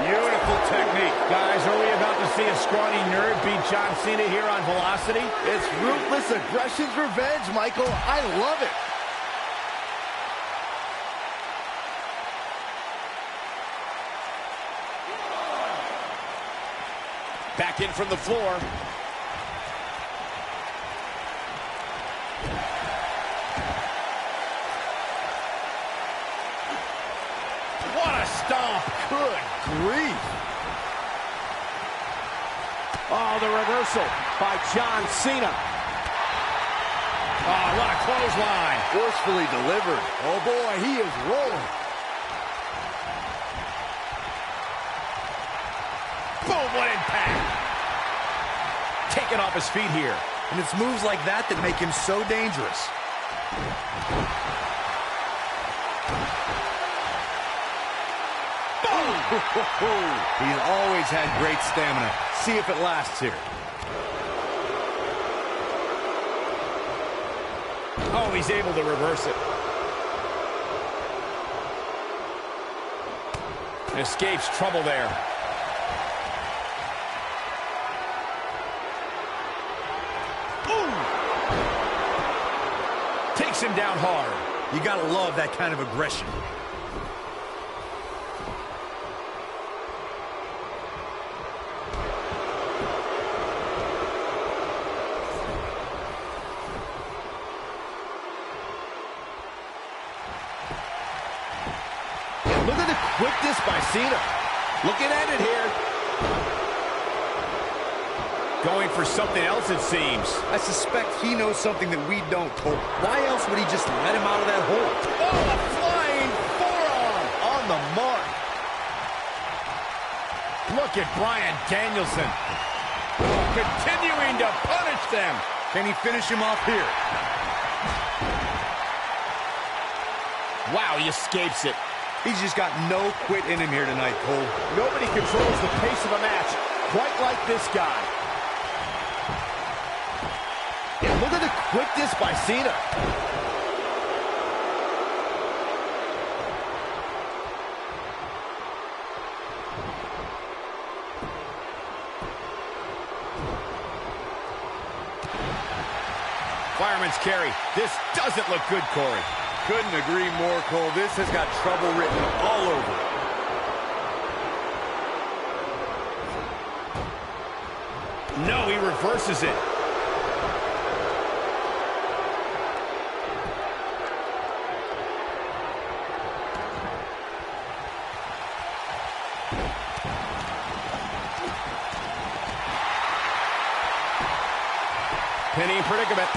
Beautiful technique. Guys, are we about to see a scrawny nerd beat John Cena here on Velocity? It's ruthless aggression's revenge, Michael. I love it. Back in from the floor. What a stomp. Good grief. Oh, the reversal by John Cena. Oh, what a clothesline. Forcefully delivered. Oh, boy, he is rolling. Boom, what impact. Taken off his feet here. And it's moves like that that make him so dangerous. He's always had great stamina. See if it lasts here. Oh, he's able to reverse it. Escapes trouble there. Ooh! Takes him down hard. You gotta love that kind of aggression. Look at the quickness by Cena. Looking at it here. Going for something else, it seems. I suspect he knows something that we don't, Cole. Why else would he just let him out of that hole? Oh, a flying forearm On the mark. Look at Bryan Danielson. Continuing to punish them. Can he finish him off here? Wow, he escapes it. He's just got no quit in him here tonight, Cole. Nobody controls the pace of a match quite like this guy. And look at the quickness by Cena. Fireman's carry. This doesn't look good, Corey. Couldn't agree more, Cole. This has got trouble written all over it. No, he reverses it. Pinning predicament.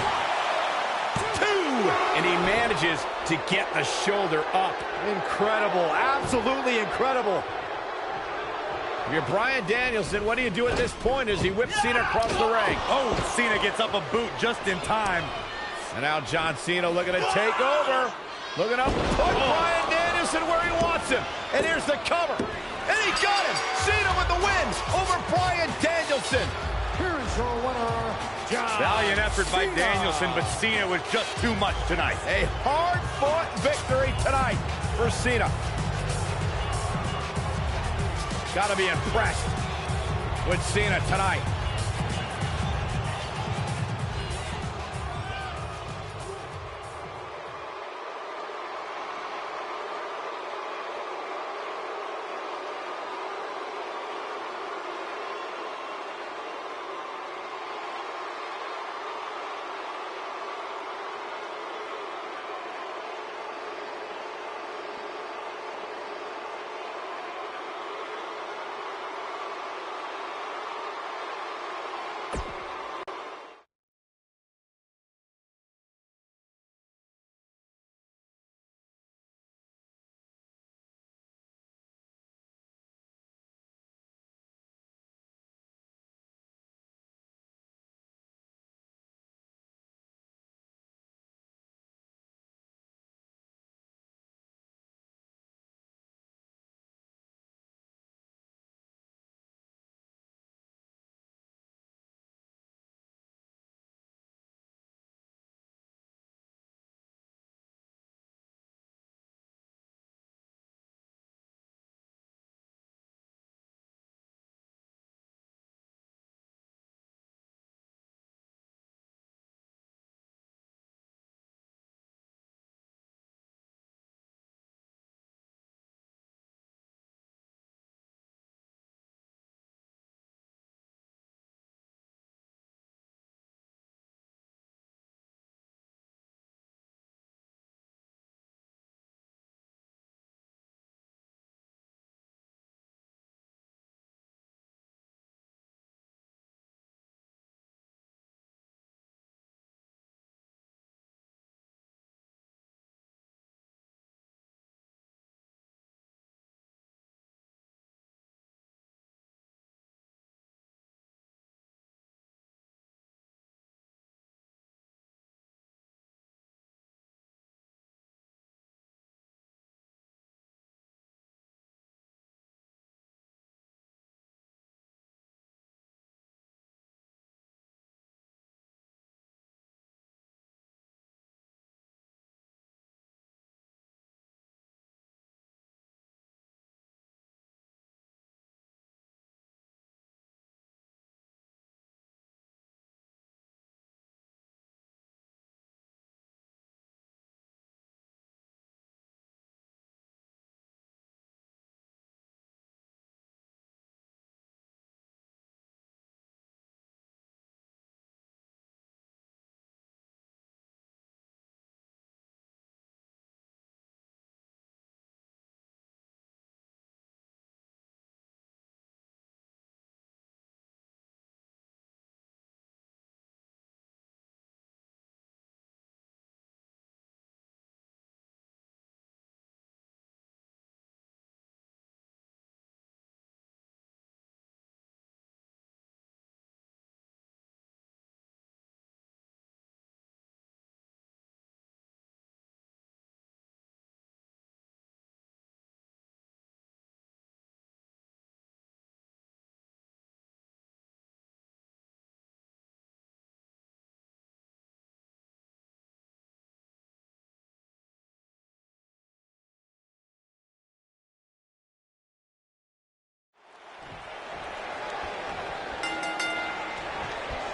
And he manages to get the shoulder up. Incredible. Absolutely incredible. If you're Bryan Danielson, what do you do at this point as he whips Cena across the ring? Oh, Cena gets up a boot just in time. And now John Cena looking to take over. Looking up, put Bryan Danielson where he wants him. And here's the cover. And he got him. Cena with the win over Bryan Danielson. Here is your winner, John Valiant effort by Cena. Danielson, but Cena was just too much tonight. A hard-fought victory tonight for Cena. Gotta be impressed with Cena tonight.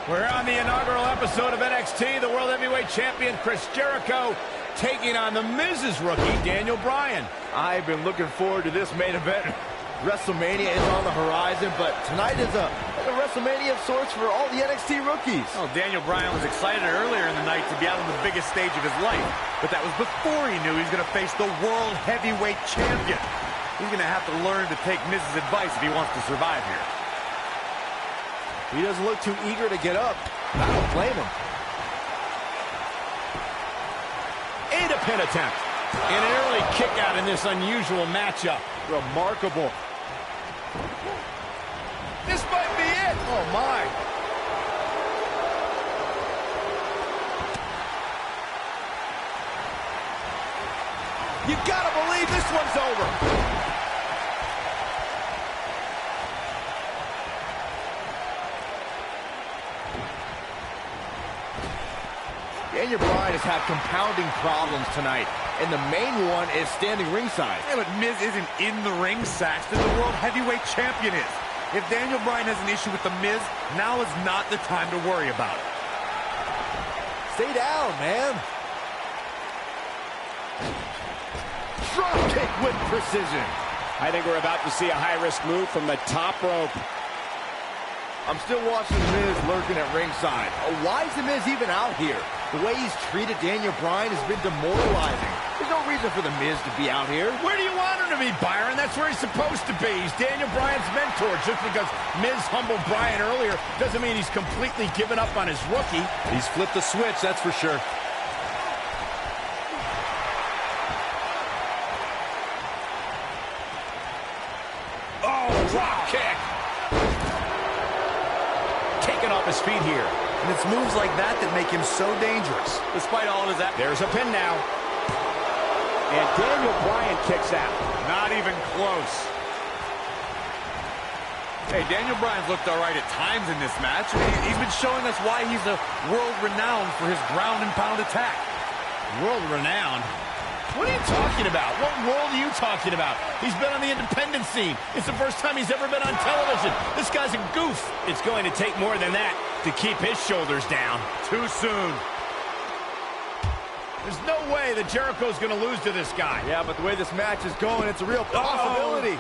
We're on the inaugural episode of NXT. The World Heavyweight Champion Chris Jericho taking on the Miz's rookie, Daniel Bryan. I've been looking forward to this main event. WrestleMania is on the horizon, but tonight is a WrestleMania of sorts for all the NXT rookies. Well, Daniel Bryan was excited earlier in the night to be out on the biggest stage of his life, but that was before he knew he was going to face the World Heavyweight Champion. He's going to have to learn to take Miz's advice if he wants to survive here. He doesn't look too eager to get up. I don't blame him. And a pin attempt. And an early kick out in this unusual matchup. Remarkable. This might be it. Oh, my. You gotta believe this one's over. Daniel Bryan has had compounding problems tonight, and the main one is standing ringside. Yeah, but Miz isn't in the ring, Saxton. The World Heavyweight Champion is. If Daniel Bryan has an issue with the Miz, now is not the time to worry about it. Stay down, man. Drop kick with precision. I think we're about to see a high-risk move from the top rope. I'm still watching The Miz lurking at ringside. Why is The Miz even out here? The way he's treated Daniel Bryan has been demoralizing. There's no reason for The Miz to be out here. Where do you want him to be, Byron? That's where he's supposed to be. He's Daniel Bryan's mentor. Just because Miz humbled Bryan earlier doesn't mean he's completely given up on his rookie. He's flipped the switch, that's for sure. Oh, drop kick. Taken off his feet here. And it's moves like that that make him so dangerous. Despite all of his... There's a pin now. And Daniel Bryan kicks out. Not even close. Hey, Daniel Bryan's looked all right at times in this match. He's been showing us why he's a world-renowned for his ground and pound attack. World-renowned? What are you talking about? What world are you talking about? He's been on the independent scene. It's the first time he's ever been on television. This guy's a goof. It's going to take more than that to keep his shoulders down. Too soon. There's no way that Jericho's going to lose to this guy. Yeah, but the way this match is going, it's a real possibility.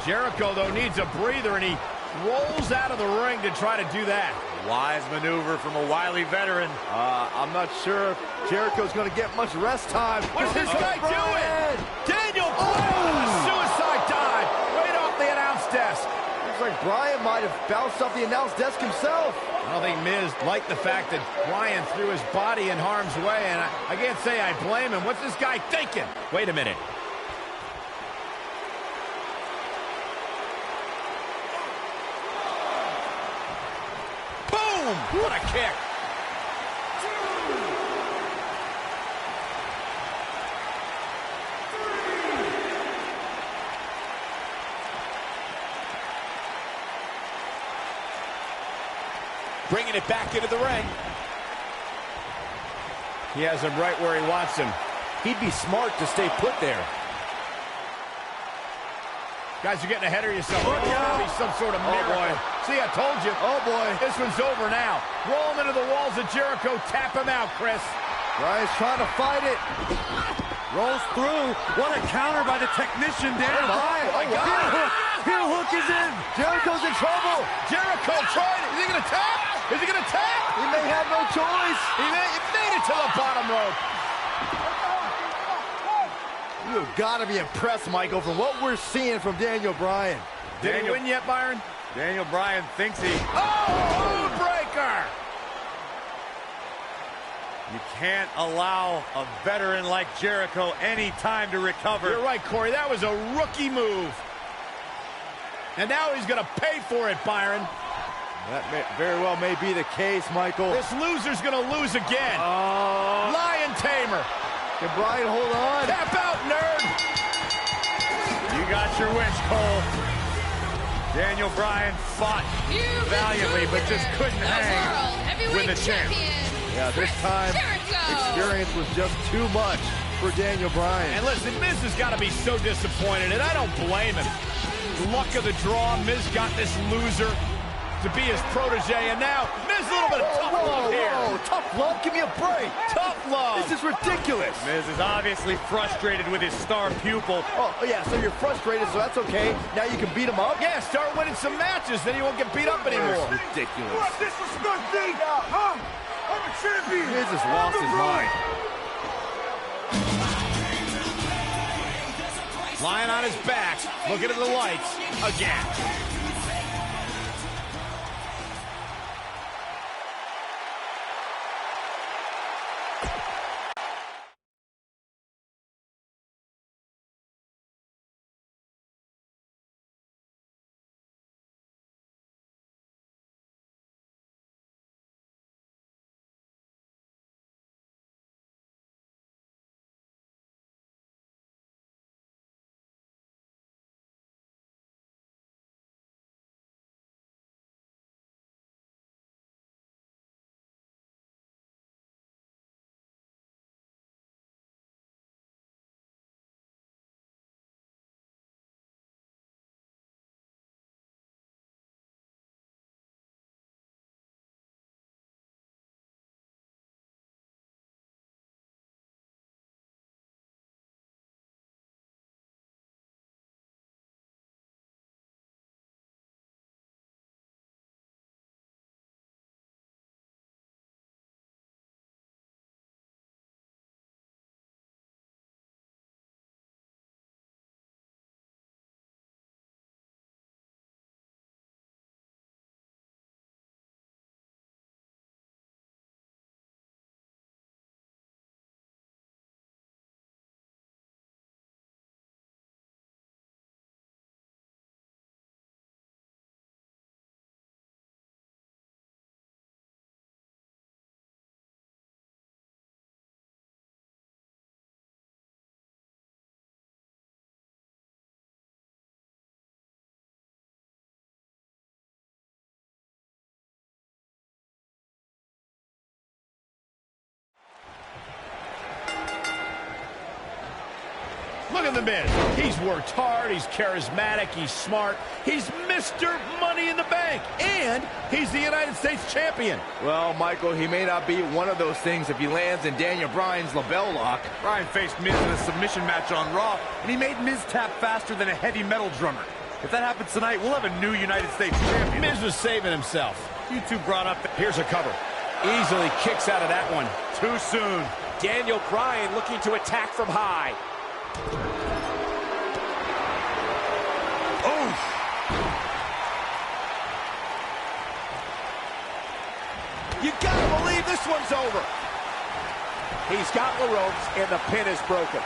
Jericho, though, needs a breather, and he rolls out of the ring to try to do that. Wise maneuver from a wily veteran. I'm not sure if Jericho's going to get much rest time. What's this guy doing? Daniel Bryan, suicide dive right off the announce desk. Looks like Bryan might have bounced off the announce desk himself. I don't think Miz liked the fact that Bryan threw his body in harm's way, and I can't say I blame him. What's this guy thinking? Wait a minute. Boom! What a kick. Bringing it back into the ring. He has him right where he wants him. He'd be smart to stay put there. Guys, you're getting ahead of yourself. There's got to be some sort of miracle. Boy. See, I told you. Oh, boy. This one's over now. Roll him into the walls of Jericho. Tap him out, Chris. Bryan's trying to fight it. Rolls through. What a counter by the technician, Daniel Bryan. Oh, my God. Heel hook is in. Jericho's in trouble. Jericho tried it. Is he going to tap? Is he going to tap? He may have no choice. He made it to the bottom rope. You've got to be impressed, Michael, from what we're seeing from Daniel Bryan. Did he win yet, Byron? Daniel Bryan thinks he... Oh, breaker! You can't allow a veteran like Jericho any time to recover. You're right, Corey. That was a rookie move. And now he's going to pay for it, Byron. That very well may be the case, Michael. This loser's going to lose again. Lion Tamer. Can Bryan hold on? Tap out, nerd. You got your wish, Cole. Daniel Bryan fought valiantly, but just couldn't hang with the champ. Yeah, this time, experience was just too much for Daniel Bryan. And listen, Miz has got to be so disappointed, and I don't blame him. Luck of the draw, Miz got this loser to be his protege, and now Miz a little bit of tough love here. Whoa, tough love? Give me a break. Tough love. This is ridiculous. Miz is obviously frustrated with his star pupil. Oh, yeah, so you're frustrated, so that's okay. Now you can beat him up? Yeah, start winning some matches, then you won't get beat up anymore. Ridiculous. What disrespect me? Huh? I'm a champion. Miz has lost his mind. Lying on his back, looking at the lights again. Look at the Miz. He's worked hard, he's charismatic, he's smart. He's Mr. Money in the Bank, and he's the United States champion. Well, Michael, he may not be one of those things if he lands in Daniel Bryan's label lock. Bryan faced Miz in a submission match on Raw, and he made Miz tap faster than a heavy metal drummer. If that happens tonight, we'll have a new United States champion. Miz was saving himself. You two brought up Here's a cover. Easily kicks out of that one. too soon. Daniel Bryan looking to attack from high. You gotta believe this one's over. He's got the ropes, and the pin is broken.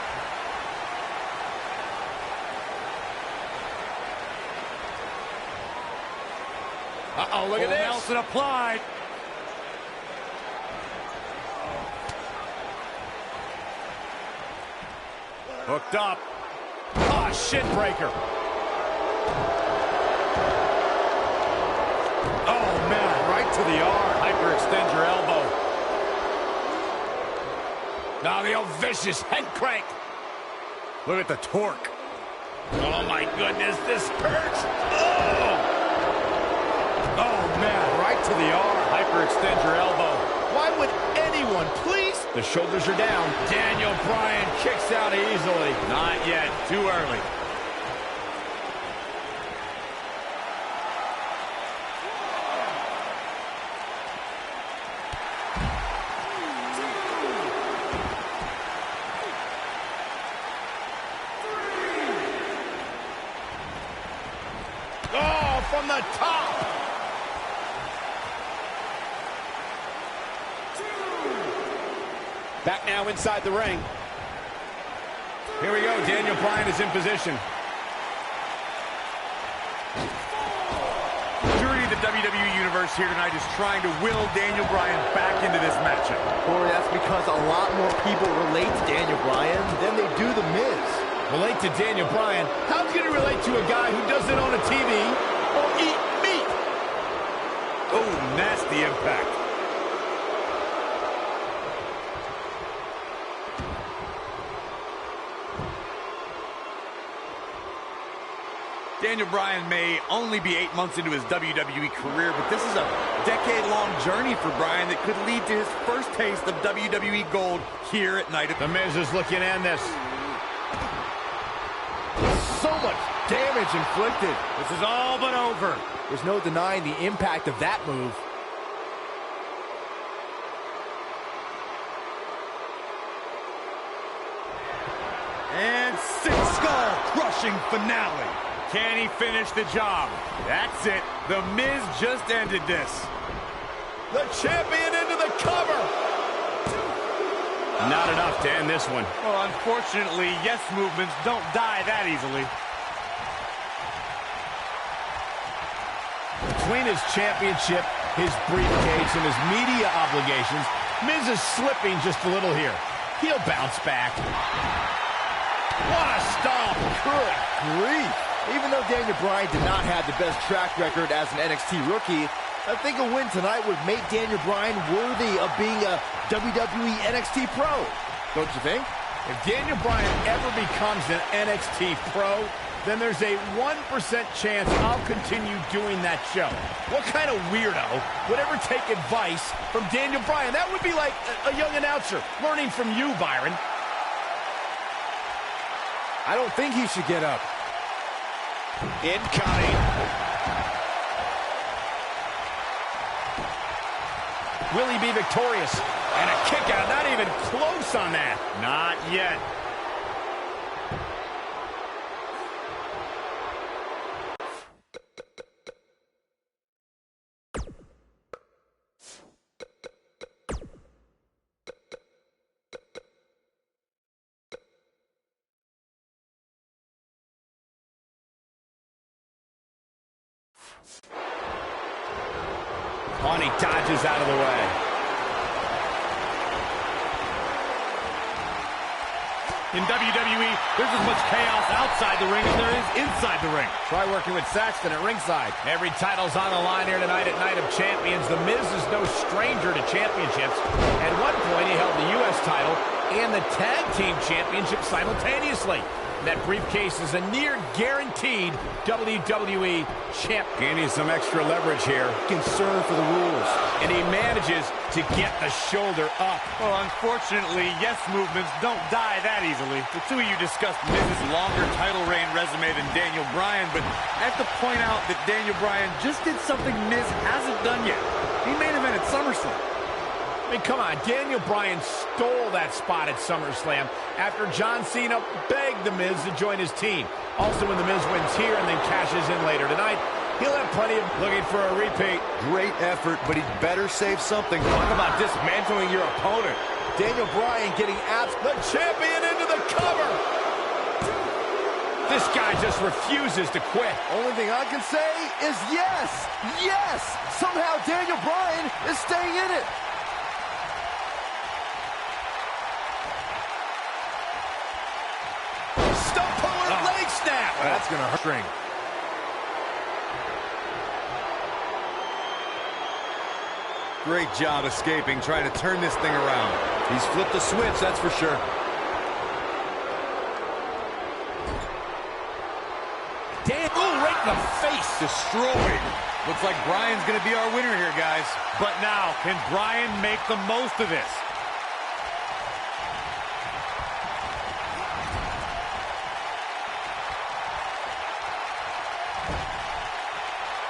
Uh-oh, look at this. Nelson applied. Hooked up. Oh, shin breaker. Oh, man, right to the arm. Hyperextend your elbow. Now the old vicious head crank. Look at the torque. Oh, my goodness, this hurts. Oh! Oh, man, right to the arm. Hyperextend your elbow. Why would anyone, please? The shoulders are down. Daniel Bryan kicks out easily. Not yet. Too early. Oh, from the top. Back now inside the ring. Here we go. Daniel Bryan is in position. Majority of the WWE Universe here tonight is trying to will Daniel Bryan back into this matchup. Corey, that's because a lot more people relate to Daniel Bryan than they do The Miz. Relate to Daniel Bryan? How can you relate to a guy who doesn't own a TV or eat meat? Oh, nasty impact. Daniel Bryan may only be 8 months into his WWE career, but this is a decade-long journey for Bryan that could lead to his first taste of WWE gold here at Night. The Miz is looking to end this. So much damage inflicted. This is all but over. There's no denying the impact of that move. And skull-crushing finale. Can he finish the job? That's it. The Miz just ended this. The champion into the cover. Not enough to end this one. Well, unfortunately, yes movements don't die that easily. Between his championship, his briefcase, and his media obligations, Miz is slipping just a little here. He'll bounce back. What a stomp! Good grief. Even though Daniel Bryan did not have the best track record as an NXT rookie, I think a win tonight would make Daniel Bryan worthy of being a WWE NXT Pro. Don't you think? If Daniel Bryan ever becomes an NXT Pro, then there's a 1% chance I'll continue doing that show. What kind of weirdo would ever take advice from Daniel Bryan? That would be like a young announcer learning from you, Byron. I don't think he should get up. Incoming. Will he be victorious? And a kick out, not even close on that. Not yet. He dodges out of the way. In WWE, there's as much chaos outside the ring as there is inside the ring. Try working with Saxton at ringside. Every title's on the line here tonight at Night of Champions. The Miz is no stranger to championships. At one point, he held the U.S. title and the Tag Team Championship simultaneously. That briefcase is a near-guaranteed WWE champ. Gaining some extra leverage here. Concerned for the rules. And he manages to get the shoulder up. Well, unfortunately, yes movements don't die that easily. The two of you discussed Miz's longer title reign resume than Daniel Bryan, but I have to point out that Daniel Bryan just did something Miz hasn't done yet. He main evented SummerSlam. I mean, come on, Daniel Bryan stole that spot at SummerSlam after John Cena begged The Miz to join his team. Also, when The Miz wins here and then cashes in later tonight, he'll have plenty of looking for a repeat. Great effort, but he'd better save something. Talk about dismantling your opponent. Daniel Bryan getting the champion into the cover. This guy just refuses to quit. Only thing I can say is yes, yes. Somehow Daniel Bryan is staying in it. Leg snap. That's going to hurt. String. Great job escaping, trying to turn this thing around. He's flipped the switch, that's for sure. Damn, right in the face. Destroyed. Looks like Bryan's going to be our winner here, guys. But now, can Bryan make the most of this?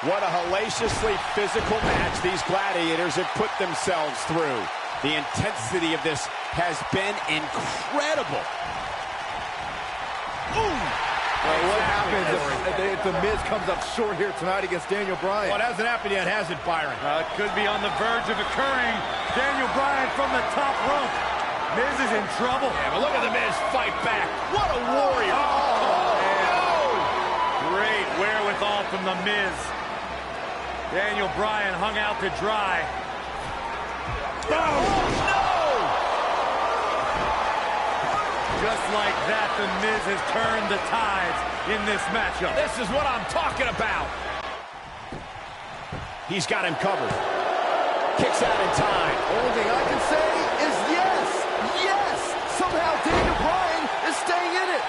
What a hellaciously physical match these gladiators have put themselves through. The intensity of this has been incredible. Well, what happens if The Miz comes up short here tonight against Daniel Bryan? Well, it hasn't happened yet, has it, Byron? It could be on the verge of occurring. Daniel Bryan from the top rope. Miz is in trouble. Yeah, but look at The Miz fight back. What a warrior. Great wherewithal from The Miz. Daniel Bryan hung out to dry. Oh, no! Just like that, The Miz has turned the tides in this matchup. This is what I'm talking about. He's got him covered. Kicks out in time. Only thing I can say is yes, yes. Somehow Daniel Bryan is staying in it.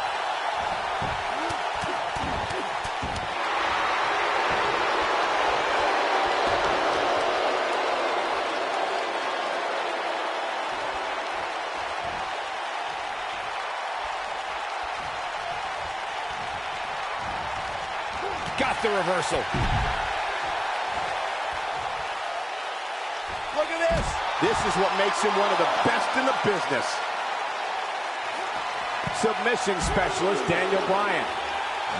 got the reversal. Look at this. This is what makes him one of the best in the business. Submission specialist, Daniel Bryan.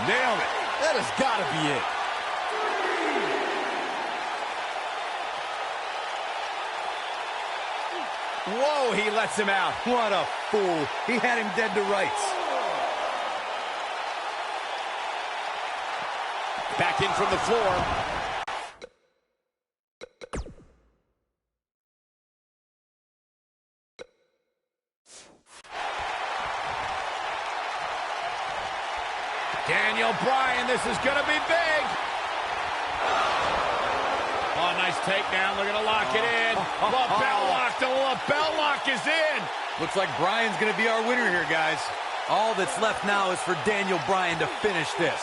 Nailed it. That has got to be it. Whoa, he lets him out. What a fool. He had him dead to rights. Back in from the floor. Daniel Bryan, this is going to be big. Oh, nice takedown. Looking to lock it in. Lapel lock. The lapel lock is in. Looks like Bryan's going to be our winner here, guys. All that's left now is for Daniel Bryan to finish this.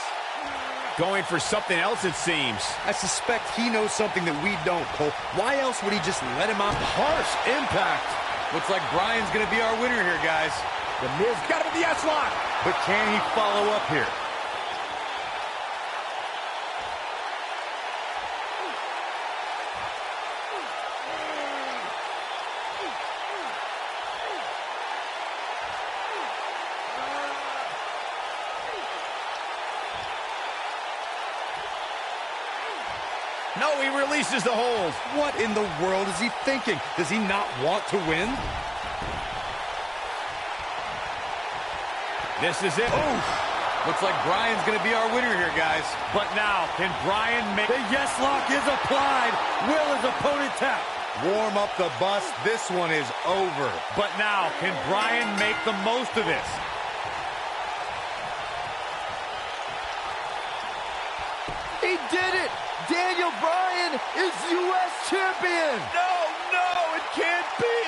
Going for something else, it seems. I suspect he knows something that we don't, Cole. Why else would he just let him out? Harsh impact. Looks like Bryan's going to be our winner here, guys. The Miz got him in the S-lock. But can he follow up here? No, he releases the hold. What in the world is he thinking? Does he not want to win? This is it. Oof. Looks like Bryan's going to be our winner here, guys. But now, can Bryan make... The yes lock is applied. Will his opponent tap? Warm up the bus. This one is over. But now, can Bryan make the most of this? He did it! Daniel Bryan is U.S. champion! No, it can't be.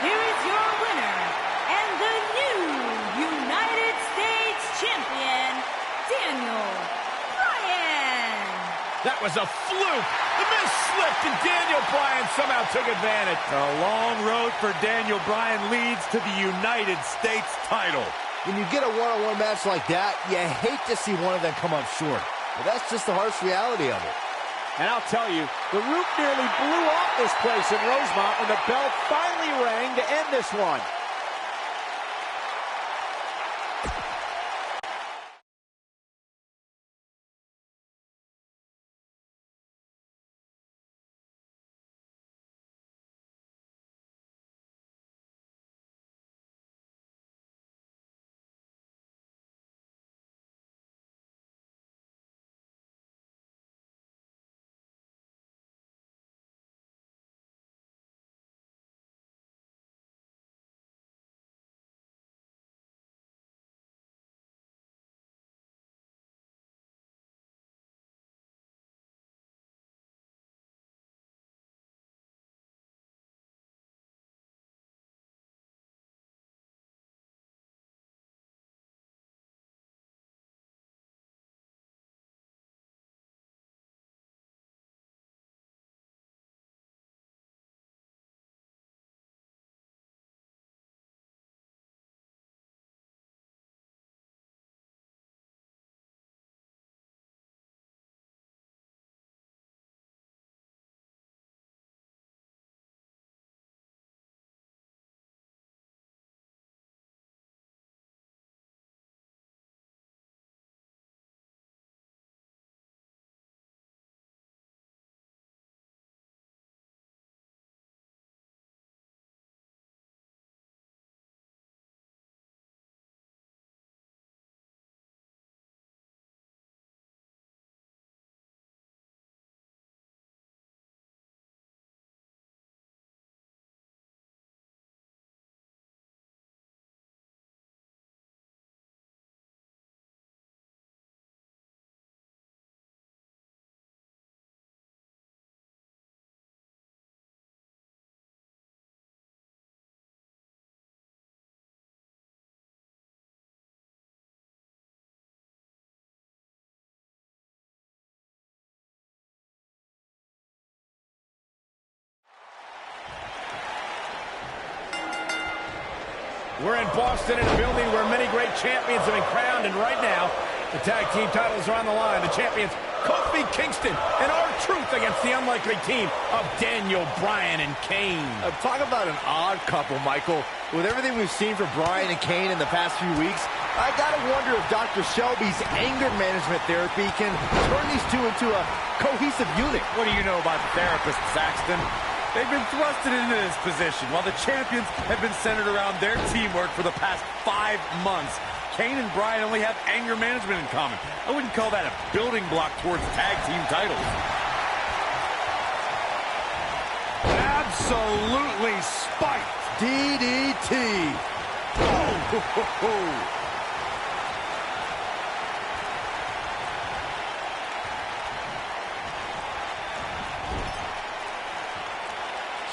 Here is your winner, and the new United States champion, Daniel Bryan. That was a fluke. The Miz slipped, and Daniel Bryan somehow took advantage. A long road for Daniel Bryan leads to the United States title. When you get a one-on-one match like that, you hate to see one of them come up short. But that's just the harsh reality of it. And I'll tell you, the roof nearly blew off this place in Rosemont when the bell finally rang to end this one. We're in Boston in a building where many great champions have been crowned, and right now, The tag team titles are on the line. The champions, Kofi Kingston and R-Truth against the unlikely team of Daniel, Bryan, and Kane. Talk about an odd couple, Michael. With everything we've seen from Bryan and Kane in the past few weeks, I gotta wonder if Dr. Shelby's anger management therapy can turn these two into a cohesive unit. What do you know about therapists, Saxton? They've been thrusted into this position while the champions have been centered around their teamwork for the past 5 months. Kane and Bryan only have anger management in common. I wouldn't call that a building block towards tag team titles. Absolutely spiked. DDT. Oh, ho, ho, ho.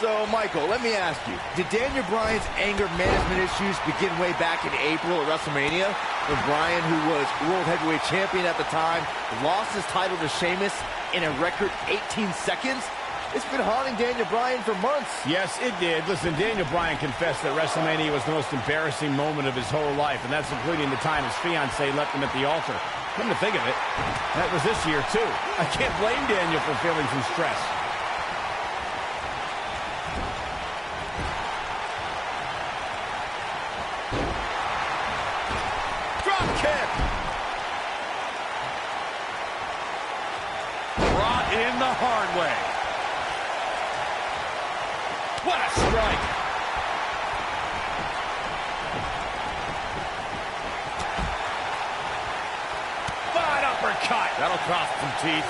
So, Michael, let me ask you, did Daniel Bryan's anger management issues begin way back in April at WrestleMania, when Bryan, who was World Heavyweight Champion at the time, lost his title to Sheamus in a record 18 seconds? It's been haunting Daniel Bryan for months. Yes, it did. Listen, Daniel Bryan confessed that WrestleMania was the most embarrassing moment of his whole life, and that's including the time his fiancée left him at the altar. Come to think of it, that was this year, too. I can't blame Daniel for feeling some stress. Brought in the hard way. What a strike. Fine uppercut. That'll cost some teeth.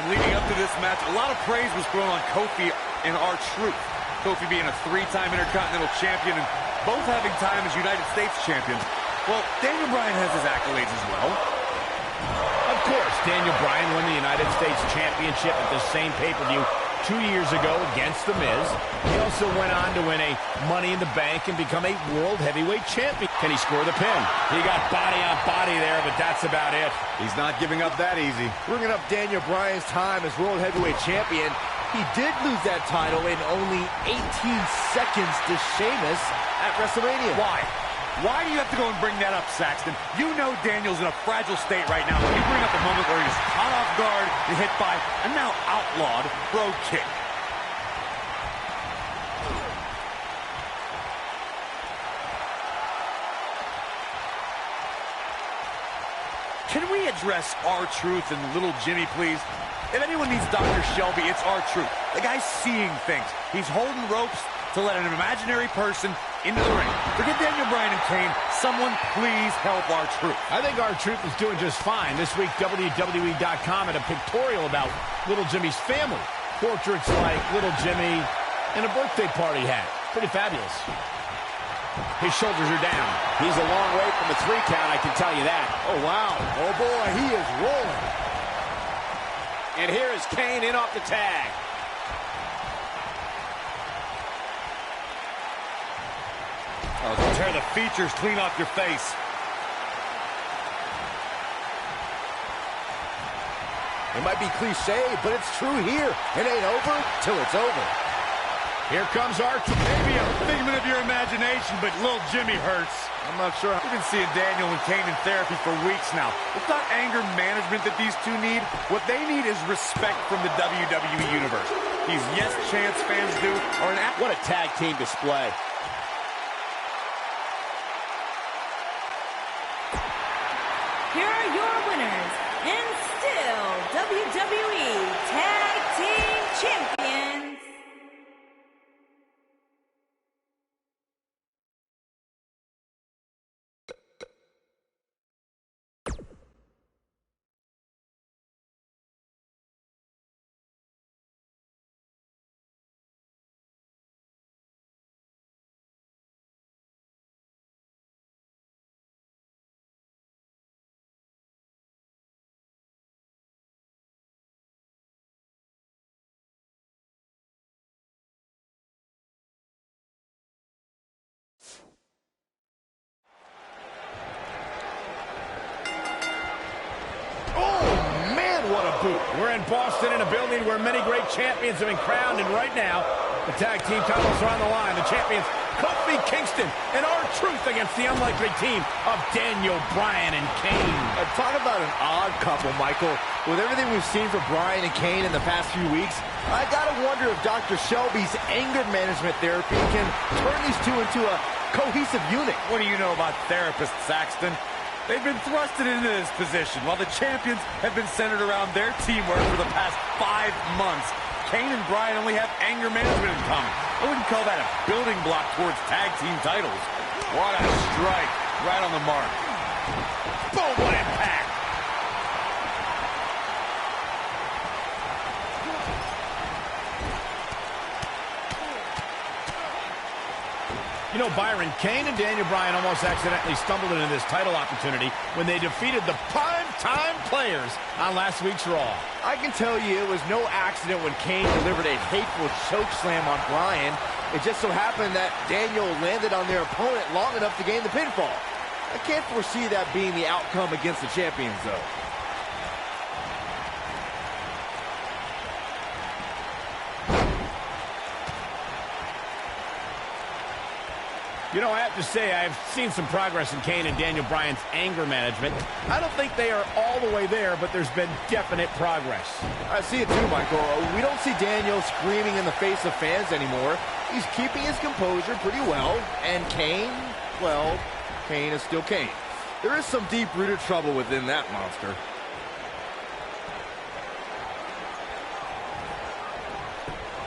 Leading up to this match, a lot of praise was thrown on Kofi and R-Truth. Kofi being a 3-time Intercontinental Champion and both having time as United States Champions. Well, Daniel Bryan has his accolades as well. Of course, Daniel Bryan won the United States Championship at the same pay-per-view 2 years ago against The Miz. He also went on to win a Money in the Bank and become a World Heavyweight Champion. Can he score the pin? He got body on body there, but that's about it. He's not giving up that easy. Bringing up Daniel Bryan's time as World Heavyweight Champion, he did lose that title in only 18 seconds to Sheamus at WrestleMania. Why? Why do you have to go and bring that up, Saxton? You know Daniel's in a fragile state right now. You bring up a moment where he's caught off guard and hit by a now outlawed Brogue Kick. Can we address R-Truth and Little Jimmy, please? If anyone needs Dr. Shelby, it's R-Truth. The guy's seeing things. He's holding ropes to let an imaginary person into the ring. Forget Daniel Bryan and Kane. Someone please help R-Truth. I think R-Truth is doing just fine. This week, WWE.com had a pictorial about Little Jimmy's family. Portraits like Little Jimmy and a birthday party hat. Pretty fabulous. His shoulders are down. He's a long way from the 3 count, I can tell you that. Oh, wow. Oh, boy, he is rolling. And here is Kane in off the tag. Oh, tear the features clean off your face. It might be cliche, but it's true here. It ain't over till it's over. Here comes R-Truth. Maybe a figment of your imagination, but Little Jimmy hurts. I'm not sure. We've been seeing Daniel and Kane in therapy for weeks now. It's not anger management that these two need. What they need is respect from the WWE Universe. These Yes Chance fans do are an... What a tag team display. Here are your winners, and still WWE Tag Team Champions. What a boot. We're in Boston in a building where many great champions have been crowned, and right now, the tag team titles are on the line. The champions, Kofi Kingston and R-Truth against the unlikely team of Daniel, Bryan, and Kane. Talk about an odd couple, Michael. With everything we've seen from Bryan and Kane in the past few weeks, I gotta wonder if Dr. Shelby's anger management therapy can turn these two into a cohesive unit. What do you know about therapists, Saxton? They've been thrusted into this position while the champions have been centered around their teamwork for the past 5 months. Kane and Bryan only have anger management in common. I wouldn't call that a building block towards tag team titles. What a strike. Right on the mark. Boom, what impact. You know, Byron, Kane and Daniel Bryan almost accidentally stumbled into this title opportunity when they defeated the prime-time players on last week's Raw. I can tell you it was no accident when Kane delivered a hateful chokeslam on Bryan. It just so happened that Daniel landed on their opponent long enough to gain the pinfall. I can't foresee that being the outcome against the champions, though. You know, I have to say, I've seen some progress in Kane and Daniel Bryan's anger management. I don't think they are all the way there, but there's been definite progress. I see it too, Michael. We don't see Daniel screaming in the face of fans anymore. He's keeping his composure pretty well. And Kane, well, Kane is still Kane. There is some deep-rooted trouble within that monster.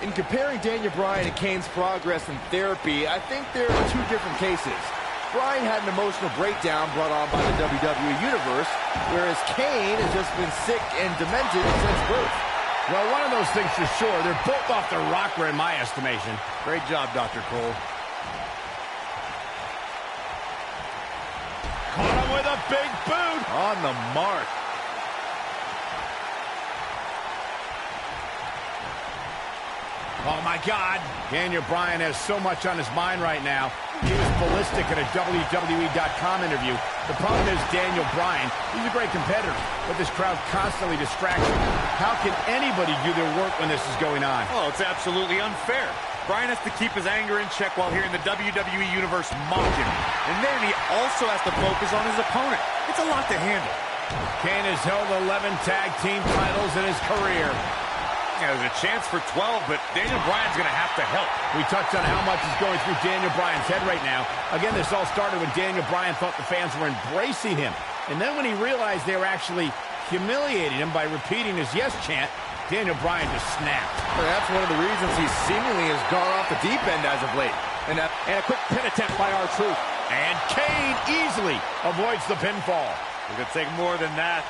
In comparing Daniel Bryan and Kane's progress in therapy, I think there are two different cases. Bryan had an emotional breakdown brought on by the WWE Universe, whereas Kane has just been sick and demented since birth. Well, one of those things for sure. They're both off their rocker in my estimation. Great job, Dr. Cole. Caught him with a big boot. On the mark. Oh, my God. Daniel Bryan has so much on his mind right now. He was ballistic in a WWE.com interview. The problem is Daniel Bryan, he's a great competitor, but this crowd constantly distracts him. How can anybody do their work when this is going on? Oh, it's absolutely unfair. Bryan has to keep his anger in check while hearing the WWE Universe mock him. And then he also has to focus on his opponent. It's a lot to handle. Kane has held 11 tag team titles in his career. Yeah, there's a chance for 12, but Daniel Bryan's going to have to help. We touched on how much is going through Daniel Bryan's head right now. Again, this all started when Daniel Bryan thought the fans were embracing him. And then when he realized they were actually humiliating him by repeating his yes chant, Daniel Bryan just snapped. Well, that's one of the reasons he seemingly has gone off the deep end as of late. And a quick pin attempt by R-Truth. And Kane easily avoids the pinfall. It could take more than that.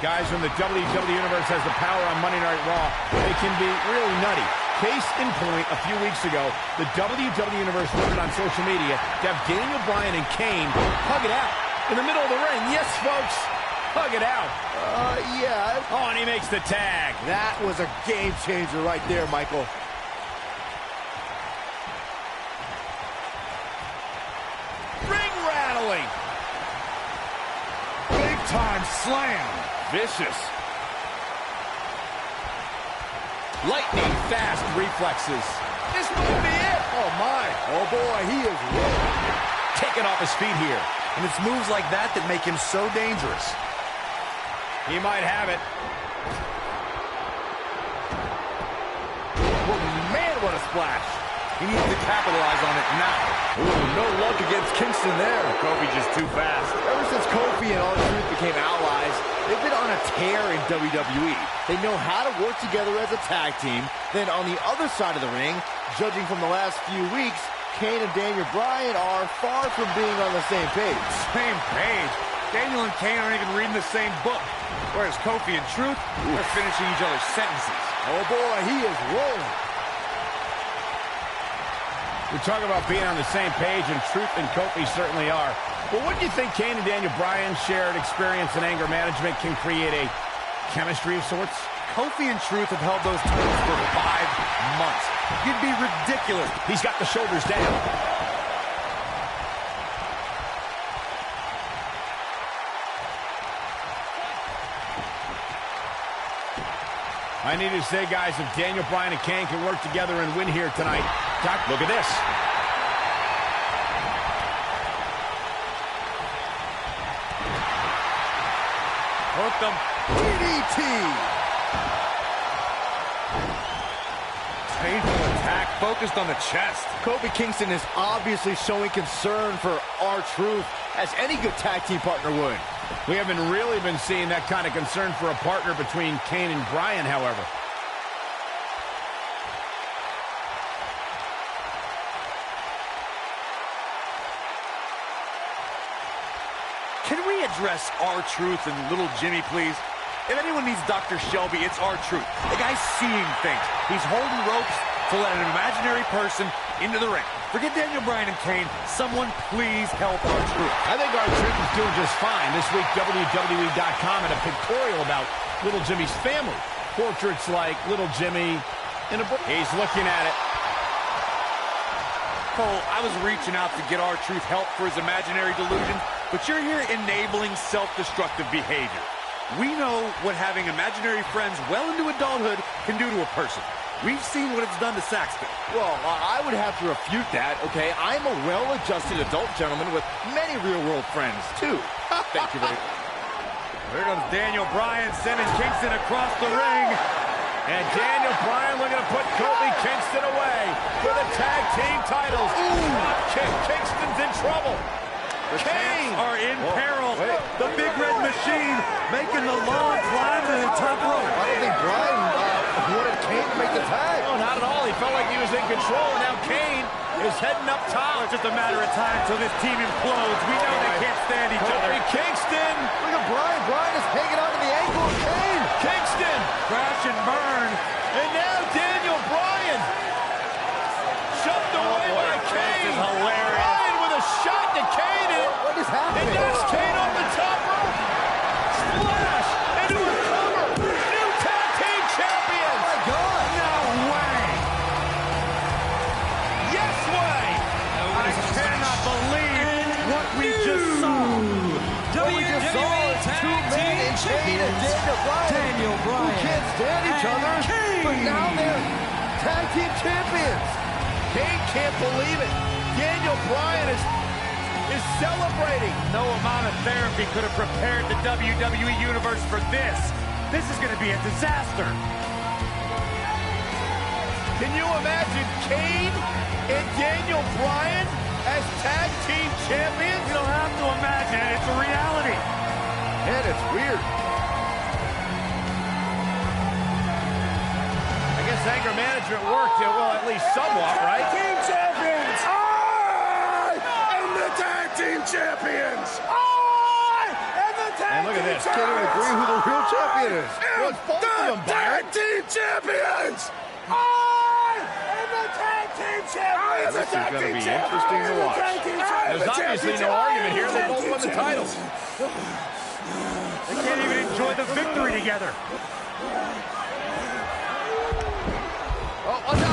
Guys, when the WWE Universe has the power on Monday Night Raw, they can be really nutty. Case in point, a few weeks ago, the WWE Universe voted on social media to have Daniel Bryan and Kane hug it out in the middle of the ring. Yes, folks, hug it out. Yeah. Oh, and he makes the tag. That was a game changer right there, Michael. Ring rattling. Big time slam. Vicious. Lightning fast reflexes. This might be it. Oh, my. Oh, boy, he is rolling. Taking off his feet here. And it's moves like that that make him so dangerous. He might have it. Oh, man, what a splash. He needs to capitalize on it now. Ooh, no luck against Kingston there. Kofi's just too fast. Ever since Kofi and R-Truth became allies, they've been on a tear in WWE. They know how to work together as a tag team. Then on the other side of the ring, judging from the last few weeks, Kane and Daniel Bryan are far from being on the same page. Same page. Daniel and Kane aren't even reading the same book. Whereas Kofi and Truth are finishing each other's sentences. Oh, boy, he is rolling. We talk about being on the same page, and Truth and Kofi certainly are. But wouldn't you think Kane and Daniel Bryan's shared experience in anger management can create a chemistry of sorts? Kofi and Truth have held those titles for 5 months. You'd be ridiculous. He's got the shoulders down. I need to say, guys, if Daniel Bryan and Kane can work together and win here tonight, Look at this. Hooked him. DDT. Painful attack focused on the chest. Kofi Kingston is obviously showing concern for R-Truth, as any good tag team partner would. We haven't really been seeing that kind of concern for a partner between Kane and Bryan, however. Can we address R-Truth and Little Jimmy, please? If anyone needs Dr. Shelby, it's R-Truth. The guy's seeing things. He's holding ropes to let an imaginary person into the ring. Forget Daniel Bryan and Kane. Someone please help R-Truth. I think R-Truth is doing just fine. This week, WWE.com had a pictorial about Little Jimmy's family. Portraits like Little Jimmy in a... He's looking at it. Cole, I was reaching out to get R-Truth help for his imaginary delusion, but you're here enabling self-destructive behavior. We know what having imaginary friends well into adulthood can do to a person. We've seen what it's done to Saxton. Well, I would have to refute that, okay? I'm a well-adjusted adult gentleman with many real-world friends, too. Thank you very much. Here comes Daniel Bryan sending Kingston across the ring. And Daniel Bryan looking to put Kofi Kingston away for the tag team titles. Drop kick. Kingston's in trouble. The Kane are in peril. Wait. The Big Red Machine making the long climb to the top rope. I don't think Bryan wanted Kane to make the tag. No, not at all. He felt like he was in control. Now Kane is heading up top. It's just a matter of time till this team implodes. We know they can't stand each other. Kofi Kingston. Look at Bryan. Bryan is hanging on to the ankle of Kane. Kingston. Crash and burn. And now Daniel Bryan. Shoved away by Kane. This is hilarious. Bryan with a shot to Kane. What is happening? And that's Kane off the top rope. Splash into a cover. New tag team champions. Oh, my God. No way. Yes way. I cannot believe what we just saw. What we just saw is two men in Kane and Daniel Bryan. Who can't stand each other, but now they're tag team champions. Kane can't believe it. Daniel Bryan is celebrating. No amount of therapy could have prepared the WWE Universe for this. This is going to be a disaster. Can you imagine Kane and Daniel Bryan as tag team champions? You don't have to imagine it. It's a reality. And it's weird. I guess anger management worked, well, at least somewhat, right? Team champions! I am the tag team champions! I am the tag And look at this. Can't even agree who the real champion is. Well, it's both of them, tag Byron. team champions! I am the tag team champions! This is going to be interesting to watch. There's obviously no argument here. They both won the titles. They can't even enjoy the victory together. Oh, no.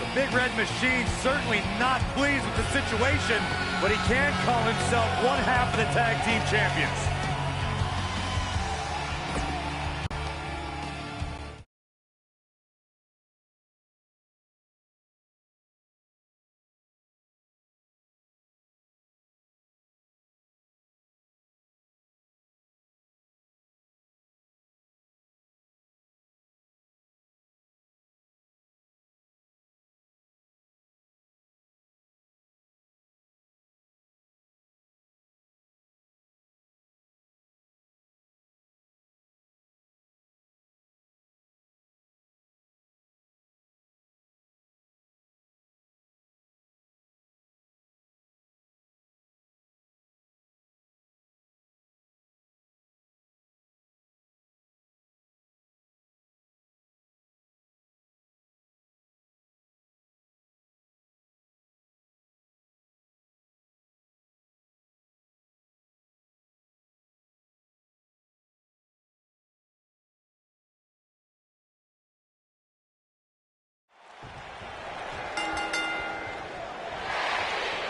The Big Red Machine certainly not pleased with the situation, but he can call himself one half of the tag team champions.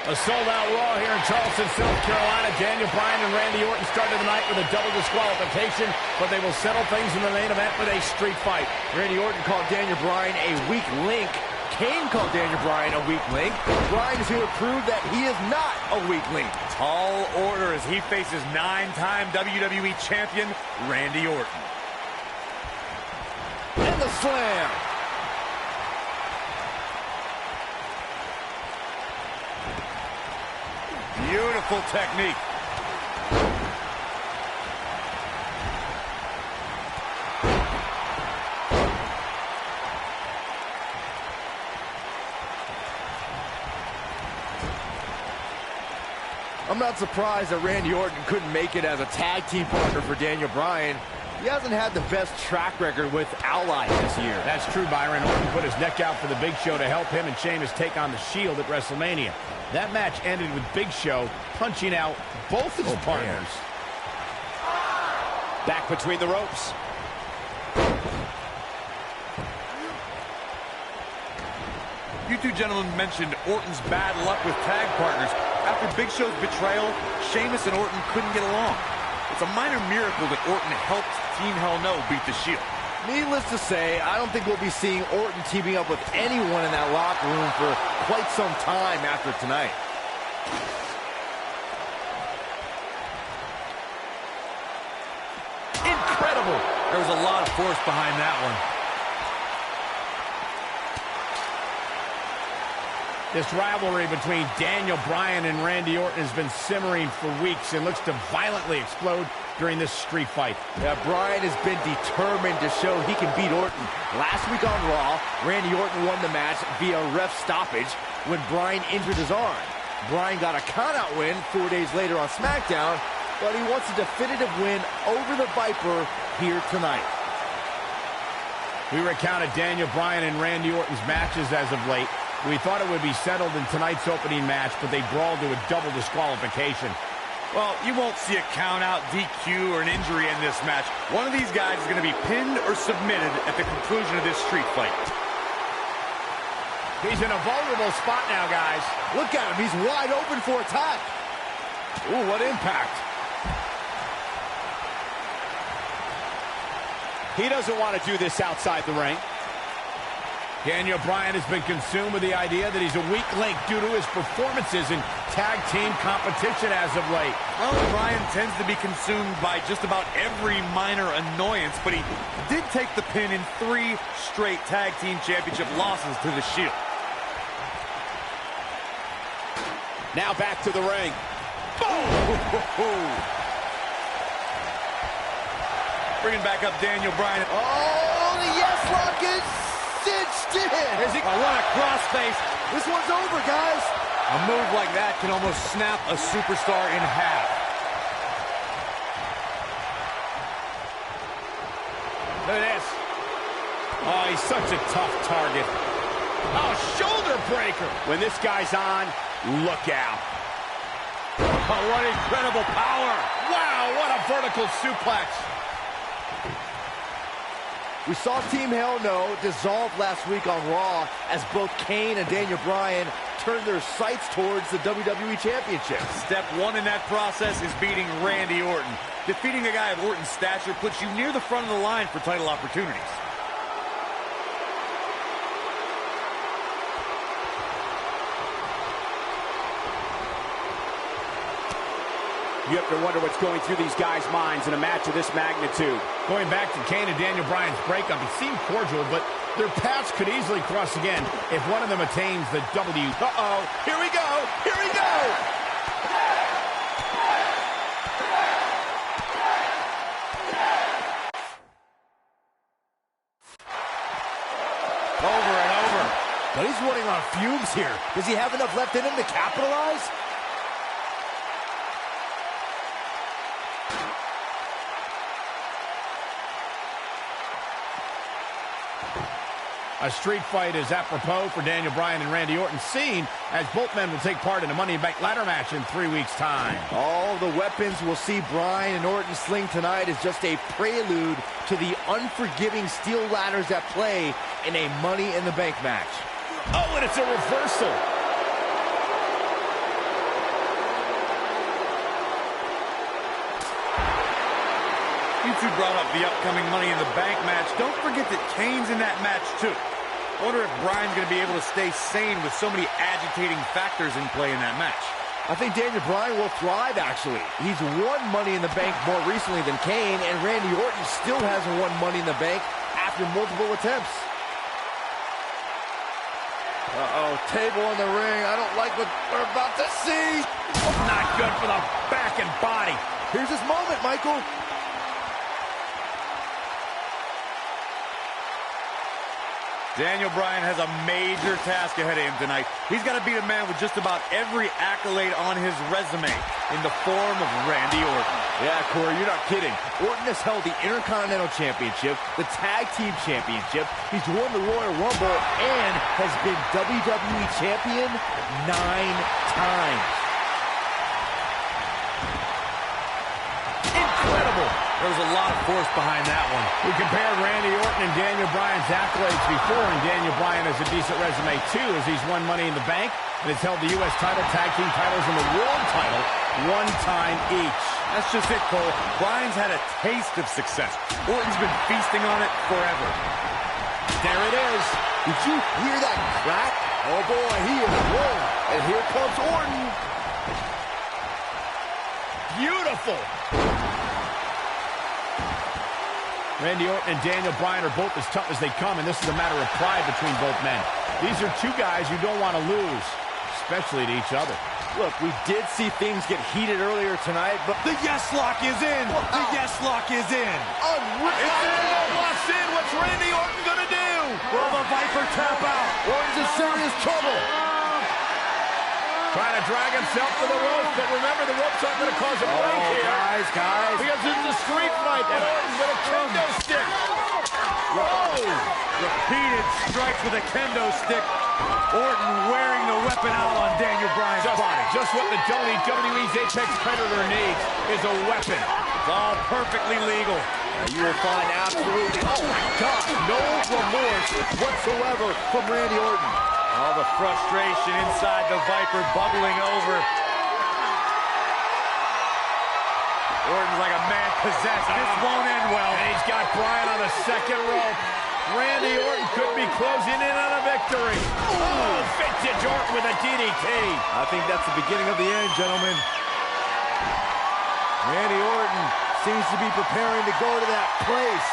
A sold-out Raw here in Charleston, South Carolina. Daniel Bryan and Randy Orton started the night with a double disqualification, but they will settle things in the main event with a street fight. Randy Orton called Daniel Bryan a weak link. Kane called Daniel Bryan a weak link. Bryan is here to prove that he is not a weak link. Tall order as he faces 9-time WWE champion Randy Orton. And the slam. Beautiful technique. I'm not surprised that Randy Orton couldn't make it as a tag team partner for Daniel Bryan. He hasn't had the best track record with allies this year. That's true, Byron. Orton put his neck out for the Big Show to help him and Sheamus take on the Shield at WrestleMania. That match ended with Big Show punching out both his partners. Back between the ropes. You two gentlemen mentioned Orton's bad luck with tag partners. After Big Show's betrayal, Sheamus and Orton couldn't get along. It's a minor miracle that Orton helped Team Hell No beat the Shield. Needless to say, I don't think we'll be seeing Orton teaming up with anyone in that locker room for quite some time after tonight. Incredible! There was a lot of force behind that one. This rivalry between Daniel Bryan and Randy Orton has been simmering for weeks and looks to violently explode during this street fight. Yeah, Bryan has been determined to show he can beat Orton. Last week on Raw, Randy Orton won the match via ref stoppage when Bryan injured his arm. Bryan got a countout win 4 days later on SmackDown, but he wants a definitive win over the Viper here tonight. We recounted Daniel Bryan and Randy Orton's matches as of late. We thought it would be settled in tonight's opening match, but they brawled to a double disqualification. Well, you won't see a count-out, DQ, or an injury in this match. One of these guys is going to be pinned or submitted at the conclusion of this street fight. He's in a vulnerable spot now, guys. Look at him. He's wide open for attack. Ooh, what impact. He doesn't want to do this outside the ring. Daniel Bryan has been consumed with the idea that he's a weak link due to his performances in tag team competition as of late. Well, Bryan tends to be consumed by just about every minor annoyance, but he did take the pin in 3 straight tag team championship losses to the Shield. Now back to the ring. Boom! Bringing back up Daniel Bryan. Oh, the yes lock is cinched in. Oh, what a crossface. This one's over, guys. A move like that can almost snap a superstar in half. Look at this. Oh, he's such a tough target. Oh, shoulder breaker. When this guy's on, look out. Oh, what incredible power. Wow, what a vertical suplex. We saw Team Hell No dissolve last week on Raw as both Kane and Daniel Bryan turned their sights towards the WWE Championship. Step 1 in that process is beating Randy Orton. Defeating a guy of Orton's stature puts you near the front of the line for title opportunities. You have to wonder what's going through these guys' minds in a match of this magnitude. Going back to Kane and Daniel Bryan's breakup, it seemed cordial, but their paths could easily cross again if one of them attains the W. Uh-oh, here we go, here we go! Over and over. But he's running on fumes here. Does he have enough left in him to capitalize? A street fight is apropos for Daniel Bryan and Randy Orton, seen as both men will take part in a Money in the Bank ladder match in 3 weeks' time. All the weapons we'll see Bryan and Orton sling tonight is just a prelude to the unforgiving steel ladders at play in a Money in the Bank match. Oh, and it's a reversal. You two brought up the upcoming Money in the Bank match. Don't forget that Kane's in that match, too. I wonder if Bryan's going to be able to stay sane with so many agitating factors in play in that match. I think Daniel Bryan will thrive, actually. He's won Money in the Bank more recently than Kane, and Randy Orton still hasn't won Money in the Bank after multiple attempts. Uh-oh, table in the ring. I don't like what we're about to see. Not good for the back and body. Here's his moment, Michael. Daniel Bryan has a major task ahead of him tonight. He's got to beat a man with just about every accolade on his resume in the form of Randy Orton. Yeah, Corey, you're not kidding. Orton has held the Intercontinental Championship, the Tag Team Championship. He's won the Royal Rumble and has been WWE Champion 9 times. Incredible. There was a lot of force behind that one. We compared Randy Orton and Daniel Bryan's accolades before, and Daniel Bryan has a decent resume, too, as he's won Money in the Bank and has held the U.S. title, tag team titles, and the world title one time each. That's just it, Cole. Bryan's had a taste of success. Orton's been feasting on it forever. There it is. Did you hear that crack? Oh, boy, he is rolling. And here comes Orton. Beautiful. Randy Orton and Daniel Bryan are both as tough as they come, and this is a matter of pride between both men. These are two guys you don't want to lose, especially to each other. Look, we did see things get heated earlier tonight, but The yes lock is in. The yes lock is in. It's in. Locks in. What's Randy Orton going to do? Will the Viper tap out? Orton's in serious trouble. Trying to drag himself to the ropes, but remember, the ropes aren't going to cause a break here. Guys. Because it's a street fight, and Orton's with a kendo stick. Whoa! Repeated strikes with a kendo stick. Orton wearing the weapon out on Daniel Bryan's body. Just what the WWE's Apex Predator needs is a weapon. It's all perfectly legal. You will find absolutely, oh my God, no remorse whatsoever from Randy Orton. All the frustration inside the Viper bubbling over. Orton's like a man possessed. This won't end well. And he's got Bryan on the second rope. Randy Orton could be closing in on a victory. Oh, vintage Orton with a DDT. I think that's the beginning of the end, gentlemen. Randy Orton seems to be preparing to go to that place.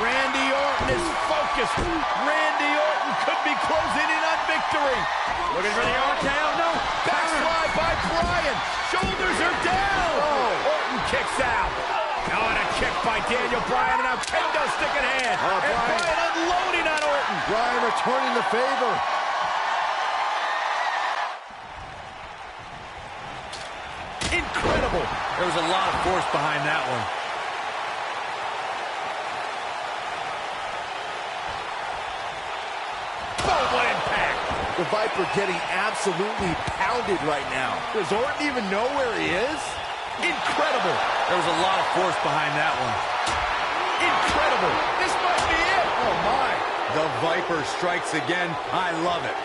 Randy Orton is focused. Randy Orton could be closing in on victory. Looking for the RKO. No. Backslide by Bryan. Shoulders are down. Oh. Orton kicks out. Now on a kick by Daniel Bryan, and now kendo stick in hand. And Bryan unloading on Orton. Bryan returning the favor. Incredible. There was a lot of force behind that one. Boom, what impact. The Viper getting absolutely pounded right now. Does Orton even know where he is? Incredible. There was a lot of force behind that one. Incredible. This might be it. Oh, my. The Viper strikes again. I love it.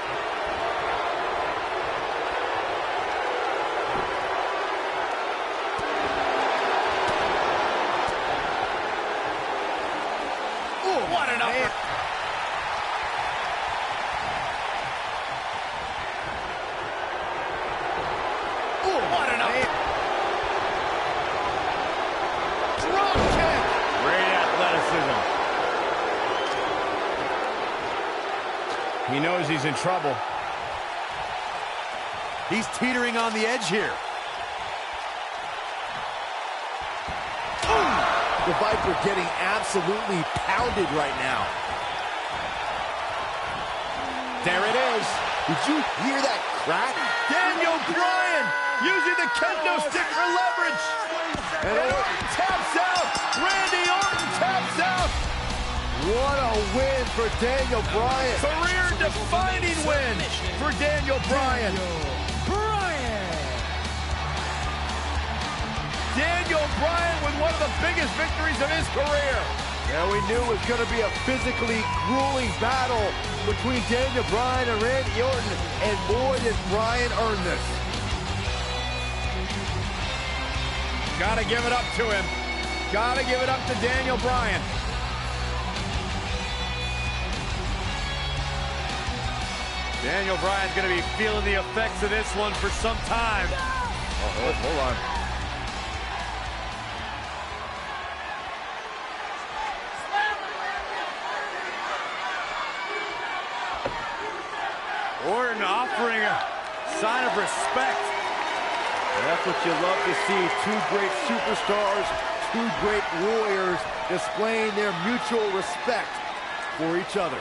What an upper. What an upper. Drop kick. Great athleticism. He knows he's in trouble. He's teetering on the edge here. The Viper getting absolutely pounded right now. There it is. Did you hear that crack? Daniel Bryan using the kendo stick for leverage. And Orton taps out. Randy Orton taps out. What a win for Daniel Bryan. Career-defining win for Daniel Bryan. Daniel Bryan with one of the biggest victories of his career. Yeah, we knew it was going to be a physically grueling battle between Daniel Bryan and Randy Orton, and boy, did Bryan earn this. Gotta give it up to him. Gotta give it up to Daniel Bryan. Daniel Bryan's going to be feeling the effects of this one for some time. Oh, hold on. Orton offering a sign of respect. That's what you love to see. Two great superstars, two great warriors displaying their mutual respect for each other.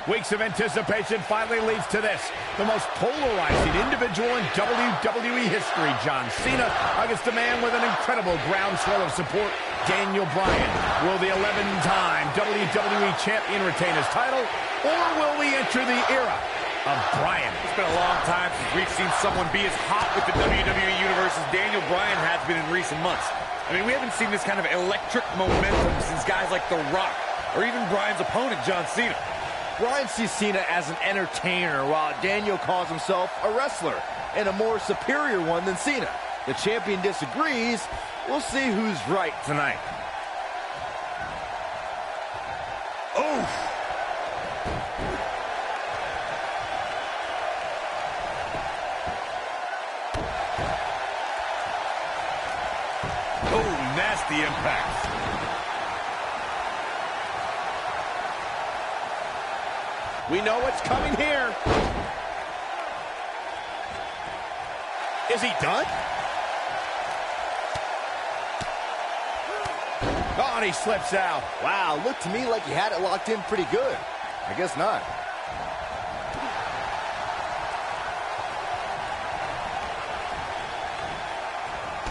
Weeks of anticipation finally leads to this. The most polarizing individual in WWE history, John Cena, against a man with an incredible groundswell of support, Daniel Bryan. Will the 11-time WWE Champion retain his title, or will we enter the era of Bryan? It's been a long time since we've seen someone be as hot with the WWE Universe as Daniel Bryan has been in recent months. I mean, we haven't seen this kind of electric momentum since guys like The Rock, or even Bryan's opponent, John Cena. Bryan sees Cena as an entertainer, while Daniel calls himself a wrestler, and a more superior one than Cena. The champion disagrees. We'll see who's right tonight. Oh! Oh, nasty impact. We know what's coming here. Is he done? Oh, and he slips out. Wow, looked to me like he had it locked in pretty good. I guess not.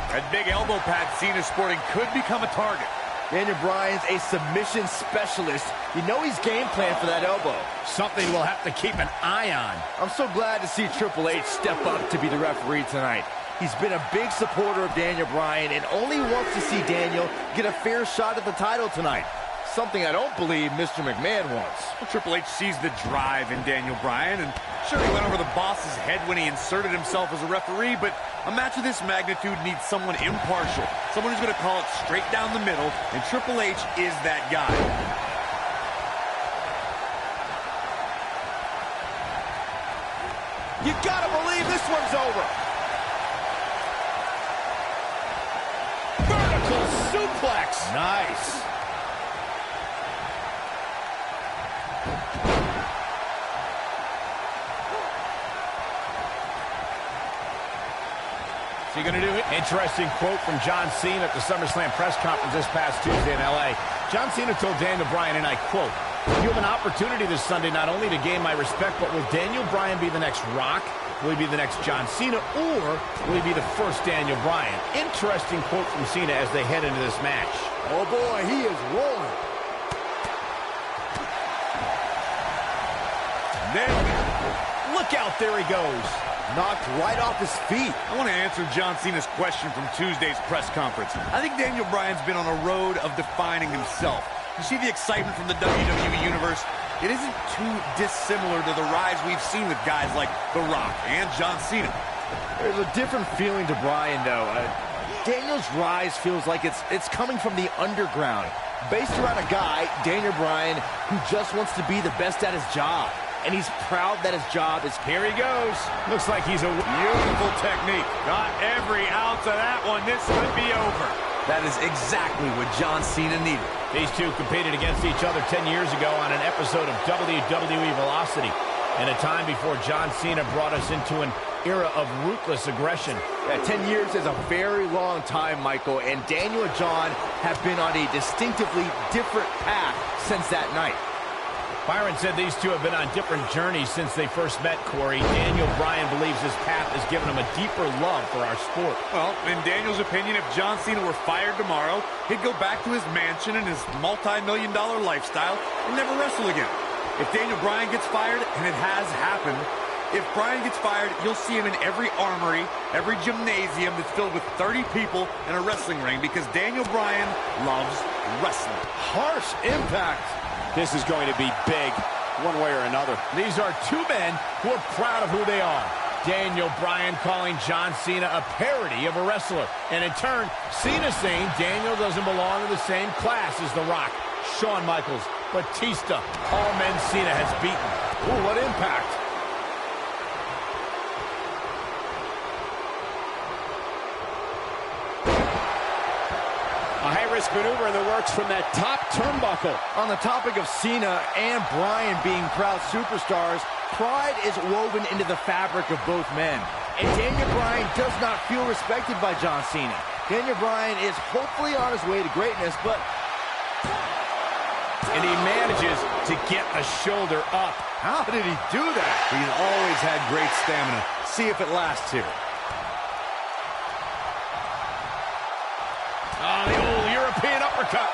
That big elbow pad Cena sporting could become a target. Daniel Bryan's a submission specialist. You know he's game planned for that elbow. Something we'll have to keep an eye on. I'm so glad to see Triple H step up to be the referee tonight. He's been a big supporter of Daniel Bryan and only wants to see Daniel get a fair shot at the title tonight. Something I don't believe Mr. McMahon wants. Well, Triple H sees the drive in Daniel Bryan, and sure, he went over the boss's head when he inserted himself as a referee, but a match of this magnitude needs someone impartial, someone who's going to call it straight down the middle, and Triple H is that guy. You gotta believe this one's over. Vertical suplex. Nice. Is he going to do it? Interesting quote from John Cena at the SummerSlam press conference this past Tuesday in L.A. John Cena told Daniel Bryan, and I quote, You have an opportunity this Sunday not only to gain my respect, but will Daniel Bryan be the next Rock? Will he be the next John Cena? Or will he be the first Daniel Bryan? Interesting quote from Cena as they head into this match. Oh boy, he is rolling. Look out, there he goes. Knocked right off his feet. I want to answer John Cena's question from Tuesday's press conference. I think Daniel Bryan's been on a road of defining himself. You see the excitement from the WWE Universe? It isn't too dissimilar to the rise we've seen with guys like The Rock and John Cena. There's a different feeling to Bryan, though. Daniel's rise feels like it's coming from the underground, based around a guy, Daniel Bryan, who just wants to be the best at his job. And he's proud that his job is... Here he goes. Looks like he's a beautiful technique. Got every ounce of that one. This could be over. That is exactly what John Cena needed. These two competed against each other 10 years ago on an episode of WWE Velocity, in a time before John Cena brought us into an era of ruthless aggression. Yeah, 10 years is a very long time, Michael, and Daniel and John have been on a distinctively different path since that night. Byron said these two have been on different journeys since they first met, Corey. Daniel Bryan believes this path has given him a deeper love for our sport. Well, in Daniel's opinion, if John Cena were fired tomorrow, he'd go back to his mansion and his multi-million-dollar lifestyle and never wrestle again. If Daniel Bryan gets fired, and it has happened, if Bryan gets fired, you'll see him in every armory, every gymnasium that's filled with 30 people in a wrestling ring because Daniel Bryan loves wrestling. Harsh impact. This is going to be big, one way or another. These are two men who are proud of who they are. Daniel Bryan calling John Cena a parody of a wrestler. And in turn, Cena saying Daniel doesn't belong in the same class as The Rock, Shawn Michaels, Batista, all men Cena has beaten. Ooh, what impact. A high-risk maneuver in the works from that top turnbuckle. On the topic of Cena and Bryan being proud superstars, pride is woven into the fabric of both men. And Daniel Bryan does not feel respected by John Cena. Daniel Bryan is hopefully on his way to greatness, but... And he manages to get a shoulder up. How did he do that? He's always had great stamina. See if it lasts here. Oh, the old European uppercut.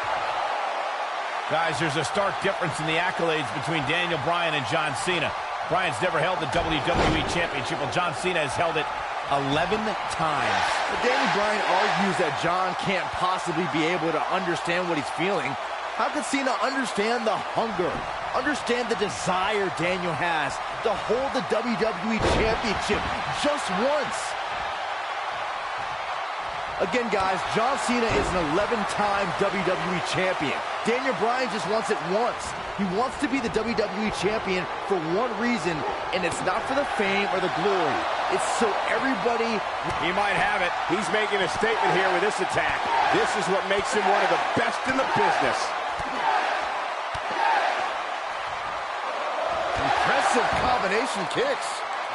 Guys, there's a stark difference in the accolades between Daniel Bryan and John Cena. Bryan's never held the WWE Championship, while John Cena has held it 11 times. But Daniel Bryan argues that John can't possibly be able to understand what he's feeling. How could Cena understand the hunger, understand the desire Daniel has to hold the WWE Championship just once? Again, guys, John Cena is an 11-time WWE Champion. Daniel Bryan just wants it once. He wants to be the WWE Champion for one reason, and it's not for the fame or the glory. It's so everybody... He might have it. He's making a statement here with this attack. This is what makes him one of the best in the business. Impressive combination kicks.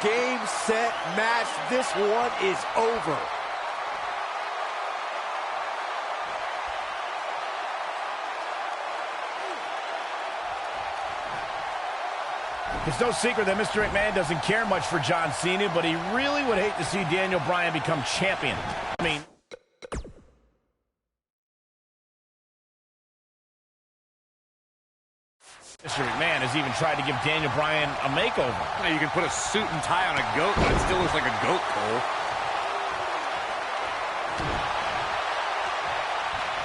Game, set, match. This one is over. It's no secret that Mr. McMahon doesn't care much for John Cena, but he really would hate to see Daniel Bryan become champion. I mean... Mr. McMahon has even tried to give Daniel Bryan a makeover. Now, you can put a suit and tie on a goat, but it still looks like a goat, Cole.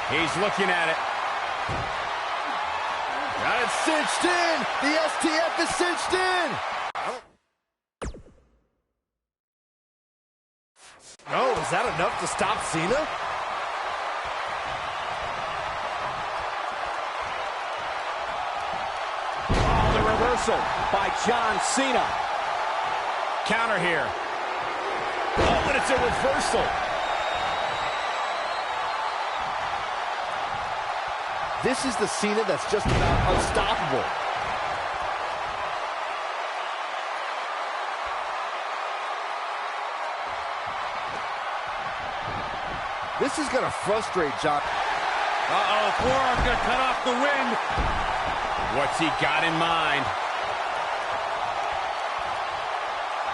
He's looking at it. Got it cinched in. The STF is cinched in. No, is that enough to stop Cena? Oh, the reversal by John Cena. Counter here. Oh, but it's a reversal. This is the Cena that's just about unstoppable. This is going to frustrate John. Uh-oh, forearm's going to cut off the wind. What's he got in mind?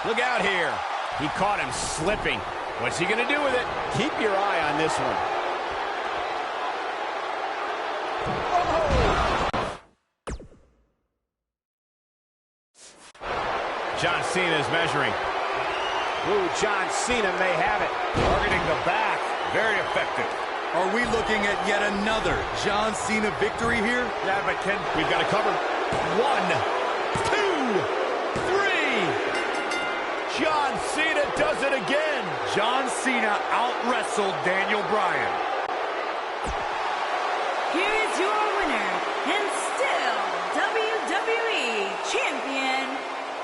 Look out here. He caught him slipping. What's he going to do with it? Keep your eye on this one. John Cena is measuring. Ooh, John Cena may have it. Targeting the back. Very effective. Are we looking at yet another John Cena victory here? Yeah, but Ken, We've got it covered. 1, 2, 3. John Cena does it again. John Cena out-wrestled Daniel Bryan. Here is your winner, and still WWE Champion,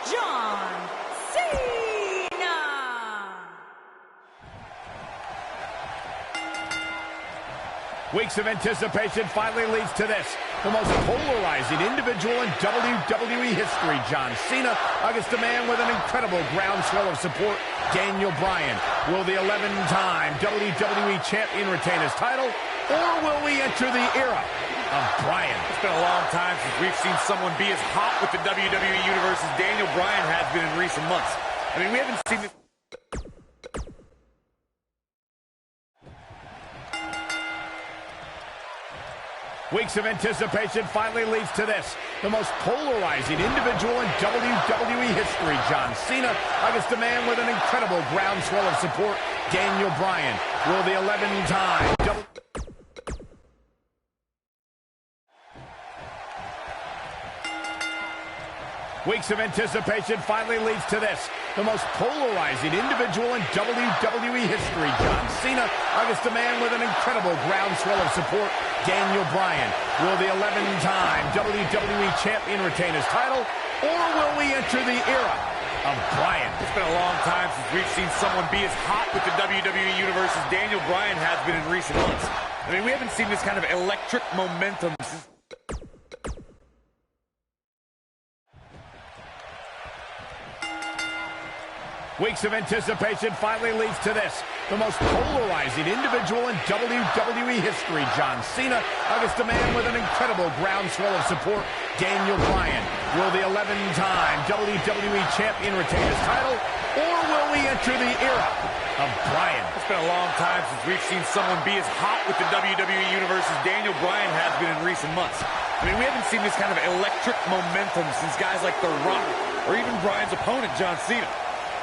John Cena. Weeks of anticipation finally leads to this. The most polarizing individual in WWE history, John Cena, against a man with an incredible groundswell of support, Daniel Bryan. Will the 11-time WWE Champion retain his title, or will we enter the era of Bryan? It's been a long time since we've seen someone be as hot with the WWE Universe as Daniel Bryan has been in recent months. I mean, we haven't seen this. Weeks of anticipation finally leads to this. The most polarizing individual in WWE history, John Cena, against a man with an incredible groundswell of support, Daniel Bryan. Will the 11-time Weeks of anticipation finally leads to this. The most polarizing individual in WWE history, John Cena, against a man with an incredible groundswell of support, Daniel Bryan. Will the 11-time WWE Champion retain his title, or will we enter the era of Bryan? It's been a long time since we've seen someone be as hot with the WWE Universe as Daniel Bryan has been in recent months. I mean, we haven't seen this kind of electric momentum since... Weeks of anticipation finally leads to this. The most polarizing individual in WWE history, John Cena, against a man with an incredible groundswell of support, Daniel Bryan. Will the 11-time WWE Champion retain his title, or will we enter the era of Bryan? It's been a long time since we've seen someone be as hot with the WWE Universe as Daniel Bryan has been in recent months. I mean, we haven't seen this kind of electric momentum since guys like The Rock, or even Bryan's opponent, John Cena.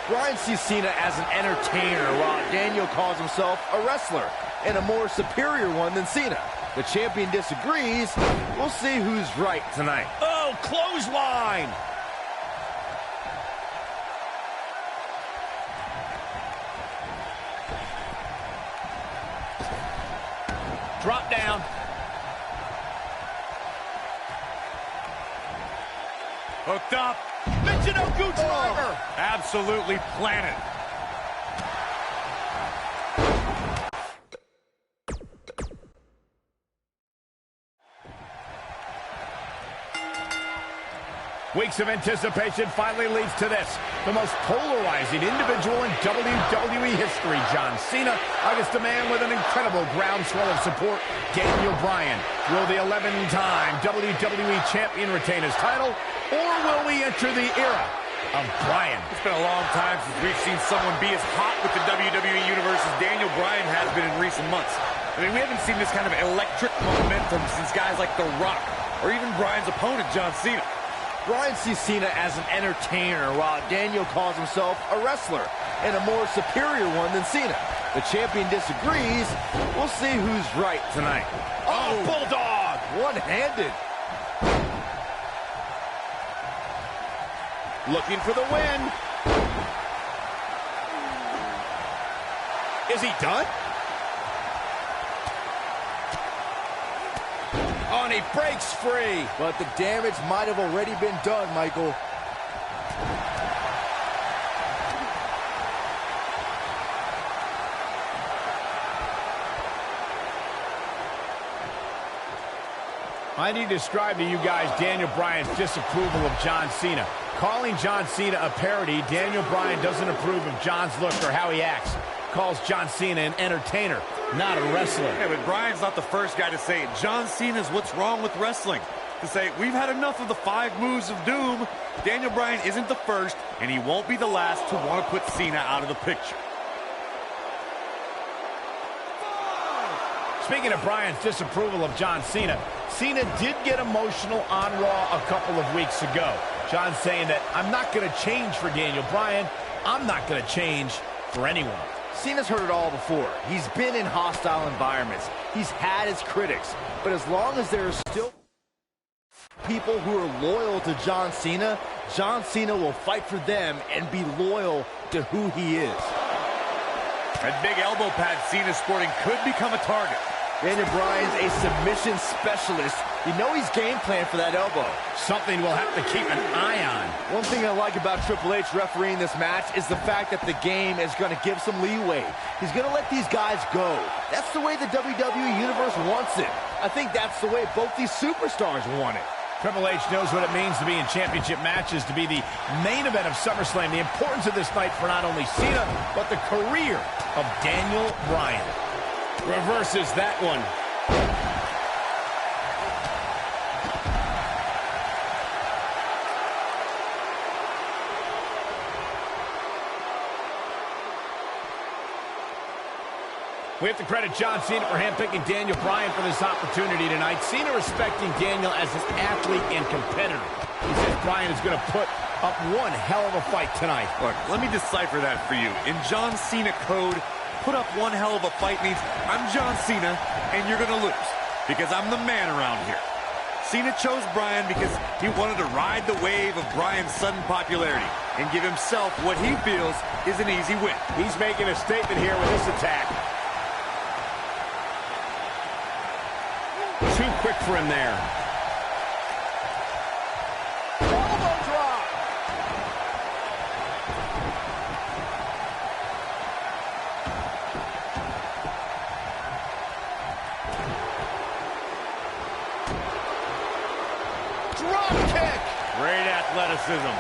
Bryan sees Cena as an entertainer, while Daniel calls himself a wrestler, and a more superior one than Cena. The champion disagrees. We'll see who's right tonight. Oh, clothesline! Drop down. Hooked up. Michinoku driver. Absolutely planted. Weeks of anticipation finally leads to this. The most polarizing individual in WWE history, John Cena, against a man with an incredible groundswell of support, Daniel Bryan. Will the 11-time WWE Champion retain his title, or will we enter the era of Bryan? It's been a long time since we've seen someone be as hot with the WWE Universe as Daniel Bryan has been in recent months. I mean, we haven't seen this kind of electric momentum since guys like The Rock, or even Bryan's opponent, John Cena. Bryan sees Cena as an entertainer, while Daniel calls himself a wrestler, and a more superior one than Cena. The champion disagrees. We'll see who's right tonight. Oh, Bulldog! One-handed. Looking for the win. Is he done? Oh, and he breaks free. But the damage might have already been done, Michael. I need to describe to you guys Daniel Bryan's disapproval of John Cena. Calling John Cena a parody, Daniel Bryan doesn't approve of John's look or how he acts. Calls John Cena an entertainer, not a wrestler. Yeah, but Bryan's not the first guy to say it. John Cena's what's wrong with wrestling. to say, we've had enough of the 5 moves of doom. Daniel Bryan isn't the first, and he won't be the last to want to put Cena out of the picture. Speaking of Bryan's disapproval of John Cena, Cena did get emotional on Raw a couple of weeks ago. John saying that, I'm not going to change for Daniel Bryan. I'm not going to change for anyone. Cena's heard it all before. He's been in hostile environments. He's had his critics. But as long as there are still people who are loyal to John Cena will fight for them and be loyal to who he is. That big elbow pad Cena's sporting could become a target. Daniel Bryan's a submission specialist. You know he's game planned for that elbow. Something we'll have to keep an eye on. One thing I like about Triple H refereeing this match is the fact that the game is going to give some leeway. He's going to let these guys go. That's the way the WWE Universe wants it. I think that's the way both these superstars want it. Triple H knows what it means to be in championship matches, to be the main event of SummerSlam. The importance of this night for not only Cena, but the career of Daniel Bryan. Reverses that one. We have to credit John Cena for handpicking Daniel Bryan for this opportunity tonight. Cena respecting Daniel as an athlete and competitor. He says Bryan is going to put up one hell of a fight tonight. Look, let me decipher that for you. In John Cena code, put up one hell of a fight means I'm John Cena and you're going to lose because I'm the man around here. Cena chose Bryan because he wanted to ride the wave of Bryan's sudden popularity and give himself what he feels is an easy win. He's making a statement here with this attack. Too quick for him there. Elbow drop. Drop kick. Great athleticism.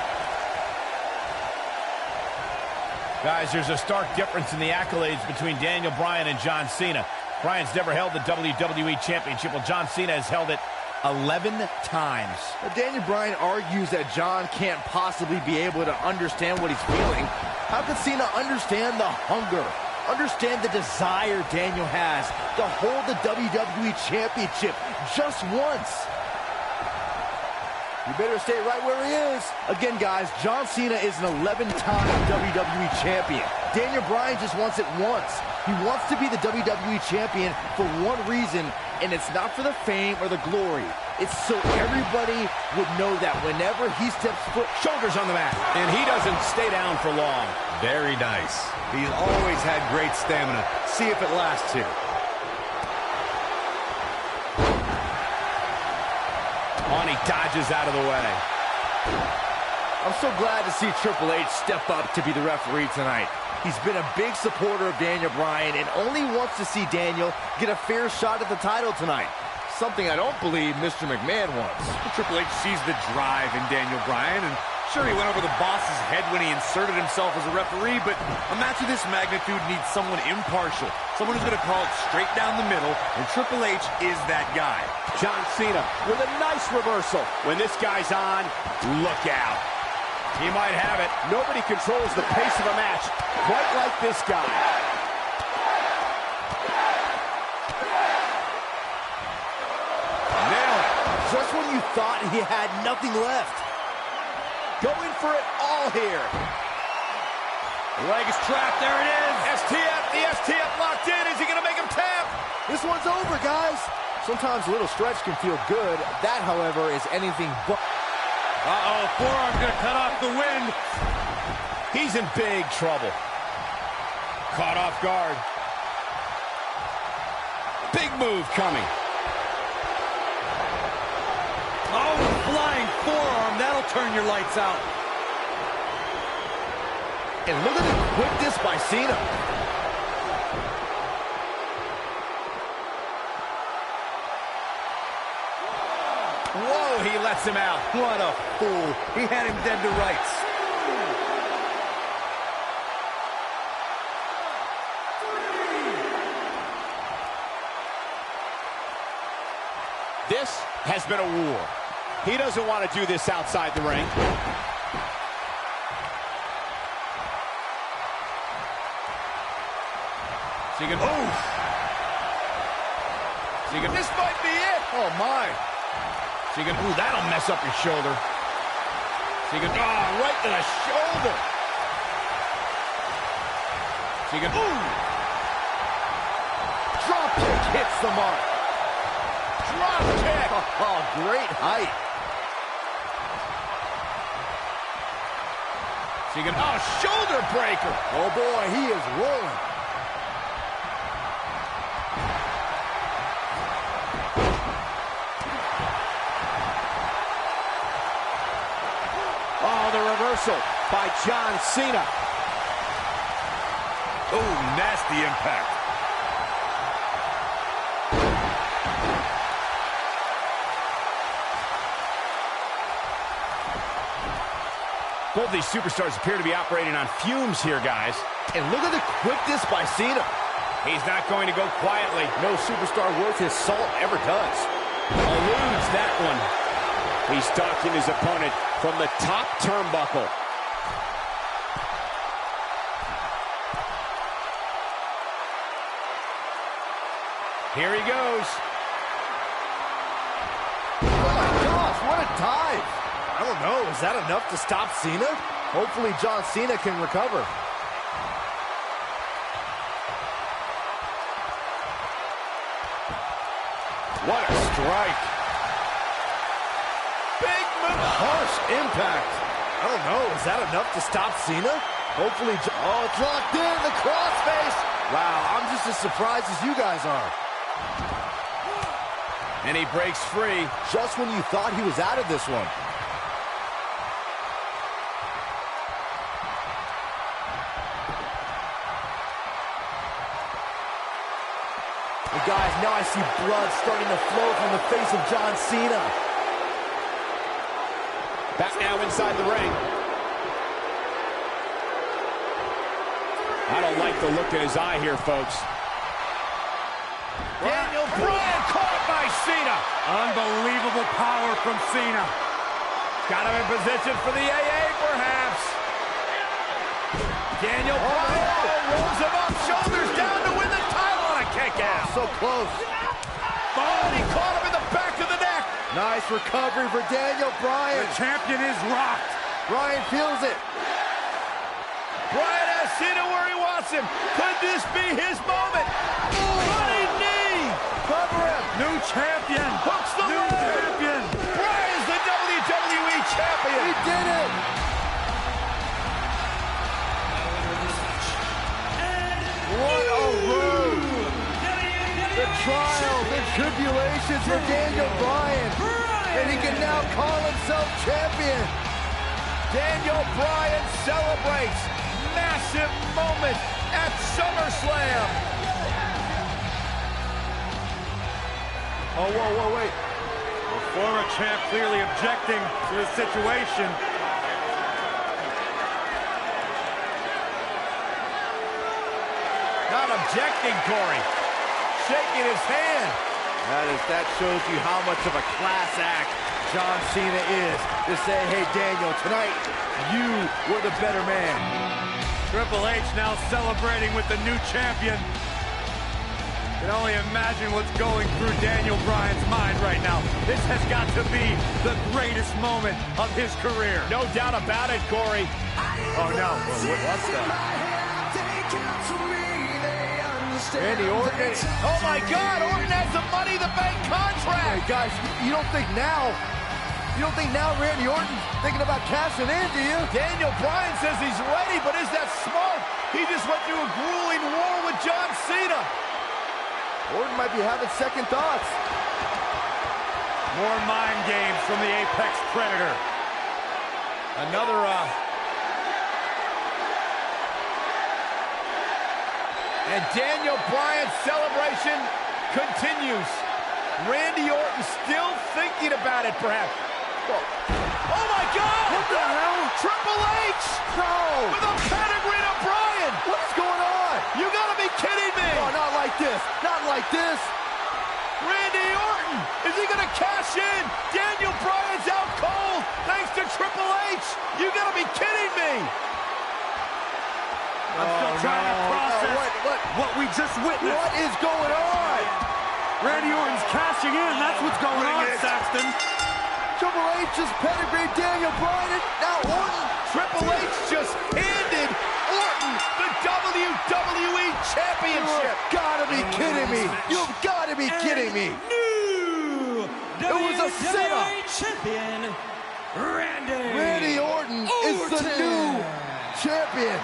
Guys, there's a stark difference in the accolades between Daniel Bryan and John Cena. Bryan's never held the WWE Championship, while John Cena has held it 11 times. Daniel Bryan argues that John can't possibly be able to understand what he's feeling. How could Cena understand the hunger, understand the desire Daniel has to hold the WWE Championship just once? You better stay right where he is. Again, guys, John Cena is an 11-time WWE Champion. Daniel Bryan just wants it once. He wants to be the WWE Champion for one reason, and it's not for the fame or the glory. It's so everybody would know that whenever he steps foot, Shoulders on the mat. And he doesn't stay down for long. Very nice. He's always had great stamina. See if it lasts here. On, he dodges out of the way. I'm so glad to see Triple H step up to be the referee tonight. He's been a big supporter of Daniel Bryan and only wants to see Daniel get a fair shot at the title tonight. Something I don't believe Mr. McMahon wants. Triple H sees the drive in Daniel Bryan, and sure, he went over the boss's head when he inserted himself as a referee, but a match of this magnitude needs someone impartial, someone who's going to call it straight down the middle, and Triple H is that guy. John Cena with a nice reversal. When this guy's on, look out. He might have it. Nobody controls the pace of a match quite like this guy. Nail it. Just when you thought he had nothing left. Going for it all here. The leg is trapped. There it is. STF, the STF locked in. Is he going to make him tap? This one's over, guys. Sometimes a little stretch can feel good. That, however, is anything but. Uh-oh, forearm's going to cut off the wind. He's in big trouble. Caught off guard. Big move coming. Oh, flying forearm. That'll turn your lights out. And look at the quickness by Cena. Whoa, he lets him out. What a fool. He had him dead to rights. This has been a war. He doesn't want to do this outside the ring. This might be it. Oh, my. Ooh, that'll mess up your shoulder. Right to the shoulder. Ooh. Drop kick hits the mark. Drop kick. Oh, great height. Oh, shoulder breaker. Oh, boy, he is rolling. Oh, the reversal by John Cena. Oh, nasty impact. Both these superstars appear to be operating on fumes here, guys. And look at the quickness by Cena. He's not going to go quietly. No superstar worth his salt ever does. Eludes that one. He's stalking his opponent from the top turnbuckle. Here he goes. Oh my gosh, what a dive. I don't know, is that enough to stop Cena? Hopefully John Cena can recover. What a strike. Big move. Harsh impact. I don't know, is that enough to stop Cena? Hopefully, oh, it's locked in, the crossface. Wow, I'm just as surprised as you guys are. And he breaks free. Just when you thought he was out of this one. And guys, now I see blood starting to flow from the face of John Cena. Back now inside the ring. I don't like the look in his eye here, folks. Daniel Bryan caught by Cena. Unbelievable power from Cena. Got him in position for the AA, perhaps. Daniel Bryan rolls him up, shoulders down to win the title on a kick out. So close. Oh, and he caught him in the back of the neck. Nice recovery for Daniel Bryan. The champion is rocked. Bryan feels it. Bryan has Cena where he wants him. Could this be his moment? Running knee. Cover him. New champion. Hooks the New leg. champion. Bryan's the WWE champion. He did it. What a road. The trials and tribulations for Daniel Bryan. And he can now call himself champion. Daniel Bryan celebrates. Massive moment at SummerSlam. Oh, whoa, wait. The former champ clearly objecting to the situation. Not objecting, Corey. Shaking his hand. That shows you how much of a class act John Cena is. To say, hey, Daniel, tonight, you were the better man. Triple H now celebrating with the new champion. Can only imagine what's going through Daniel Bryan's mind right now. This has got to be the greatest moment of his career. No doubt about it, Corey. Oh, no. What's that? Randy Orton. Oh, my God. Orton has the Money in the Bank contract. Hey, guys, you don't think now Randy Orton thinking about cashing in, do you? Daniel Bryan says he's ready, but is that smart? He just went through a grueling war with John Cena. Orton might be having second thoughts. More mind games from the Apex Predator. Another, And Daniel Bryan's celebration continues. Randy Orton still thinking about it, perhaps. Oh, my God! What the hell? Triple H! No! With a pedigree to Bryan! What is going on? You gotta be kidding me! Oh, not like this. Not like this. Randy Orton! Is he gonna cash in? Daniel Bryan's out to Triple H. You gotta be kidding me. I'm still trying to process what we just witnessed. What is going on? Randy Orton's cashing in. That's what's going on, Saxton. Triple H just pedigreed Daniel Bryan, and now Orton. Triple H just handed Orton the WWE Championship. You've gotta be kidding me. You've gotta be kidding me. New It was a setup. WWE champion, Randy Orton is the new champion.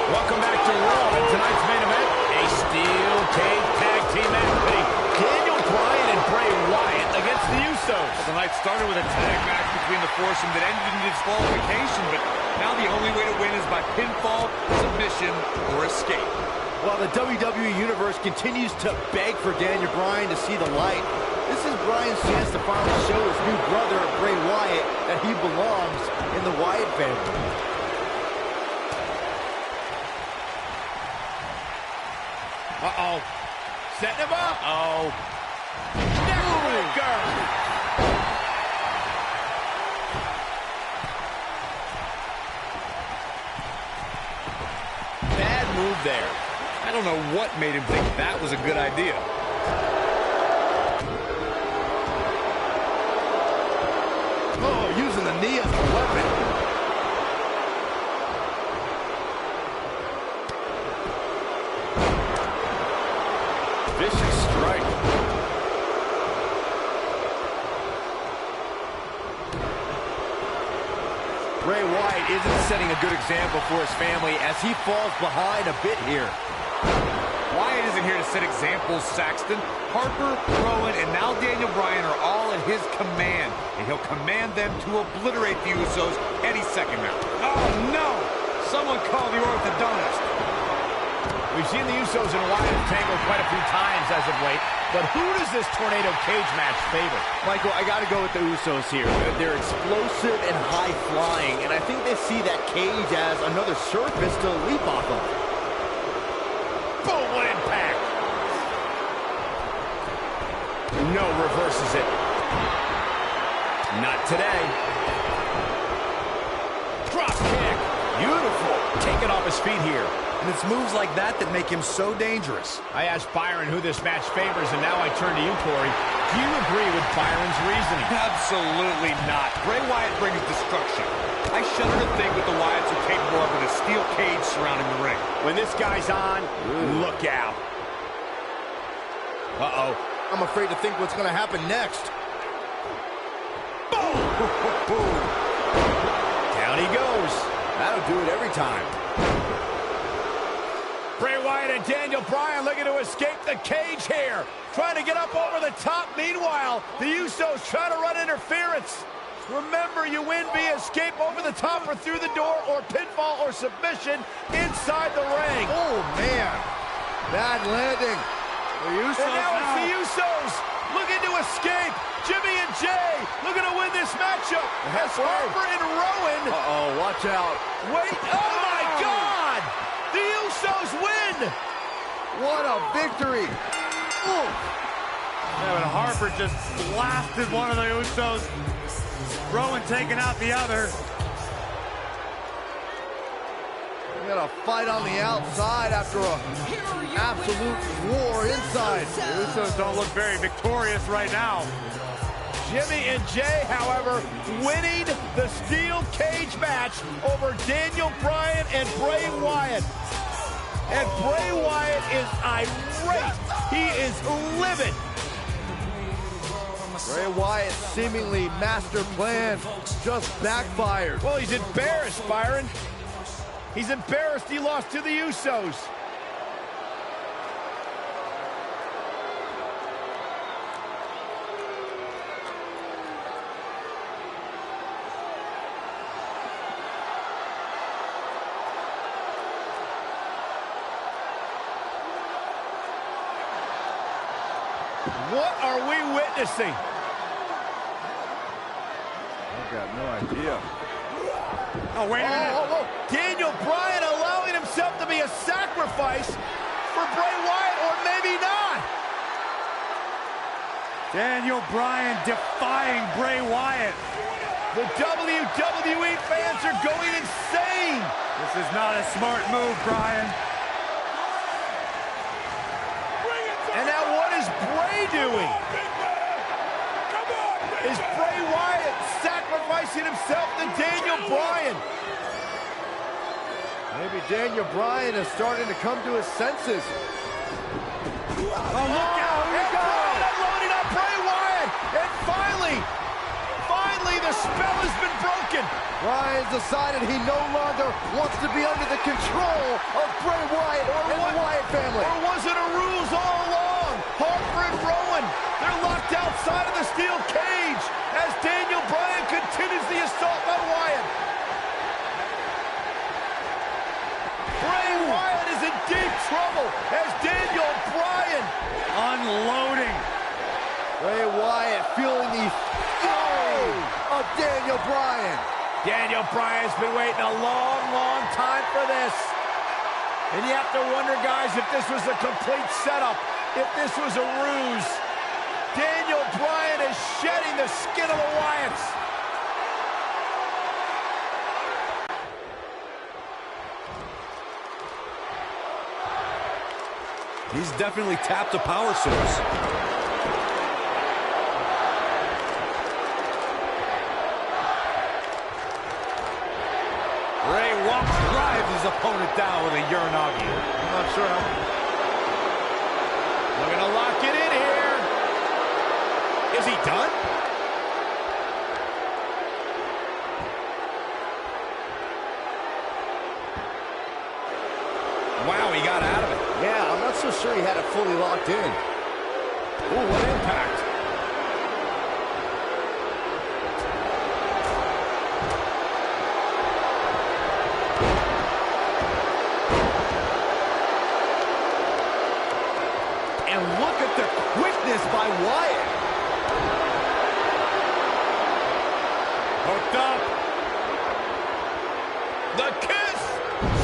Welcome back to Raw, and tonight's main event, a steel cage tag team match pitting Daniel Bryan and Bray Wyatt against the Usos. The night started with a tag match between the foursome that ended in disqualification, but now the only way to win is by pinfall, submission, or escape. While the WWE Universe continues to beg for Daniel Bryan to see the light, this is Bryan's chance to finally show his new brother, Bray Wyatt, that he belongs in the Wyatt family. Uh-oh. Setting him up. Uh-oh. Neckbreaker. Bad move there. I don't know what made him think that was a good idea. Oh, using the knee as a weapon. Vicious strike. Bray Wyatt isn't setting a good example for his family as he falls behind a bit here. Wyatt isn't here to set examples, Saxton. Harper, Rowan, and now Daniel Bryan are all at his command, and he'll command them to obliterate the Usos any second now. Oh, no! Someone call the orthodontist. We've seen the Usos and Wyatt tangled quite a few times as of late. But who does this tornado cage match favor? Michael, I got to go with the Usos here. They're explosive and high-flying, and I think they see that cage as another surface to leap off of. Boom, what impact! No, reverses it. Not today. Drop kick. Beautiful. Taken off his feet here. And it's moves like that that make him so dangerous. I asked Byron who this match favors, and now I turn to you, Corey. Do you agree with Byron's reasoning? Absolutely not. Bray Wyatt brings destruction. I shudder to think what the Wyatts are capable of in a steel cage surrounding the ring. When this guy's on, look out. Uh-oh. I'm afraid to think what's going to happen next. Boom! Down he goes. That'll do it every time. Bray Wyatt and Daniel Bryan looking to escape the cage here. Trying to get up over the top. Meanwhile, the Usos trying to run interference. Remember, you win via escape over the top or through the door or pinfall or submission inside the ring. Oh, man. Bad landing. The Usos and now it's the Usos looking to escape. Jimmy and Jay looking to win this matchup. As Harper and Rowan. Uh-oh, watch out. Wait, oh my God! The Usos win! What a victory! Ooh. Yeah, but Harper just blasted one of the Usos. Rowan taking out the other. We got a fight on the outside after a absolute war inside. The Usos don't look very victorious right now. Jimmy and Jay, however, winning the steel cage match over Daniel Bryan and Bray Wyatt. And Bray Wyatt is irate. He is livid. Bray Wyatt's seemingly master plan just backfired. Well, he's embarrassed, Byron. He's embarrassed he lost to the Usos. What are we witnessing? I've got no idea. Oh, wait a minute. Daniel Bryan allowing himself to be a sacrifice for Bray Wyatt, or maybe not. Daniel Bryan defying Bray Wyatt. The WWE fans are going insane. This is not a smart move, Bryan. And now what is Bray doing? Is Bray Wyatt sacrificing himself to Daniel Bryan? Maybe Daniel Bryan is starting to come to his senses. Oh, look out! Here we go! Unloading on Bray Wyatt! And finally, the spell has been broken. Bryan's decided he no longer wants to be under the control of Bray Wyatt and the Wyatt family. Or was it a ruse all along? Harper and Rowan, they're locked outside of the steel cage as Daniel Bryan continues the assault on Wyatt. Bray Wyatt is in deep trouble as Daniel Bryan Unloading. Bray Wyatt feeling the fury of Daniel Bryan. Daniel Bryan's been waiting a long, long time for this. And you have to wonder, guys, if this was a complete setup, if this was a ruse. Daniel Bryan is shedding the skin of the Wyatts. He's definitely tapped a power source. Bray drives his opponent down with a Uranagi. I'm not sure how. We're going to lock it in here. Is he done? Wow, he got out of it. Yeah, I'm not so sure he had it fully locked in. Ooh, what impact. And look at the quickness by Wyatt. Hooked up. The kiss!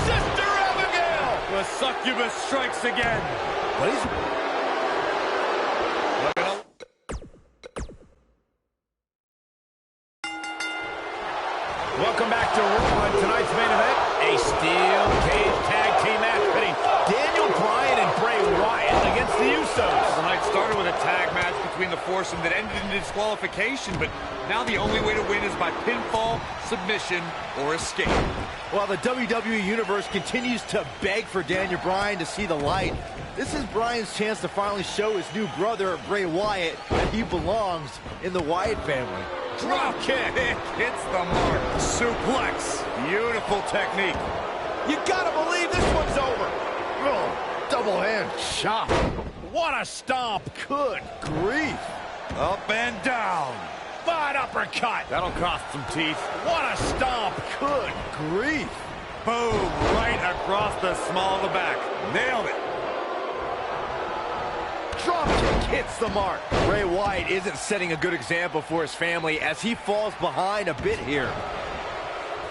Sister Abigail! The succubus strikes again. But he's... Welcome back to Raw. Tonight's main event, a steel cage tag team match pitting Daniel Bryan and Bray Wyatt against the Usos. The night started with a tag match between the foursome that ended in disqualification, but now the only way to win is by pinfall, submission, or escape. While the WWE Universe continues to beg for Daniel Bryan to see the light, this is Bryan's chance to finally show his new brother, Bray Wyatt, that he belongs in the Wyatt family. Drop kick. Hits the mark. Suplex. Beautiful technique. You gotta believe this one's over. Oh, double hand chop. What a stomp. Good grief. Up and down. Fine uppercut. That'll cost some teeth. What a stomp. Good grief. Boom. Right across the small of the back. Nailed it. Drop kick hits the mark. Bray Wyatt isn't setting a good example for his family as he falls behind a bit here.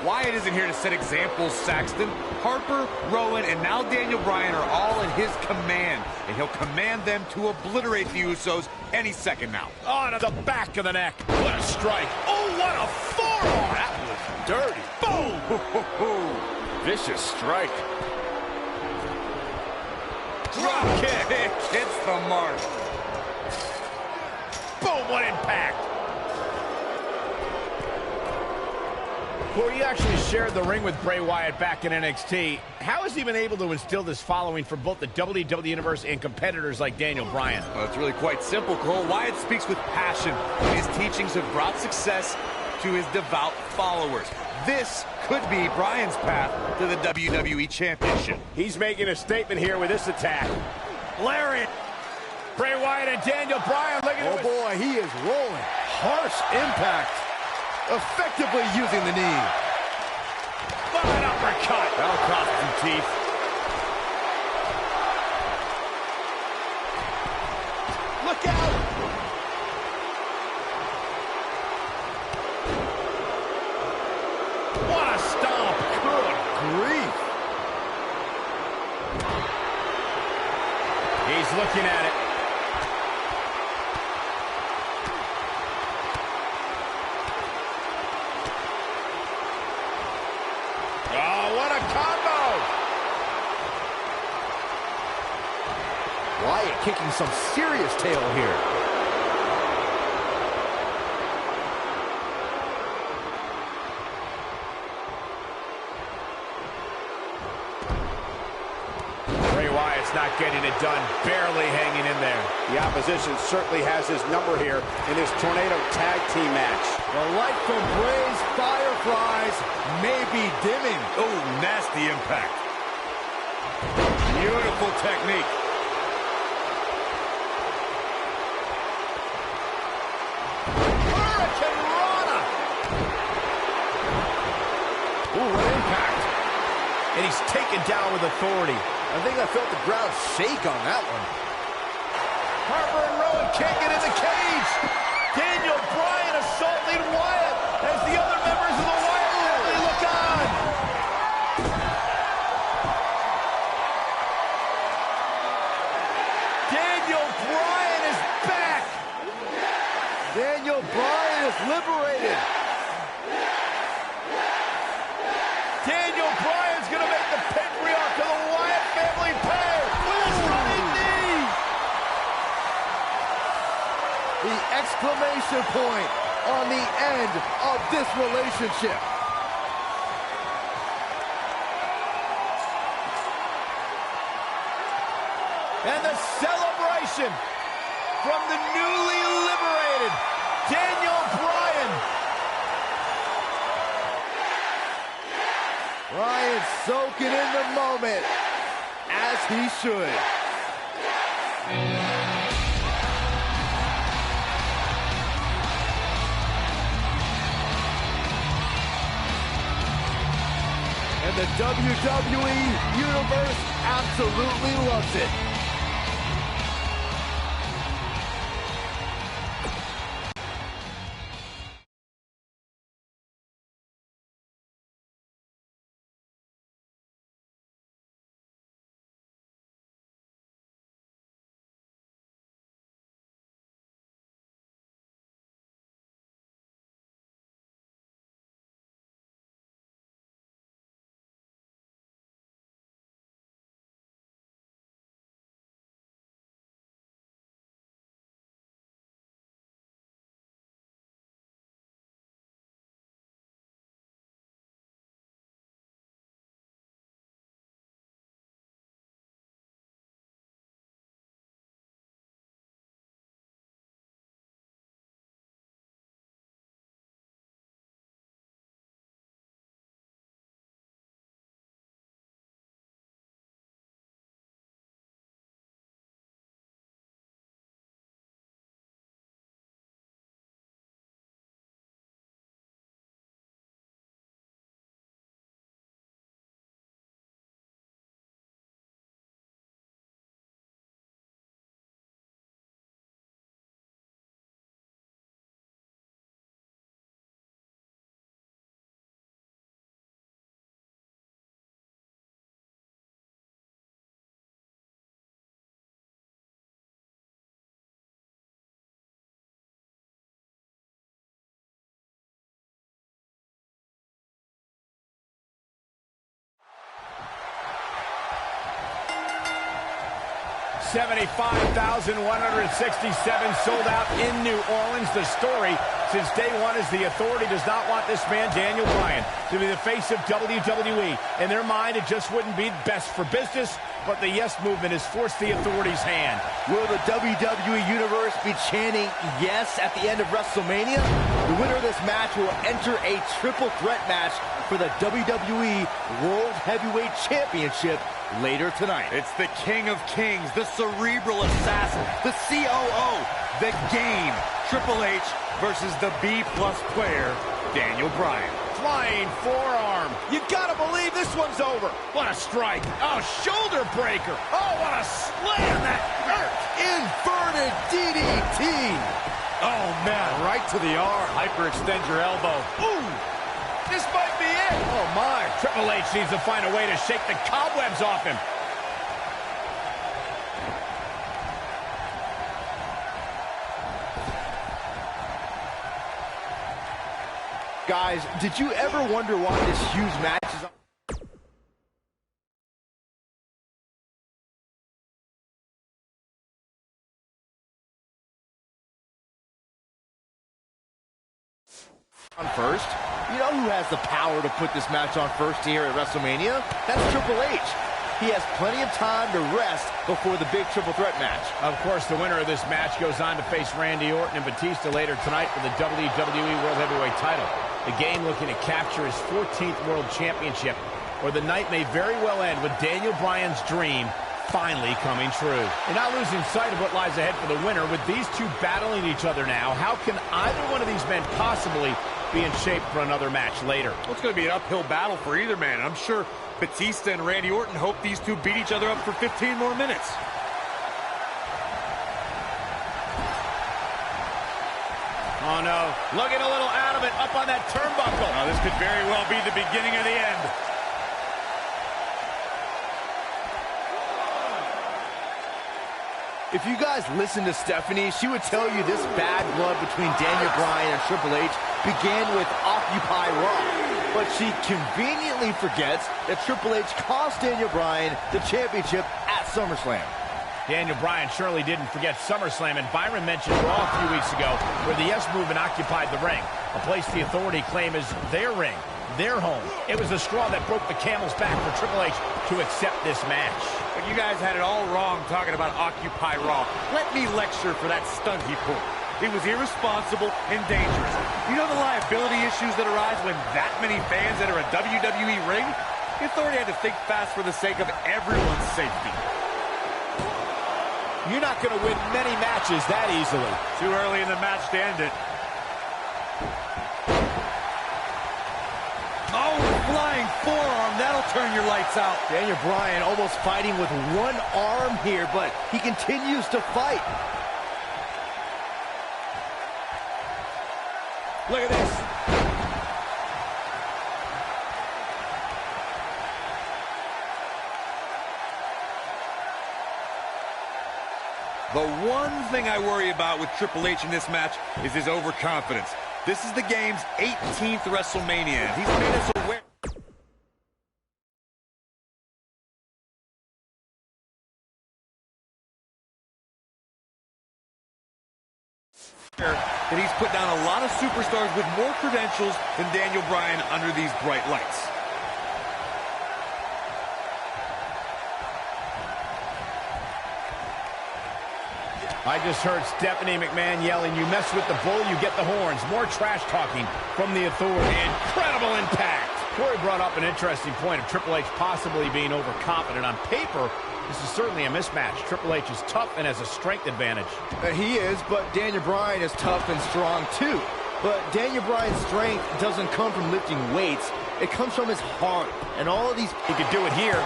Wyatt isn't here to set examples, Saxton. Harper, Rowan, and now Daniel Bryan are all in his command, and he'll command them to obliterate the Usos any second now. On to the back of the neck. What a strike. Oh, what a forearm. That was dirty. Boom. Vicious strike. Drop kick hits the mark. Boom, what impact. Corey, you actually shared the ring with Bray Wyatt back in NXT. How has he been able to instill this following for both the WWE Universe and competitors like Daniel Bryan? Well, it's really quite simple, Cole. Wyatt speaks with passion. His teachings have brought success to his devout followers. This could be Bryan's path to the WWE Championship. He's making a statement here with this attack. Lariat. Bray Wyatt and Daniel Bryan. Oh boy, he is rolling. Harsh impact. Effectively using the knee. Fine uppercut. That'll cost some teeth. Look out. What a stomp. Good grief. He's looking at it. Oh, what a combo! Wyatt kicking some serious tail here. Bray Wyatt's not getting it done, barely hanging in there. The opposition certainly has his number here in this Tornado Tag Team match. The light from Bray's Fireflies may be dimming. Oh, nasty impact. Beautiful technique. Hurricane Rana! Ooh, what impact. And he's taken down with authority. I think I felt the ground shake on that one. Harper and Rowan can't get in the cage. Daniel Bryan assaulting Wyatt as the other members of the Wyatt family look on. Daniel Bryan is back. Daniel Bryan is liberated. Daniel Bryan's going to make the patriarch of the Wyatt family pay with his running knee. The exclamation point on the end of this relationship. And the celebration from the newly liberated Daniel Bryan. Bryan soaking in the moment, as he should. And the WWE Universe absolutely loves it. 75,167 sold out in New Orleans. The story since day one is the Authority does not want this man, Daniel Bryan, to be the face of WWE. In their mind, it just wouldn't be best for business, but the Yes movement has forced the Authority's hand. Will the WWE Universe be chanting yes at the end of WrestleMania? The winner of this match will enter a triple threat match for the WWE World Heavyweight Championship later tonight. It's the King of Kings, the cerebral assassin, the COO, the game. Triple H versus the B-plus player, Daniel Bryan. Flying forearm. You gotta believe this one's over. What a strike. Oh, shoulder breaker. Oh, what a slam that hurt. Inverted DDT. Oh, man, right to the arm. Hyperextend your elbow. Ooh, this might be it. Oh, my. Triple H needs to find a way to shake the cobwebs off him. Guys, did you ever wonder why this huge match is on first? You know who has the power to put this match on first here at WrestleMania? That's Triple H. He has plenty of time to rest before the big triple threat match. Of course, the winner of this match goes on to face Randy Orton and Batista later tonight for the WWE World Heavyweight title. The game looking to capture his 14th World Championship, or the night may very well end with Daniel Bryan's dream finally coming true. And not losing sight of what lies ahead for the winner, with these two battling each other now, how can either one of these men possibly be in shape for another match later? Well, it's going to be an uphill battle for either man. I'm sure Batista and Randy Orton hope these two beat each other up for 15 more minutes. Oh, no. Looking a little out of it, up on that turnbuckle. Oh, this could very well be the beginning of the end. If you guys listen to Stephanie, she would tell you this bad blood between Daniel Bryan and Triple H began with Occupy Raw. But she conveniently forgets that Triple H cost Daniel Bryan the championship at SummerSlam. Daniel Bryan surely didn't forget SummerSlam, and Byron mentioned Raw a few weeks ago where the Yes Movement occupied the ring, a place the Authority claim is their ring, their home. It was the straw that broke the camel's back for Triple H to accept this match. But you guys had it all wrong talking about Occupy Raw. Let me lecture for that stunt he pulled. It was irresponsible and dangerous. You know the liability issues that arise when that many fans enter a WWE ring? The Authority had to think fast for the sake of everyone's safety. You're not going to win many matches that easily. Too early in the match to end it. Oh, flying forearm. That'll turn your lights out. Daniel Bryan almost fighting with one arm here, but he continues to fight. Look at this. The one thing I worry about with Triple H in this match is his overconfidence. This is the game's 18th WrestleMania. He's made us aware that he's put down a lot of superstars with more credentials than Daniel Bryan under these bright lights. I just heard Stephanie McMahon yelling, "You mess with the bull, you get the horns." More trash talking from the Authority. Incredible impact. Corey brought up an interesting point of Triple H possibly being overconfident. On paper, this is certainly a mismatch. Triple H is tough and has a strength advantage. He is, but Daniel Bryan is tough and strong too. But Daniel Bryan's strength doesn't come from lifting weights. It comes from his heart. And all of these... He could do it here.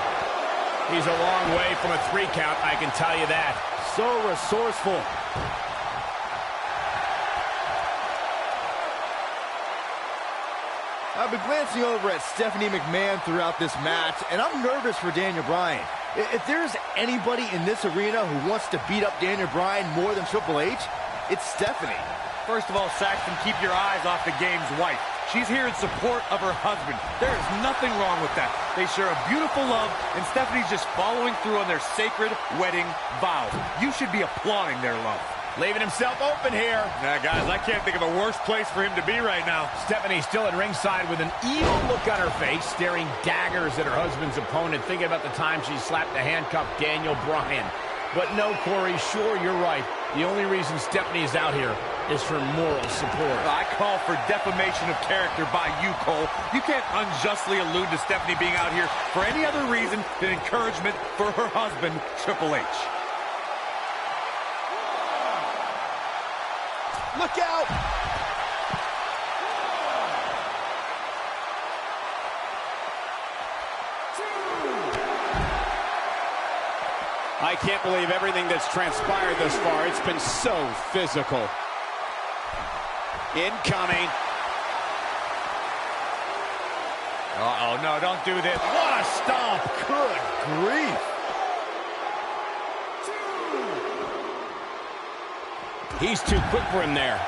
He's a long way from a 3 count, I can tell you that. So resourceful. I've been glancing over at Stephanie McMahon throughout this match, and I'm nervous for Daniel Bryan. If there's anybody in this arena who wants to beat up Daniel Bryan more than Triple H, it's Stephanie. First of all, Saxton, keep your eyes off the game's wife. She's here in support of her husband. There is nothing wrong with that. They share a beautiful love, and Stephanie's just following through on their sacred wedding vow. You should be applauding their love. Leaving himself open here. Nah, guys, I can't think of a worse place for him to be right now. Stephanie still at ringside with an evil look on her face, staring daggers at her husband's opponent, thinking about the time she slapped the handcuffed Daniel Bryan. But no, Corey, sure, you're right. The only reason Stephanie is out here is for moral support. I call for defamation of character by you, Cole. You can't unjustly allude to Stephanie being out here for any other reason than encouragement for her husband, Triple H. Look out! I can't believe everything that's transpired thus far. It's been so physical. Incoming. Uh-oh, no, don't do this. What a stomp! Good grief! He's too quick for him there.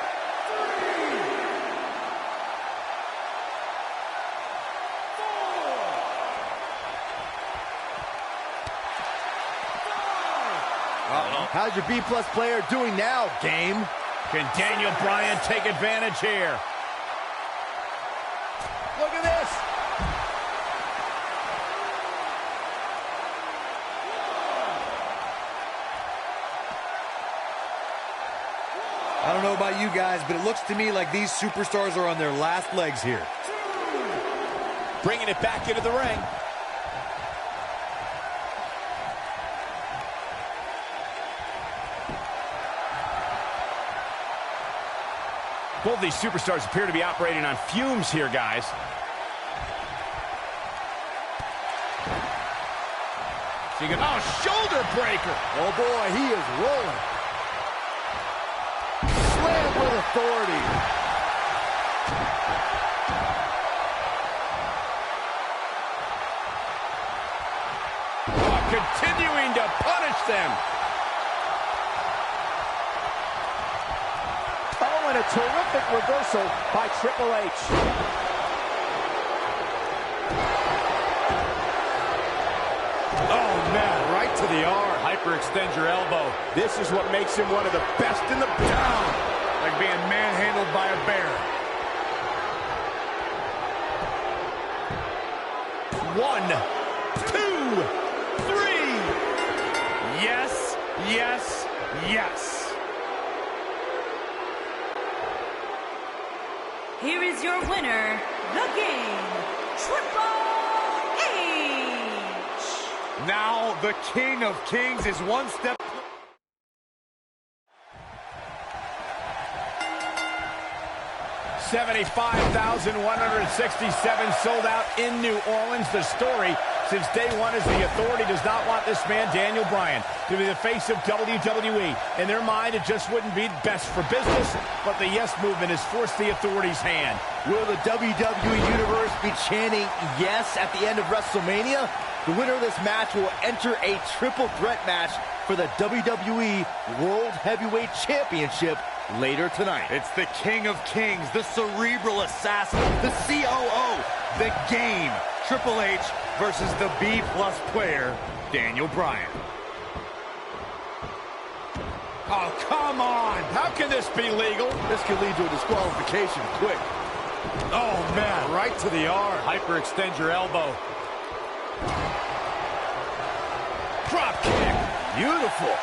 How's your B-plus player doing now, game? Can Daniel Bryan take advantage here? Look at this! I don't know about you guys, but it looks to me like these superstars are on their last legs here. Bringing it back into the ring. Both these superstars appear to be operating on fumes here, guys. Oh, shoulder breaker! Oh boy, he is rolling. Slam with authority. Oh, continuing to punish them. Oh, and a terrific reversal by Triple H. Oh, man, right to the arm. Hyperextend your elbow. This is what makes him one of the best in the town. Like being manhandled by a bear. 1, 2, 3. Yes, yes, yes. Here is your winner, the game, Triple H. Now the King of Kings is one step. $75,167 sold out in New Orleans. The story since day one is the Authority does not want this man, Daniel Bryan, to be the face of WWE. In their mind, it just wouldn't be best for business, but the Yes Movement has forced the Authority's hand. Will the WWE Universe be chanting yes at the end of WrestleMania? The winner of this match will enter a triple threat match for the WWE World Heavyweight Championship later tonight. It's the King of Kings, the cerebral assassin, the COO, the game, Triple H versus the B-plus player, Daniel Bryan. Oh, come on! How can this be legal? This could lead to a disqualification quick. Oh, man, right to the arm. Hyperextend your elbow. Drop kick. Beautiful.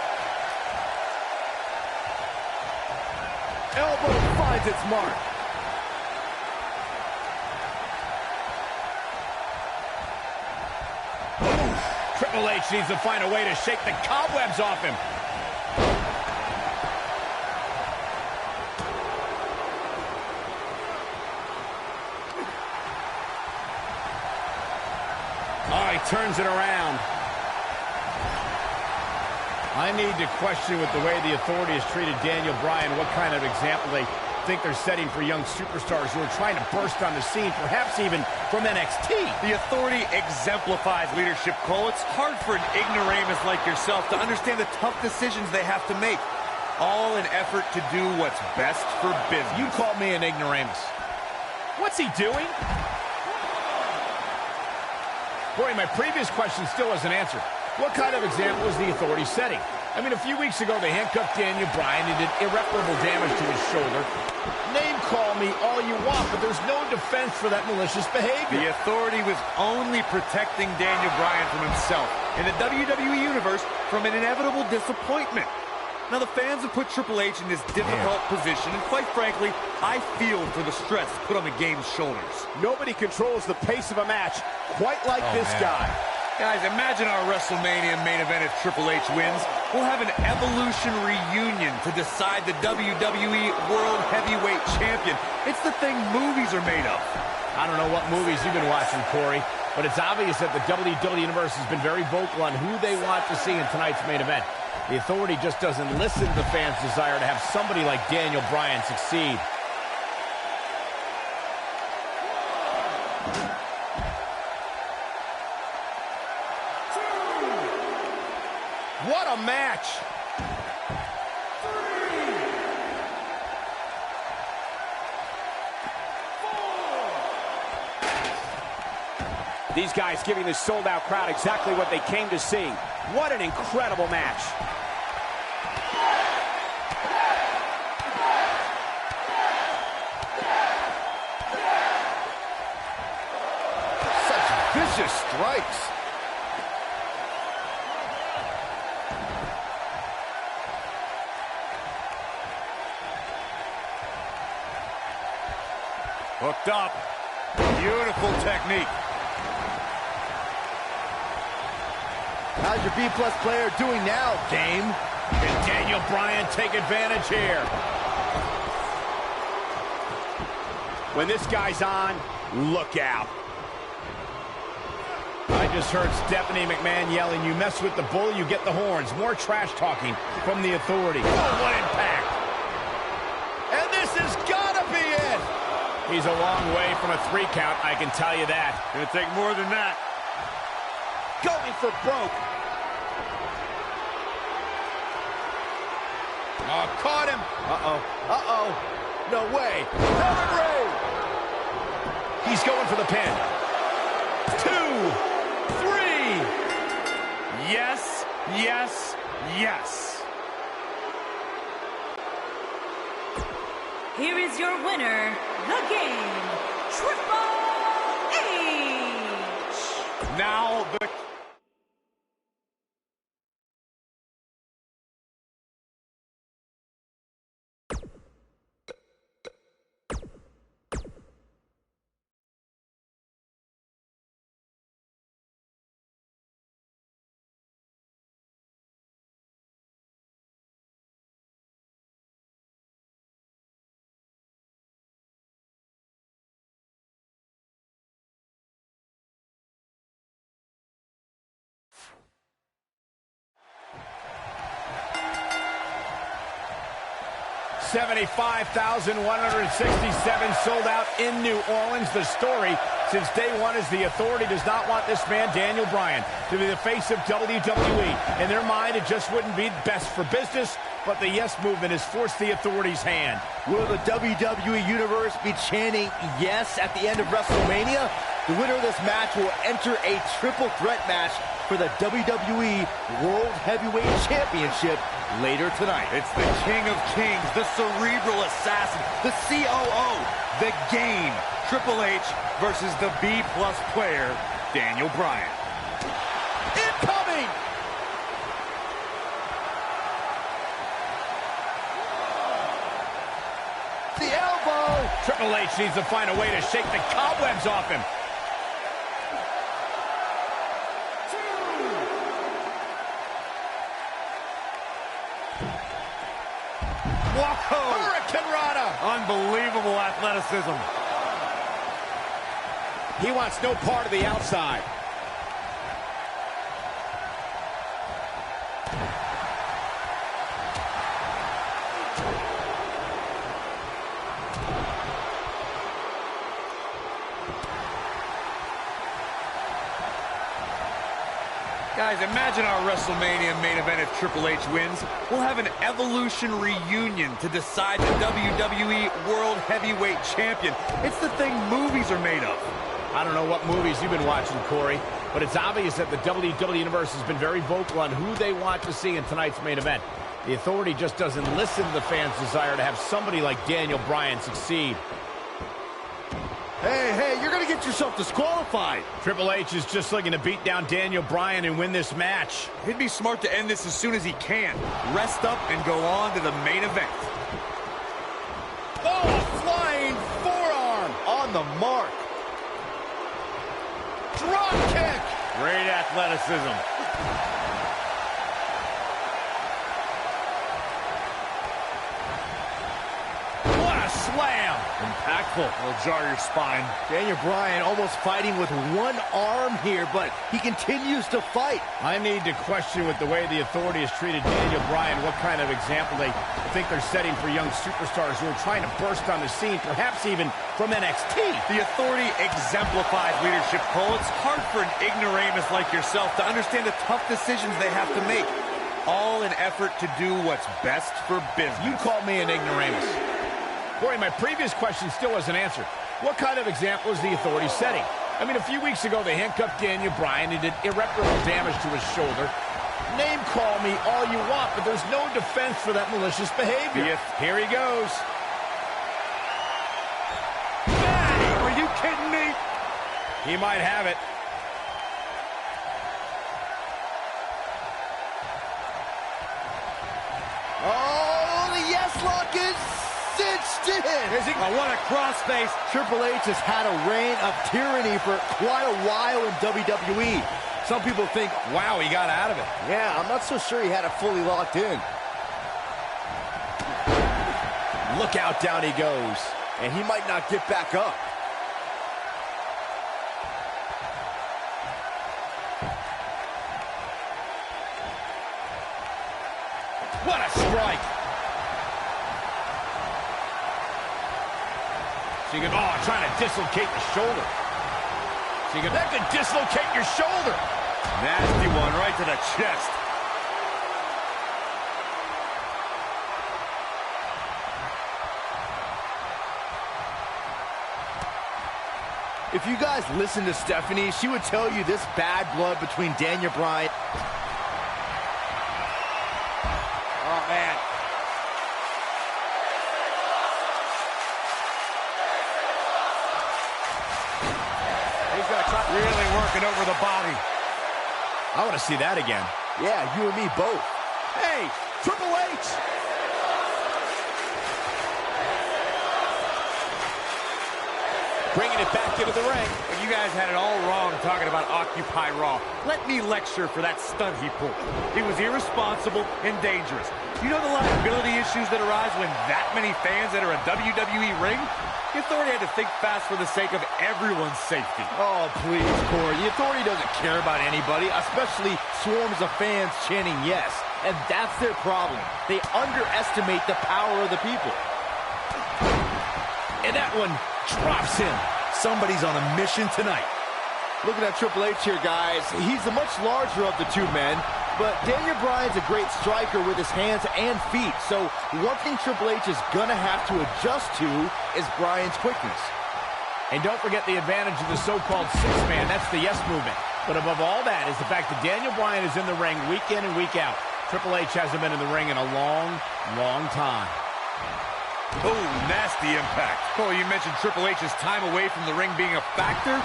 Elbow finds its mark. Triple H needs to find a way to shake the cobwebs off him. Oh, he turns it around. I need to question with the way the Authority has treated Daniel Bryan, what kind of example they think they're setting for young superstars who are trying to burst on the scene, perhaps even from NXT. The Authority exemplifies leadership, Cole. It's hard for an ignoramus like yourself to understand the tough decisions they have to make, all in effort to do what's best for business. You called me an ignoramus. What's he doing? Corey, my previous question still wasn't answered. What kind of example is the Authority setting? I mean, a few weeks ago, they handcuffed Daniel Bryan and did irreparable damage to his shoulder. Name call me all you want, but there's no defense for that malicious behavior. The Authority was only protecting Daniel Bryan from himself, and the WWE Universe from an inevitable disappointment. Now, the fans have put Triple H in this difficult position, and quite frankly, I feel for the stress put on the game's shoulders. Nobody controls the pace of a match quite like this guy. Guys, imagine our WrestleMania main event if Triple H wins. We'll have an Evolution reunion to decide the WWE World Heavyweight Champion. It's the thing movies are made of. I don't know what movies you've been watching, Corey, but it's obvious that the WWE Universe has been very vocal on who they want to see in tonight's main event. The Authority just doesn't listen to the fans' desire to have somebody like Daniel Bryan succeed. What a match! These guys giving the sold-out crowd exactly what they came to see. What an incredible match. Such vicious strikes. Hooked up. Beautiful technique. How's your B-plus player doing now, Dame? Can Daniel Bryan take advantage here? When this guy's on, look out. I just heard Stephanie McMahon yelling, "You mess with the bull, you get the horns." More trash talking from the Authority. Oh, what impact! And this has gotta be it! He's a long way from a 3 count, I can tell you that. Gonna take more than that. Going for broke. Oh, caught him. Uh-oh. Uh-oh. No way. Roman Reigns. He's going for the pin. 2, 3. Yes, yes, yes. Here is your winner, the game, Triple H. Now the... $75,167 sold out in New Orleans. The story since day one is the Authority does not want this man, Daniel Bryan, to be the face of WWE. In their mind, it just wouldn't be best for business, but the yes movement has forced the Authority's hand. Will the WWE Universe be chanting yes at the end of WrestleMania? The winner of this match will enter a triple threat match for the WWE World Heavyweight Championship later tonight. It's the King of Kings, the cerebral assassin, the COO, the game. Triple H versus the B-plus player, Daniel Bryan. Incoming! The elbow! Triple H needs to find a way to shake the cobwebs off him. Whoa! Hurricane Rana! Unbelievable athleticism. He wants no part of the outside. Guys, imagine our WrestleMania main event if Triple H wins. We'll have an Evolution reunion to decide the WWE World Heavyweight Champion. It's the thing movies are made of. I don't know what movies you've been watching, Corey, but it's obvious that the WWE Universe has been very vocal on who they want to see in tonight's main event. The Authority just doesn't listen to the fans' desire to have somebody like Daniel Bryan succeed. Hey, you're going to get yourself disqualified. Triple H is just looking to beat down Daniel Bryan and win this match. He'd be smart to end this as soon as he can. Rest up and go on to the main event. Oh, flying forearm on the mark. Drop kick. Great athleticism. What a slam. Impactful. Will jar your spine. Daniel Bryan almost fighting with one arm here, but he continues to fight. I need to question with the way the Authority has treated Daniel Bryan what kind of example they think they're setting for young superstars who are trying to burst on the scene, perhaps even from NXT. The Authority exemplifies leadership, Cole. It's hard for an ignoramus like yourself to understand the tough decisions they have to make, all in effort to do what's best for business. You called me an ignoramus. Corey, my previous question still wasn't answered. What kind of example is the Authority setting? I mean, a few weeks ago, they handcuffed Daniel Bryan and did irreparable damage to his shoulder. Name call me all you want, but there's no defense for that malicious behavior. Here he goes. Bang! Are you kidding me? He might have it. Oh, the yes lock is cinched in. Is he? Oh, what a crossface. Triple H has had a reign of tyranny for quite a while in WWE. Some people think, Wow, he got out of it. yeah, I'm not so sure he had it fully locked in. Look out, down he goes. And he might not get back up. What a strike. Trying to dislocate the shoulder. That could dislocate your shoulder. Nasty one right to the chest. If you guys listen to Stephanie, she would tell you this bad blood between Daniel Bryan. Oh, man. He's going to try really working over the body. I want to see that again. Yeah, you and me both. Hey, Triple H. Bringing it back into the ring. Well, you guys had it all wrong talking about Occupy Raw. Let me lecture for that stunt he pulled. It was irresponsible and dangerous. You know the liability issues that arise when that many fans enter a WWE ring? The Authority had to think fast for the sake of everyone's safety. Oh, please, Corey. The Authority doesn't care about anybody, especially swarms of fans chanting yes. And that's their problem. They underestimate the power of the people. And that one drops him. Somebody's on a mission tonight. Looking at Triple H here, guys. He's the much larger of the two men, but Daniel Bryan's a great striker with his hands and feet. So one thing Triple H is going to have to adjust to is Bryan's quickness. And don't forget the advantage of the so-called six-man. That's the yes movement. But above all that is the fact that Daniel Bryan is in the ring week in and week out. Triple H hasn't been in the ring in a long, long time. Oh, nasty impact. Cole, you mentioned Triple H's time away from the ring being a factor.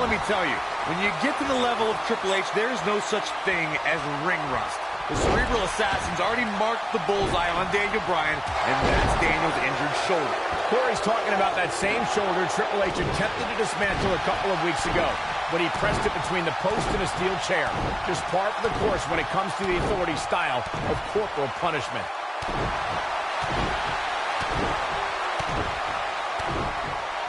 Let me tell you, when you get to the level of Triple H, there is no such thing as ring rust. The Cerebral Assassins already marked the bullseye on Daniel Bryan, and that's Daniel's injured shoulder. Corey's talking about that same shoulder Triple H attempted to dismantle a couple of weeks ago, but he pressed it between the post and a steel chair. Just part of the course when it comes to the Authority style of corporal punishment.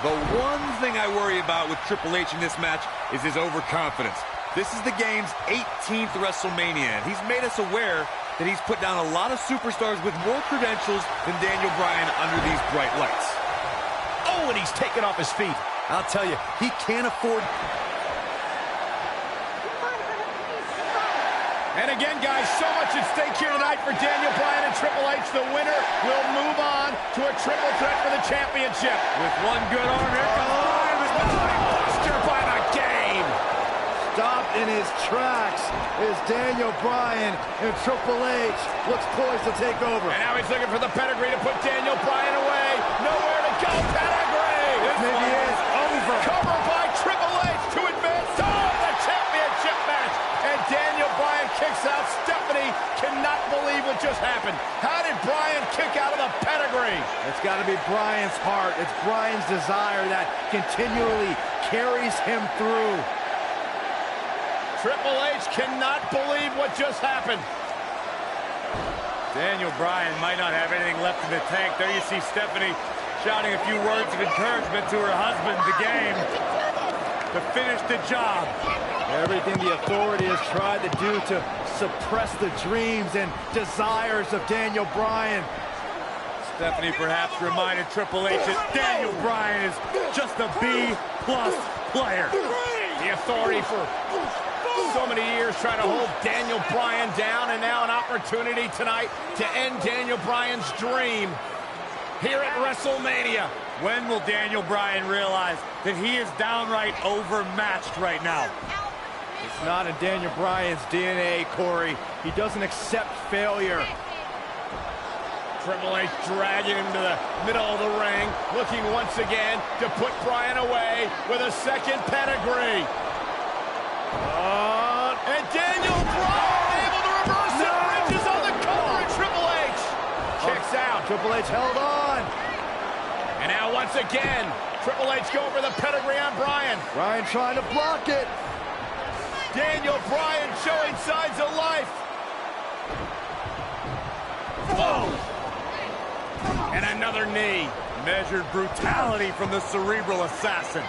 The one thing I worry about with Triple H in this match is his overconfidence. This is the game's 18th WrestleMania, and he's made us aware that he's put down a lot of superstars with more credentials than Daniel Bryan under these bright lights. Oh, and he's taken off his feet. I'll tell you, he can't afford... And again, guys, so much at stake here tonight for Daniel Bryan and Triple H. The winner will move on to a triple threat for the championship. With one good arm, here comes Bryan. Monster by the game. stopped in his tracks is Daniel Bryan, and Triple H looks poised to take over. And now he's looking for the pedigree to put Daniel Bryan away. Nowhere to go. Pedigree. This maybe is over. Cover by Triple H to advance to the championship match. And Daniel Bryan kicks out. Stephanie cannot believe what just happened. How did Bryan kick out of the pedigree? It's got to be Bryan's heart. It's Bryan's desire that continually carries him through. Triple H cannot believe what just happened. Daniel Bryan might not have anything left in the tank. There you see Stephanie shouting a few words of encouragement to her husband, the game, to finish the job. Everything the authority has tried to do to suppress the dreams and desires of Daniel Bryan. Stephanie perhaps reminded Triple H that Daniel Bryan is just a B-plus player. The authority for so many years trying to hold Daniel Bryan down, and now an opportunity tonight to end Daniel Bryan's dream here at WrestleMania. When will Daniel Bryan realize that he is downright overmatched right now? It's not in Daniel Bryan's DNA, Corey. He doesn't accept failure. Triple H dragging him to the middle of the ring, looking once again to put Bryan away with a second pedigree. And Daniel Bryan able to reverse it. Reaches on the cover, and Triple H kicks out. Triple H held on. And now once again, Triple H going for the pedigree on Bryan. Bryan trying to block it. Daniel Bryan showing signs of life. Whoa! And another knee. Measured brutality from the cerebral assassin.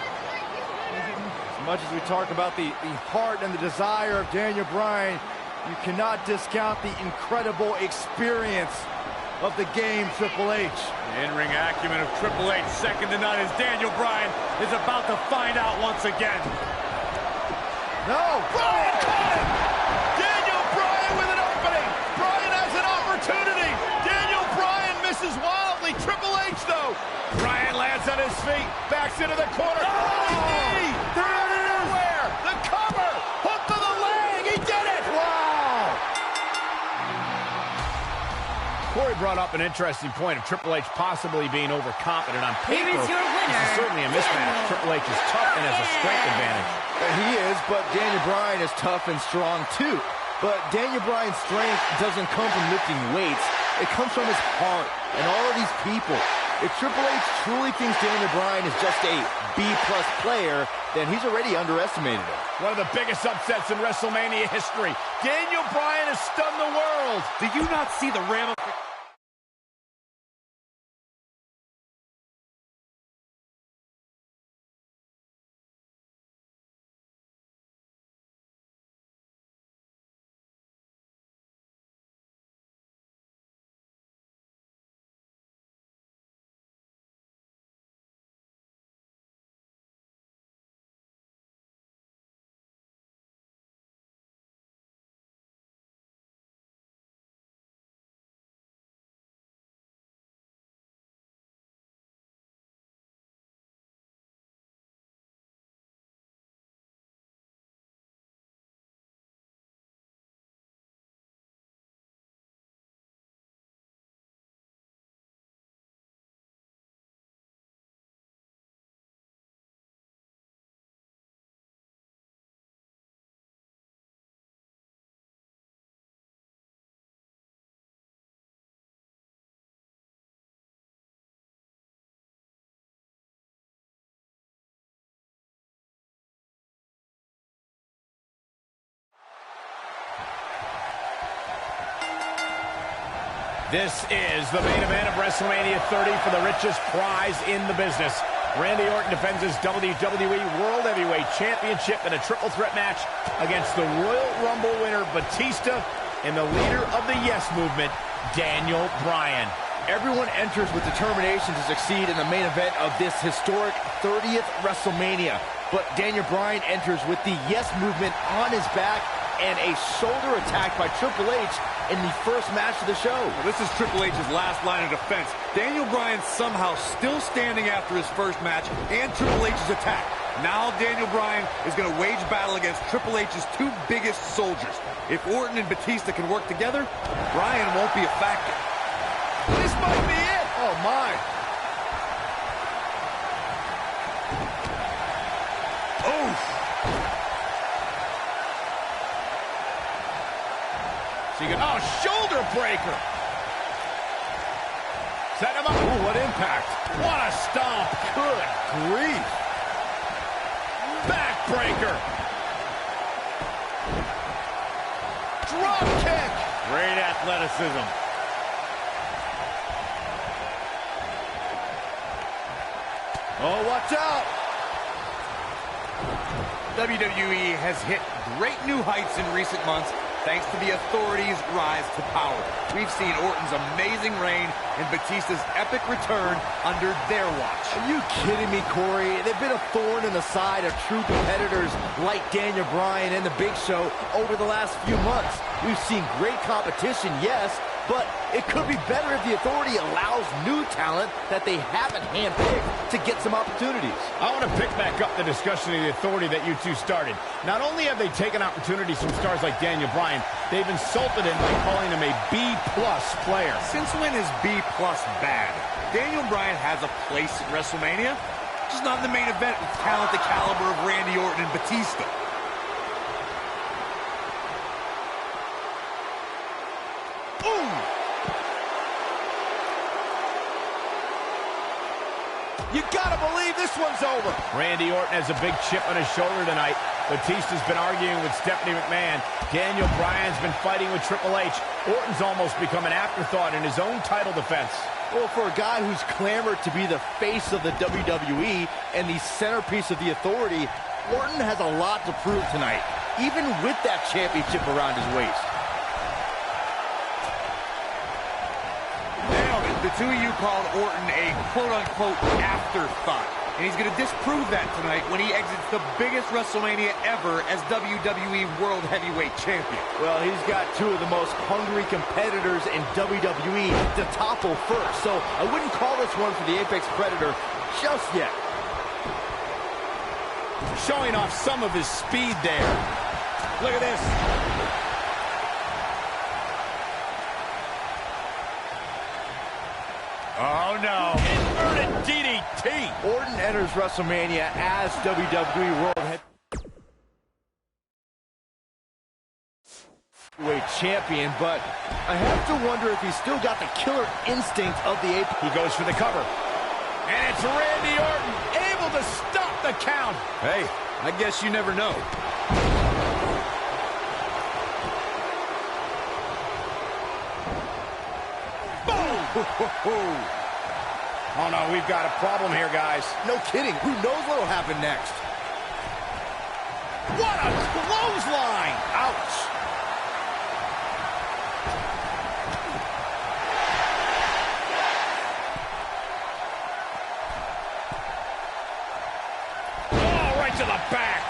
As much as we talk about the heart and the desire of Daniel Bryan, you cannot discount the incredible experience of the game, Triple H. The in-ring acumen of Triple H, second to none, as Daniel Bryan is about to find out once again. No! Bryan caught him! Daniel Bryan with an opening! Bryan has an opportunity! Daniel Bryan misses wildly. Triple H, though. Bryan lands on his feet, backs into the corner. Knee! There it is! Where? The cover! Hook to the leg! He did it! Wow! Corey brought up an interesting point of Triple H possibly being overconfident on paper. Here is your winner, This is certainly a mismatch. Triple H is tough and has a strength advantage. He is, but Daniel Bryan is tough and strong too. But Daniel Bryan's strength doesn't come from lifting weights. It comes from his heart and all of these people. If Triple H truly thinks Daniel Bryan is just a B-plus player, then he's already underestimated him. One of the biggest upsets in WrestleMania history. Daniel Bryan has stunned the world. Do you not see the ramifications? This is the main event of WrestleMania 30 for the richest prize in the business. Randy Orton defends his WWE World Heavyweight Championship in a triple threat match against the Royal Rumble winner Batista and the leader of the Yes Movement, Daniel Bryan. Everyone enters with determination to succeed in the main event of this historic 30th WrestleMania. But Daniel Bryan enters with the Yes Movement on his back and a shoulder attack by Triple H in the first match of the show. Well, this is Triple H's last line of defense. Daniel Bryan somehow still standing after his first match and Triple H's attack. Now Daniel Bryan is going to wage battle against Triple H's two biggest soldiers. If Orton and Batista can work together, Bryan won't be a factor. This might be it. Oh, my. Oof. Oh, shoulder breaker. Set him up. Ooh, what impact. What a stomp. Good grief. Backbreaker. Drop kick. Great athleticism. Oh, watch out. WWE has hit great new heights in recent months thanks to the Authority's rise to power. We've seen Orton's amazing reign and Batista's epic return under their watch. Are you kidding me, Corey? They've been a thorn in the side of true competitors like Daniel Bryan and The Big Show over the last few months. We've seen great competition, yes, but it could be better if the Authority allows new talent that they haven't handpicked to get some opportunities. I want to pick back up the discussion of the Authority that you two started. Not only have they taken opportunities from stars like Daniel Bryan, they've insulted him by calling him a B-plus player. Since when is B-plus bad? Daniel Bryan has a place at WrestleMania, just not in the main event with talent the caliber of Randy Orton and Batista. You gotta believe this one's over. Randy Orton has a big chip on his shoulder tonight. Batista's been arguing with Stephanie McMahon. Daniel Bryan's been fighting with Triple H. Orton's almost become an afterthought in his own title defense. Well, for a guy who's clamored to be the face of the WWE and the centerpiece of the Authority, Orton has a lot to prove tonight, even with that championship around his waist. The two of you called Orton a quote-unquote afterthought. And he's going to disprove that tonight when he exits the biggest WrestleMania ever as WWE World Heavyweight Champion. Well, he's got two of the most hungry competitors in WWE to topple first, so I wouldn't call this one for the Apex Predator just yet. Showing off some of his speed there. Look at this. Oh, no. Inverted DDT. Orton enters WrestleMania as WWE World Heavyweight Champion, but I have to wonder if he's still got the killer instinct of the Ape. He goes for the cover. And it's Randy Orton able to stop the count. Hey, I guess you never know. Oh, no, we've got a problem here, guys. No kidding. Who knows what'll happen next? What a clothesline! Ouch. Oh, right to the back.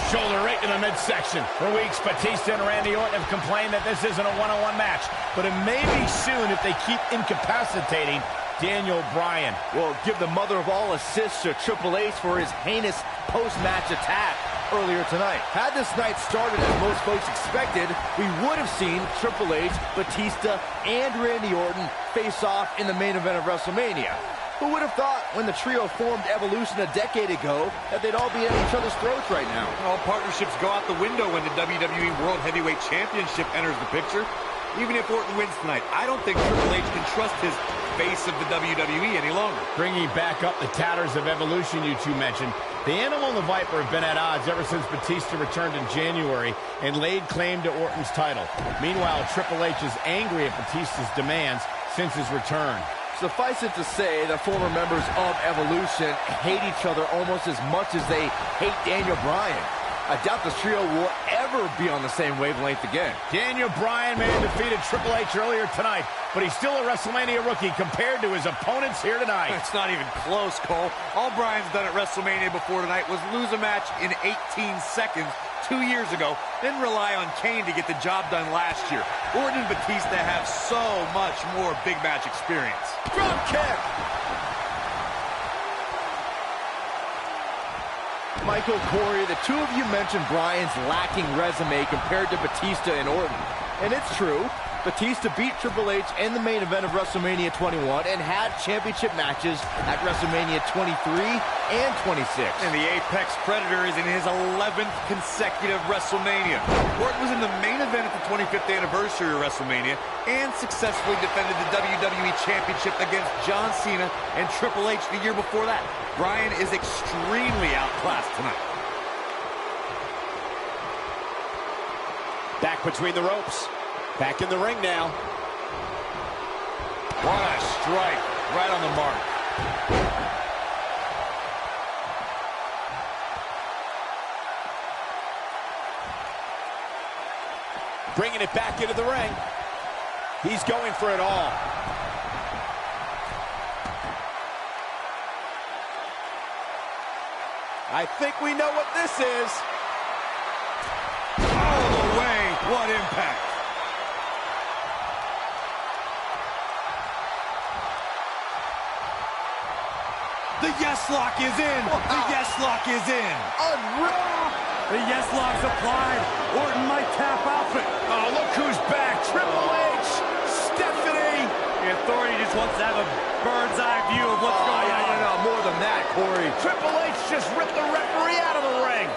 Shoulder right to the midsection. For weeks, Batista and Randy Orton have complained that this isn't a one-on-one match, but it may be soon if they keep incapacitating Daniel Bryan. Well, give the mother of all assists to Triple H for his heinous post-match attack earlier tonight. Had this night started as most folks expected, we would have seen Triple H, Batista, and Randy Orton face off in the main event of WrestleMania. Who would have thought when the trio formed Evolution a decade ago that they'd all be at each other's throats right now? All partnerships go out the window when the WWE World Heavyweight Championship enters the picture. Even if Orton wins tonight, I don't think Triple H can trust his face of the WWE any longer. Bringing back up the tatters of Evolution you two mentioned, the Animal and the Viper have been at odds ever since Batista returned in January and laid claim to Orton's title. Meanwhile, Triple H is angry at Batista's demands since his return. Suffice it to say that former members of Evolution hate each other almost as much as they hate Daniel Bryan. I doubt this trio will ever be on the same wavelength again. Daniel Bryan may have defeated Triple H earlier tonight, but he's still a WrestleMania rookie compared to his opponents here tonight. It's not even close, Cole. All Bryan's done at WrestleMania before tonight was lose a match in 18 seconds 2 years ago, then rely on Kane to get the job done last year. Orton and Batista have so much more big match experience. Drop kick. Michael, Corey, the two of you mentioned Bryan's lacking resume compared to Batista and Orton. And it's true. Batista beat Triple H in the main event of WrestleMania 21 and had championship matches at WrestleMania 23 and 26. And the Apex Predator is in his 11th consecutive WrestleMania. Orton was in the main event at the 25th anniversary of WrestleMania and successfully defended the WWE Championship against John Cena and Triple H the year before that. Bryan is extremely outclassed tonight. Back between the ropes. Back in the ring now. What a strike. Right on the mark. Bringing it back into the ring. He's going for it all. I think we know what this is. All the way. What impact. The yes lock is in. Wow. The yes lock is in. Unreal. The yes lock's applied. Orton might tap out. Oh, look who's back. Triple H. Stephanie. The Authority just wants to have a bird's eye view of what's going on. No, more than that, Corey. Triple H just ripped the referee out of the ring.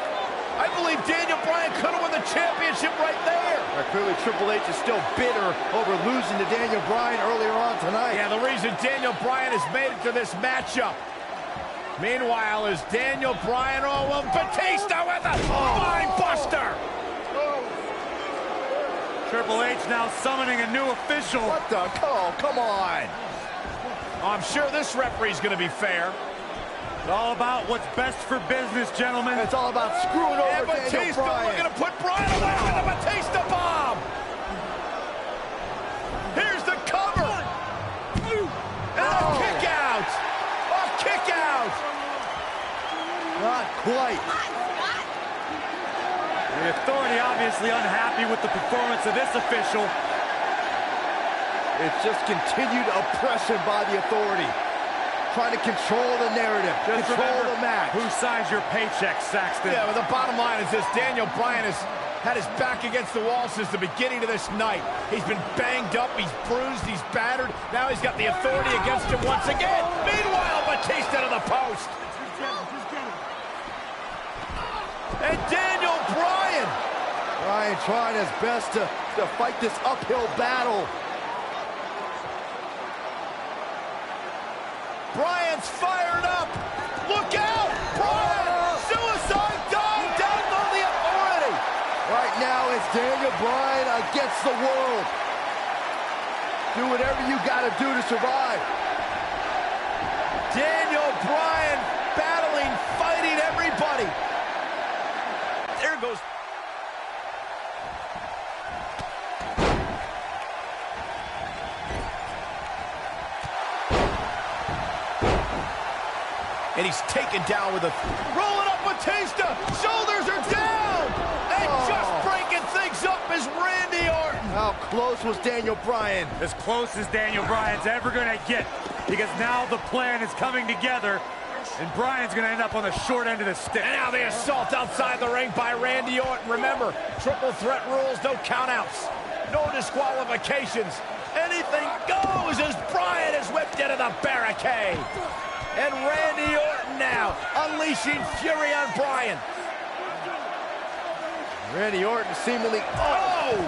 I believe Daniel Bryan could have won the championship right there. Clearly, Triple H is still bitter over losing to Daniel Bryan earlier on tonight. Yeah, the reason Daniel Bryan has made it to this matchup. Meanwhile, is Daniel Bryan, Batista with a spine buster. Triple H now summoning a new official. What the? Oh, come on. I'm sure this referee's going to be fair. It's all about what's best for business, gentlemen. It's all about screwing over Daniel Batista Bryan. looking to put Bryan away with the Batista bomb. Here's the cover. And a kick out. A kick out. Not quite. The Authority obviously unhappy with the performance of this official. It's just continued oppression by the Authority. Trying to control the narrative, Just control remember, the match. who signs your paycheck, Saxton? Yeah, but the bottom line is this. Daniel Bryan has had his back against the wall since the beginning of this night. He's been banged up, he's bruised, he's battered. Now he's got the Authority against him once again. Meanwhile, Batista to the post. And Daniel Bryan. Bryan trying his best to fight this uphill battle. Bryan's fired up. Look out! Bryan! Suicide dive down on the Authority. Right now, it's Daniel Bryan against the world. Do whatever you got to do to survive. Daniel Bryan battling, fighting everybody. There goes. And he's taken down with a... Rolling up Batista! Shoulders are down! And just breaking things up is Randy Orton! How close was Daniel Bryan? As close as Daniel Bryan's ever going to get, because now the plan is coming together, and Bryan's going to end up on the short end of the stick. And now the assault outside the ring by Randy Orton. Remember, triple threat rules, no countouts, no disqualifications. Anything goes as Bryan is whipped into the barricade. And Randy Orton now unleashing fury on Bryan. Randy Orton seemingly in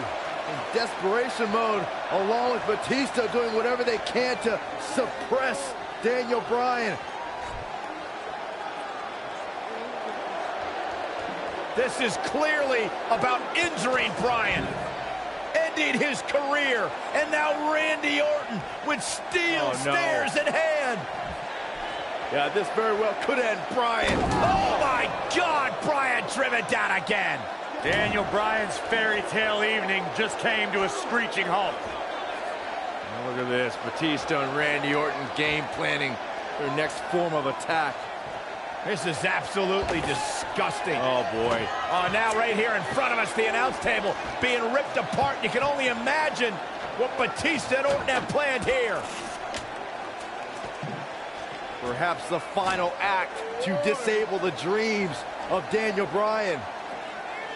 desperation mode, along with Batista doing whatever they can to suppress Daniel Bryan. This is clearly about injuring Bryan, ending his career, and now Randy Orton with steel stairs in hand. Yeah, this very well could end Bryan. Oh my God, Bryan driven down again. Daniel Bryan's fairy tale evening just came to a screeching halt. Now look at this, Batista and Randy Orton game planning their next form of attack. This is absolutely disgusting. Oh, boy. Oh, now right here in front of us, the announce table being ripped apart. You can only imagine what Batista and Orton have planned here. Perhaps the final act to disable the dreams of Daniel Bryan.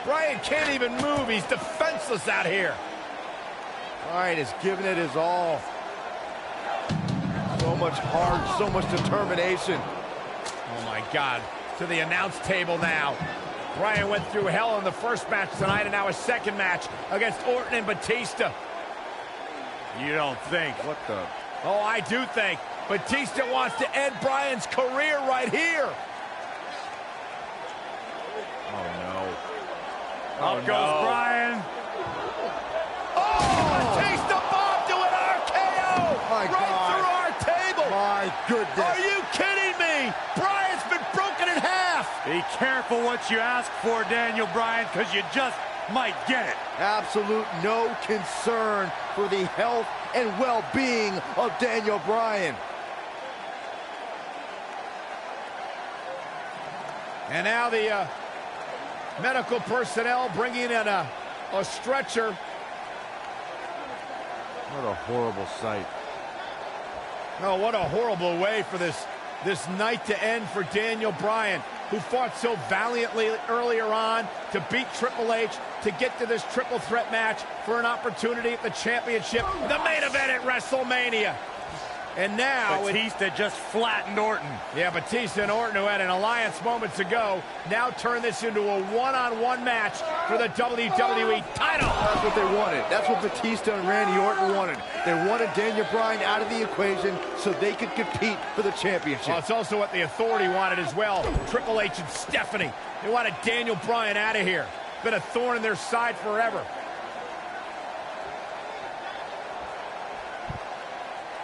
Bryan can't even move. He's defenseless out here. Bryan is giving it his all. So much heart, so much determination. Oh, my God. To the announce table now. Bryan went through hell in the first match tonight, and now a second match against Orton and Batista. You don't think. What the? Oh, I do think. Batista wants to end Bryan's career right here. Oh, no. Up goes Bryan. Oh, Batista bombed to an RKO. My right God. through our table. My goodness. Are you kidding me? Bryan's been broken in half. Be careful what you ask for, Daniel Bryan, because you just might get it. Absolute no concern for the health and well-being of Daniel Bryan. And now the medical personnel bringing in a stretcher. What a horrible sight. Oh, what a horrible way for this night to end for Daniel Bryan, who fought so valiantly earlier on to beat Triple H, to get to this triple threat match for an opportunity at the championship, the main event at WrestleMania. And now Batista just flattened Orton. Yeah, Batista and Orton, who had an alliance moments ago, now turn this into a one-on-one match for the WWE title. That's what they wanted. That's what Batista and Randy Orton wanted. They wanted Daniel Bryan out of the equation so they could compete for the championship. Well, it's also what the Authority wanted as well. Triple H and Stephanie. They wanted Daniel Bryan out of here. Been a thorn in their side forever.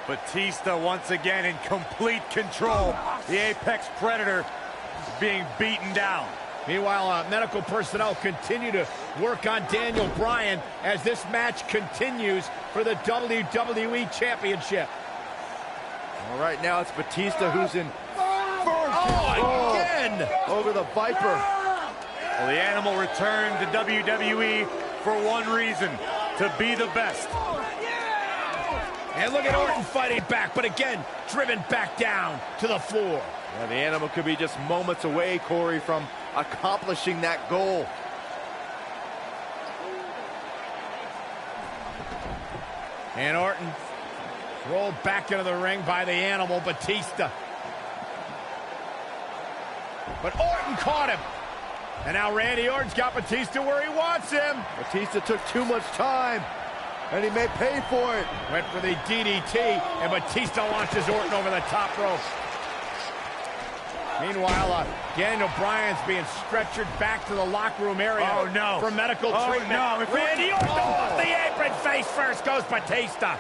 Batista once again in complete control. The Apex Predator is being beaten down. Meanwhile, medical personnel continue to work on Daniel Bryan as this match continues for the WWE Championship. All right, now it's Batista who's in Oh, again! over the Viper. Well, the Animal returned to WWE for one reason, to be the best. And look at Orton fighting back, but again, driven back down to the floor. Yeah, the Animal could be just moments away, Corey, from accomplishing that goal. And Orton rolled back into the ring by the Animal, Batista. But Orton caught him. And now Randy Orton's got Batista where he wants him. Batista took too much time, and he may pay for it. Went for the DDT, and Batista launches Orton over the top rope. Meanwhile, Daniel Bryan's being stretchered back to the locker room area for medical treatment. No. Randy Orton off the apron, face first goes Batista.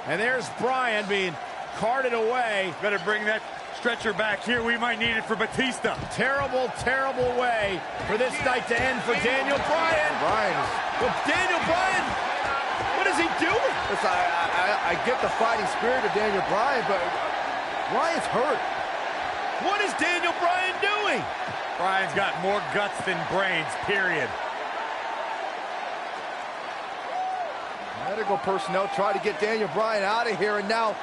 And there's Bryan being carted away. Better bring that stretcher back here. We might need it for Batista. Terrible, terrible way for this night to end for Daniel Bryan. Well, Daniel Bryan, what is he doing? Listen, I get the fighting spirit of Daniel Bryan, but Bryan's hurt. What is Daniel Bryan doing? Bryan's got more guts than brains, period. Medical personnel try to get Daniel Bryan out of here, and now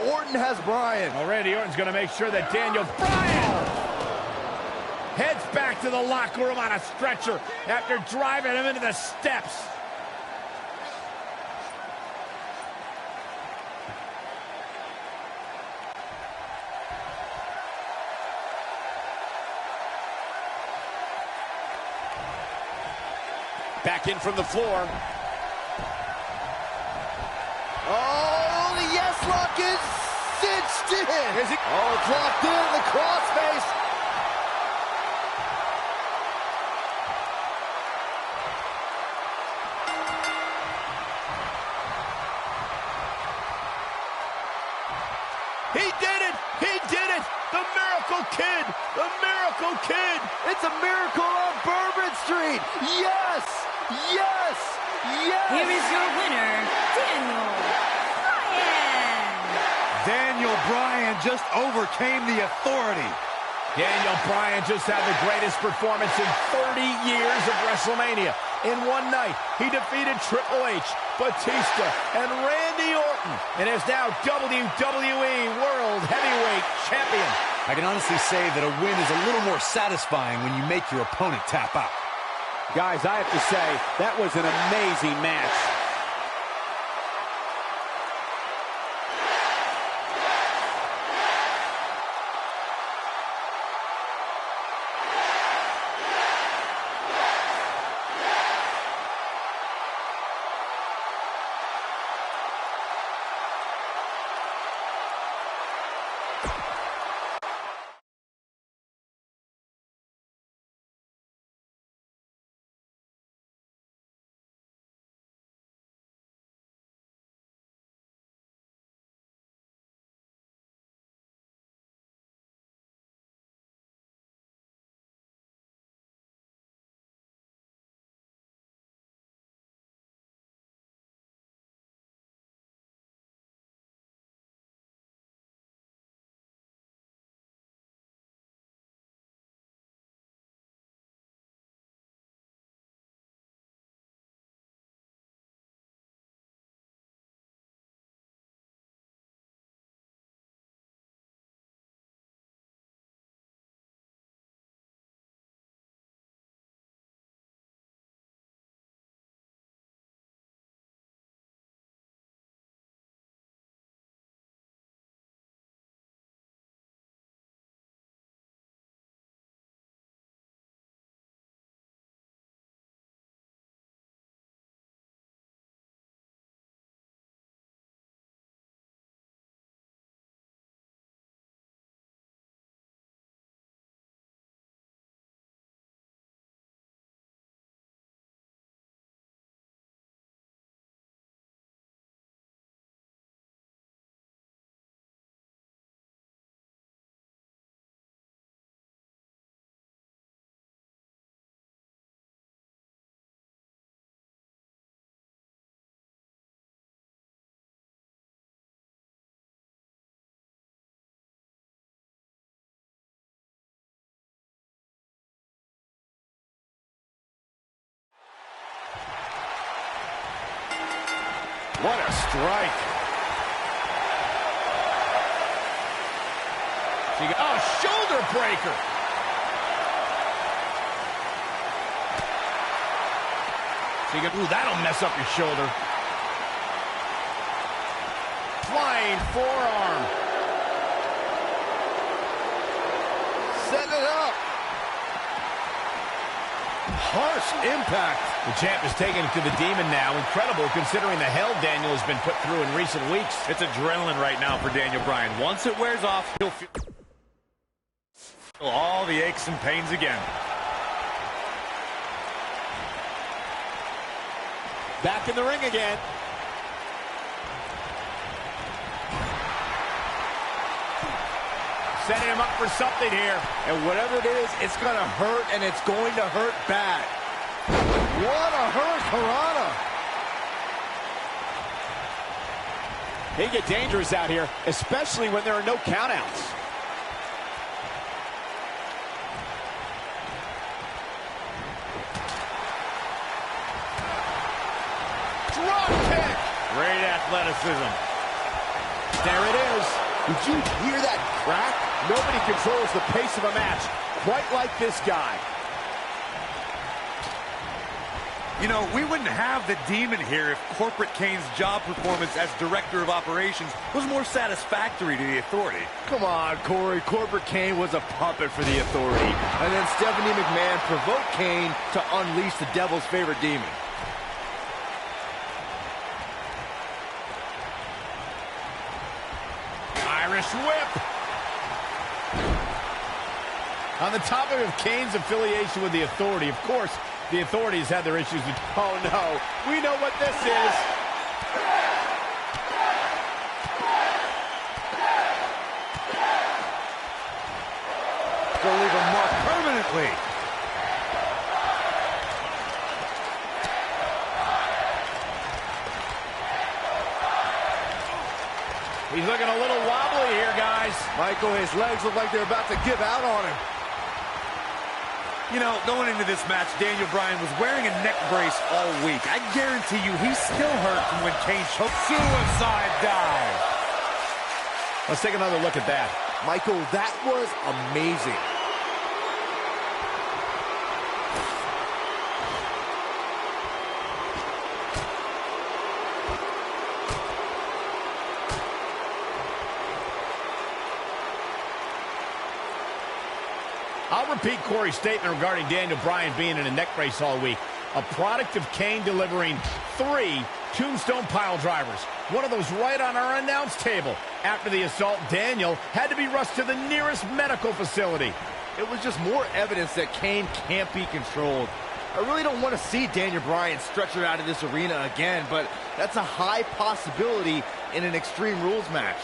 Orton has Bryan. Well, Randy Orton's going to make sure that Daniel Bryan heads back to the locker room on a stretcher after driving him into the steps. Back in from the floor. Oh, the yes lock is cinched in. Is it? Oh, it's locked in the crossface. He did it! He did it! The Miracle Kid! The Miracle Kid! It's a miracle on Bourbon Street. Yes! Yes! Yes! Here is your winner, Daniel Bryan. Daniel Bryan just overcame the Authority. Daniel Bryan just had the greatest performance in 30 years of WrestleMania. In one night, he defeated Triple H, Batista, and Randy Orton, and is now WWE World Heavyweight Champion. I can honestly say that a win is a little more satisfying when you make your opponent tap out. Guys, I have to say, that was an amazing match. What a strike. Oh, shoulder breaker. Ooh, that'll mess up your shoulder. Flying forearm. Set it up. Harsh impact. The champ is taking it to the Demon now. Incredible considering the hell Daniel has been put through in recent weeks. It's adrenaline right now for Daniel Bryan. Once it wears off, he'll feel all the aches and pains again. Back in the ring again. Setting him up for something here. And whatever it is, it's going to hurt, and it's going to hurt bad. What a hurricanrana. They get dangerous out here, especially when there are no countouts. Drop kick. Great athleticism. There it is. Did you hear that crack? Nobody controls the pace of a match quite like this guy. You know, we wouldn't have the Demon here if Corporate Kane's job performance as Director of Operations was more satisfactory to the Authority. Come on, Corey. Corporate Kane was a puppet for the Authority. And then Stephanie McMahon provoked Kane to unleash the devil's favorite demon. Irish whip. On the topic of Kane's affiliation with the Authority, of course, the Authority has had their issues with... Oh, no. We know what this is. Gonna leave a mark permanently. He's looking a little wobbly here, guys. Michael, his legs look like they're about to give out on him. You know, going into this match, Daniel Bryan was wearing a neck brace all week. I guarantee you he's still hurt from when Kane choked. Suicide dive. Let's take another look at that. Michael, that was amazing. I'll repeat Corey's statement regarding Daniel Bryan being in a neck brace all week. A product of Kane delivering 3 tombstone pile drivers. One of those right on our announce table. After the assault, Daniel had to be rushed to the nearest medical facility. It was just more evidence that Kane can't be controlled. I really don't want to see Daniel Bryan stretchered out of this arena again, but that's a high possibility in an Extreme Rules match.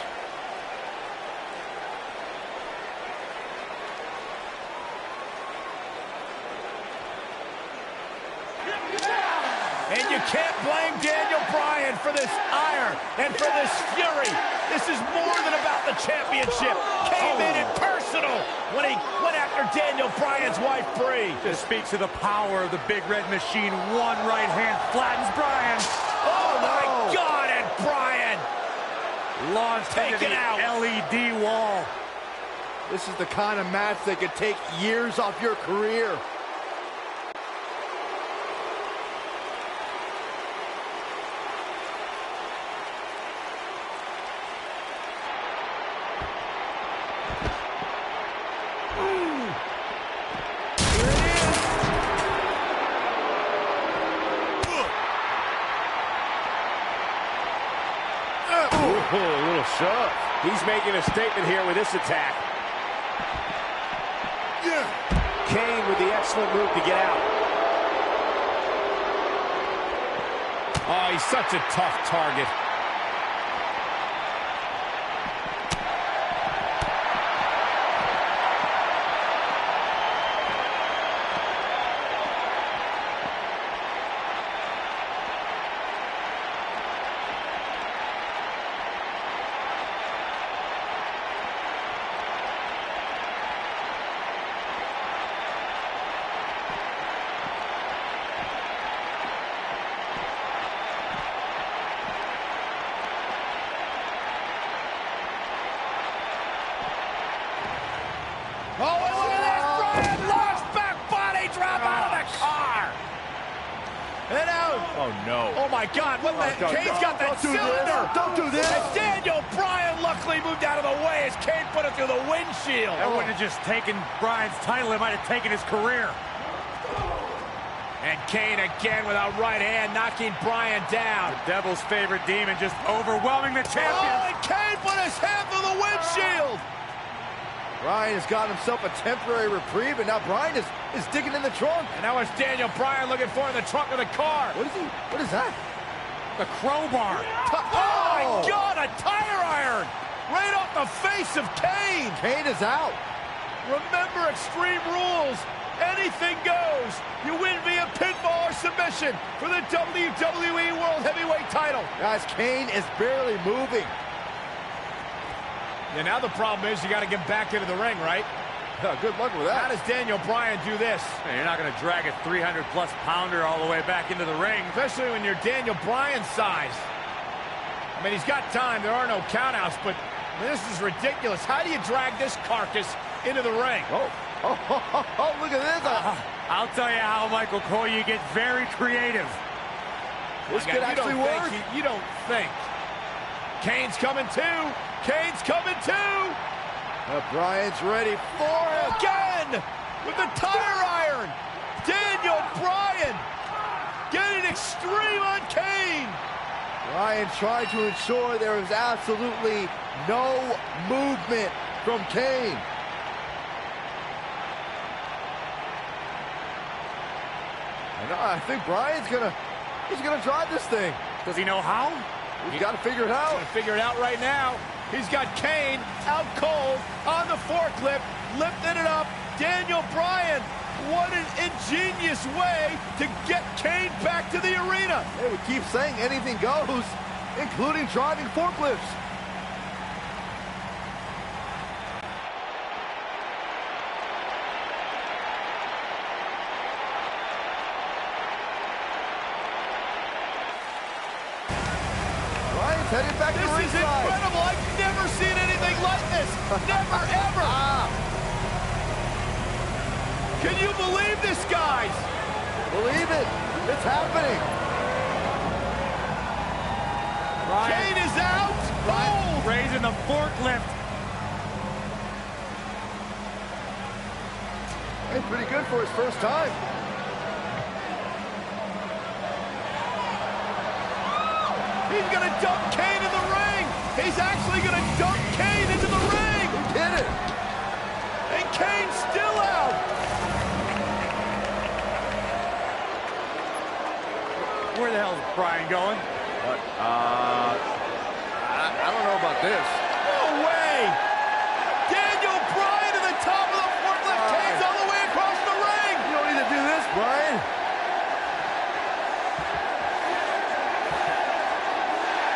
And you can't blame Daniel Bryan for this ire and for this fury. This is more than about the championship. Kane made it personal when he went after Daniel Bryan's wife, Brie. Just speaks to the power of the Big Red Machine. One right hand flattens Bryan. Oh, my God, and Bryan Launched into the LED wall. This is the kind of match that could take years off your career. A little shove. He's making a statement here with this attack. Kane with the excellent move to get out. Oh, he's such a tough target. Oh, and look at this! Bryan launched back body drop out of the car! And out! Oh, no. Oh, my God, what the heck? Kane's got that cylinder! Don't do this! And Daniel Bryan luckily moved out of the way as Kane put it through the windshield. That wouldn't have just taken Bryan's title, it might have taken his career. And Kane again with a right hand, knocking Bryan down. The Devil's favorite demon just overwhelming the champion. Oh, and Kane put his hand through the windshield! Bryan has got himself a temporary reprieve, and now Bryan is digging in the trunk. And now it's Daniel Bryan looking for in the trunk of the car. What is that? The crowbar. Oh, my God, a tire iron! Right off the face of Kane! Kane is out. Remember Extreme Rules. Anything goes. You win via pinfall or submission for the WWE World Heavyweight title. Guys, Kane is barely moving. Yeah, now the problem is you got to get back into the ring, right? Good luck with that. How does Daniel Bryan do this? Man, you're not going to drag a 300-plus pounder all the way back into the ring. Especially when you're Daniel Bryan's size. I mean, he's got time. There are no countouts, but this is ridiculous. How do you drag this carcass into the ring? Oh, look at this. I'll tell you how, Michael Cole, you get very creative. This could actually work. You don't think. Kane's coming too. Kane's coming too. Bryan's ready for him. Again with the tire iron. Daniel Bryan getting extreme on Kane. Bryan trying to ensure there is absolutely no movement from Kane. And I think Bryan's he's gonna drive this thing. Does he know how? He's got to figure it out. He's gonna figure it out right now. He's got Kane out cold on the forklift, lifting it up. Daniel Bryan, what an ingenious way to get Kane back to the arena. Hey, we keep saying anything goes, including driving forklifts. headed back to This is ringside. incredible. I've never seen anything like this. Never, ever. Can you believe this, guys? Believe it. It's happening. Kane is out. Cold. Raising the forklift. Hey, pretty good for his first time. He's going to dump Kane in the ring. He's actually going to dump Kane into the ring. He did it. And Kane's still out. Where the hell is Bryan going? I don't know about this. No way. Daniel Bryan to the top of the forklift. Kane's all the way across the ring. You don't need to do this, Bryan.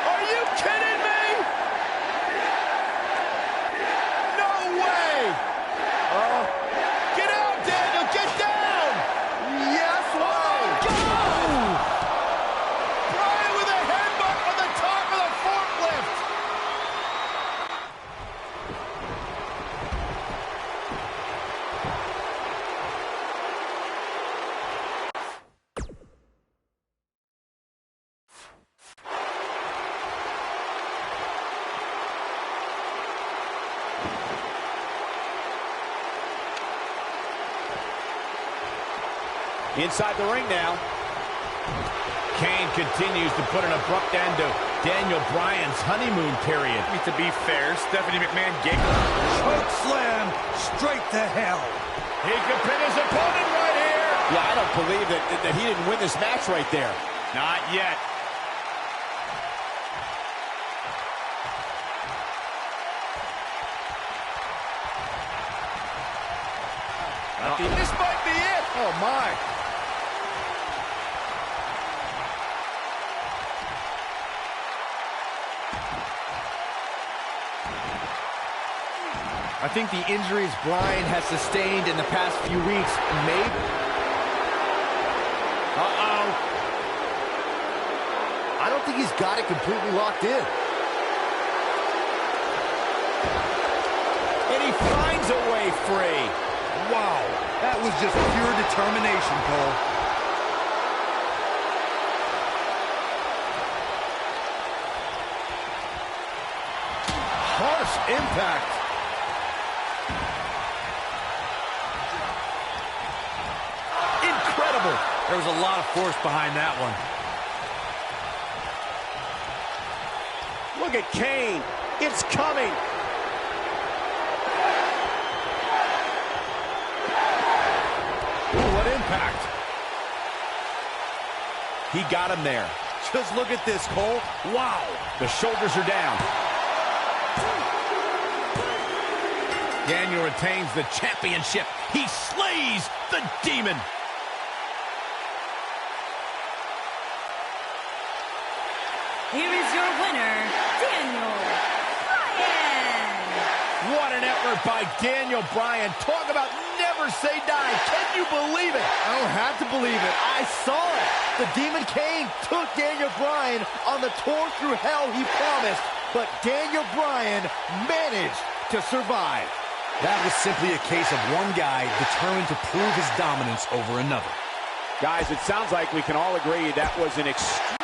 Are you kidding me? No way. Get out, Daniel. Get down. Yes, why? Bryan with a headbutt on the top of the forklift. Inside the ring now. Kane continues to put an abrupt end to Daniel Bryan's honeymoon period. To be fair, Stephanie McMahon gave choke slam straight to hell. He could pin his opponent right here. Yeah, I don't believe that he didn't win this match right there. Not yet. This might be it. Oh, my. I think the injuries Bryan has sustained in the past few weeks may... Uh-oh. I don't think he's got it completely locked in. And he finds a way free. Wow, that was just pure determination, Cole. Harsh impact. Incredible. There was a lot of force behind that one. Look at Kane. It's coming. What impact. He got him there. Just look at this, Cole. Wow. The shoulders are down. Daniel retains the championship. He slays the demon. Here is your winner, Daniel Bryan. What an effort by Daniel Bryan. Talk about never say die. Can you believe it? I don't have to believe it. I saw it. The Demon Kane took Daniel Bryan on the tour through hell he promised, but Daniel Bryan managed to survive. That was simply a case of one guy determined to prove his dominance over another. Guys, it sounds like we can all agree that was an extreme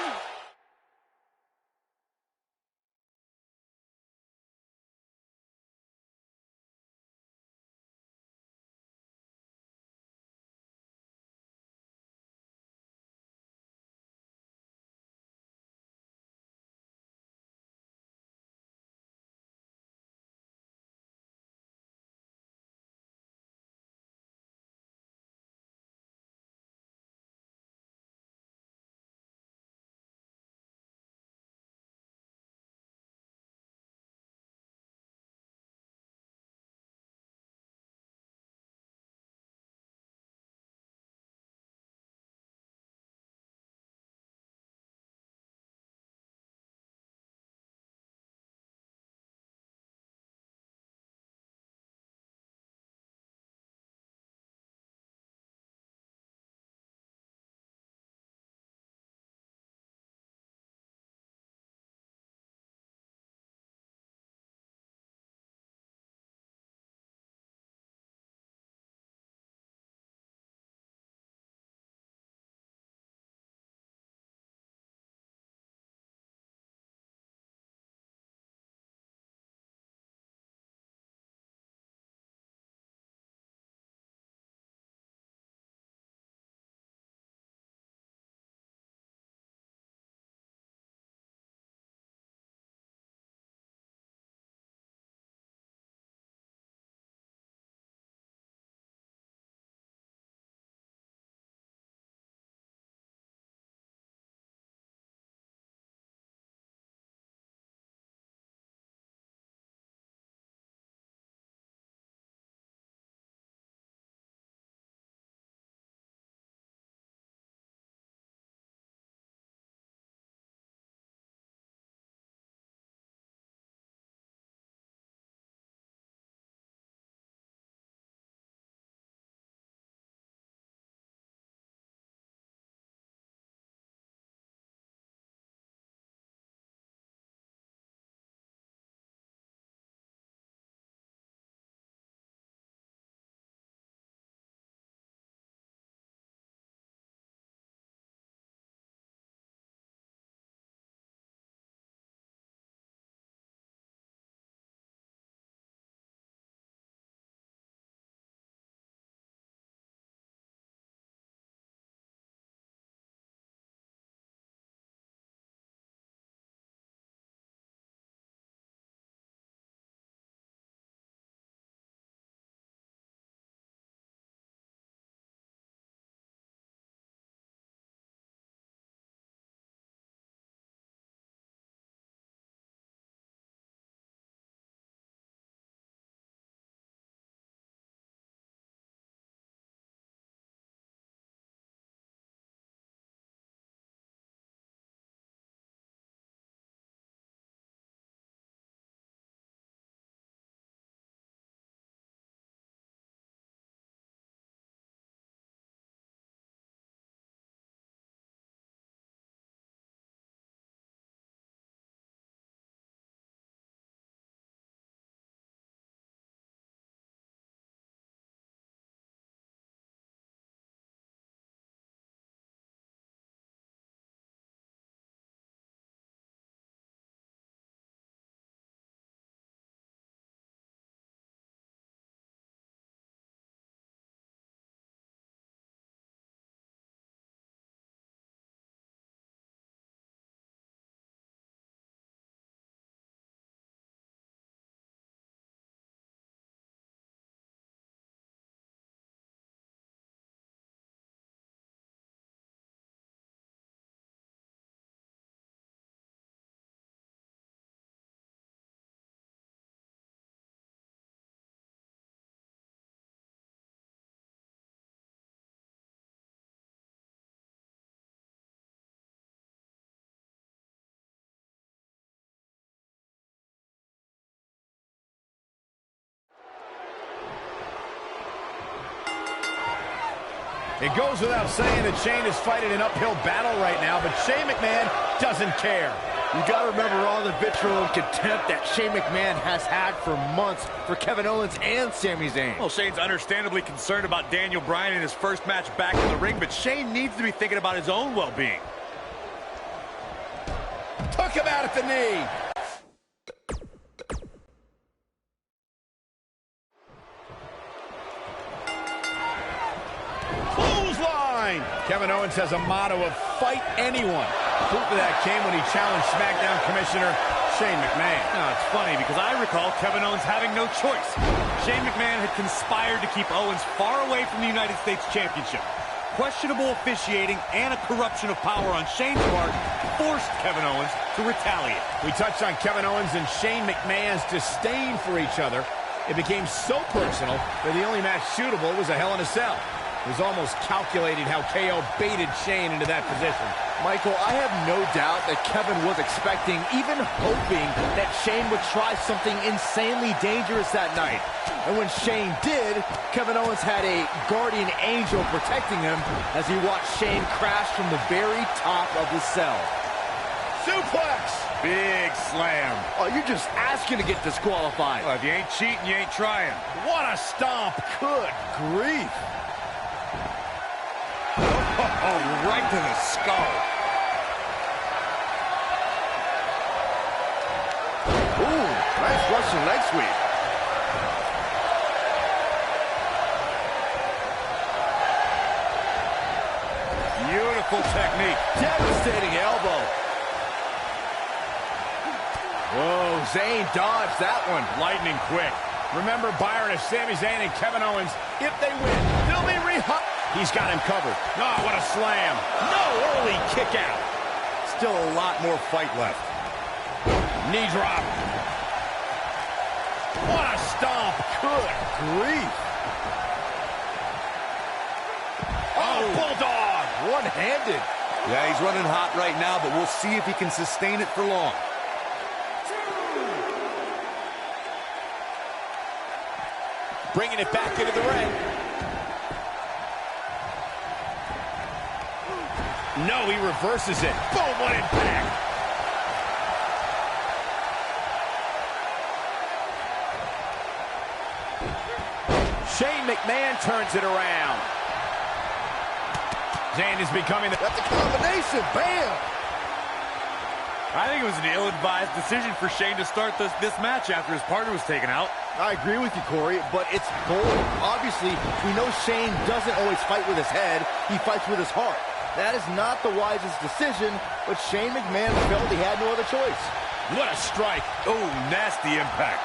It goes without saying that Shane is fighting an uphill battle right now, but Shane McMahon doesn't care. You got to remember all the vitriol and contempt that Shane McMahon has had for months for Kevin Owens and Sami Zayn. Well, Shane's understandably concerned about Daniel Bryan in his first match back in the ring, but Shane needs to be thinking about his own well-being. Took him out at the knee. Clothesline. Kevin Owens has a motto of fight anyone. Proof of that came when he challenged SmackDown Commissioner Shane McMahon. Now, it's funny because I recall Kevin Owens having no choice. Shane McMahon had conspired to keep Owens far away from the United States Championship. Questionable officiating and a corruption of power on Shane's part forced Kevin Owens to retaliate. We touched on Kevin Owens and Shane McMahon's disdain for each other. It became so personal that the only match suitable was a Hell in a Cell. It was almost calculated how KO baited Shane into that position. Michael, I have no doubt that Kevin was expecting, even hoping, that Shane would try something insanely dangerous that night. And when Shane did, Kevin Owens had a guardian angel protecting him as he watched Shane crash from the very top of the cell. Suplex! Big slam. Oh, you're just asking to get disqualified. Well, if you ain't cheating, you ain't trying. What a stomp! Good grief. Oh, right to the skull. Ooh, nice Russian leg sweep. Beautiful technique. Devastating elbow. Whoa, Zayn dodged that one. Lightning quick. Remember, Byron, if Sami Zayn and Kevin Owens, if they win, they'll be He's got him covered. Oh, what a slam. No early kick out. Still a lot more fight left. Knee drop. What a stomp. Good grief. Oh, bulldog. One-handed. Yeah, he's running hot right now, but we'll see if he can sustain it for long. Bringing it back into the ring. No, he reverses it. Boom, what impact. Shane McMahon turns it around. Zayn is becoming That's a combination. Bam! I think it was an ill-advised decision for Shane to start this match after his partner was taken out. I agree with you, Corey, but it's bold. Obviously, we know Shane doesn't always fight with his head. He fights with his heart. That is not the wisest decision, but Shane McMahon felt he had no other choice. What a strike. Oh, nasty impact.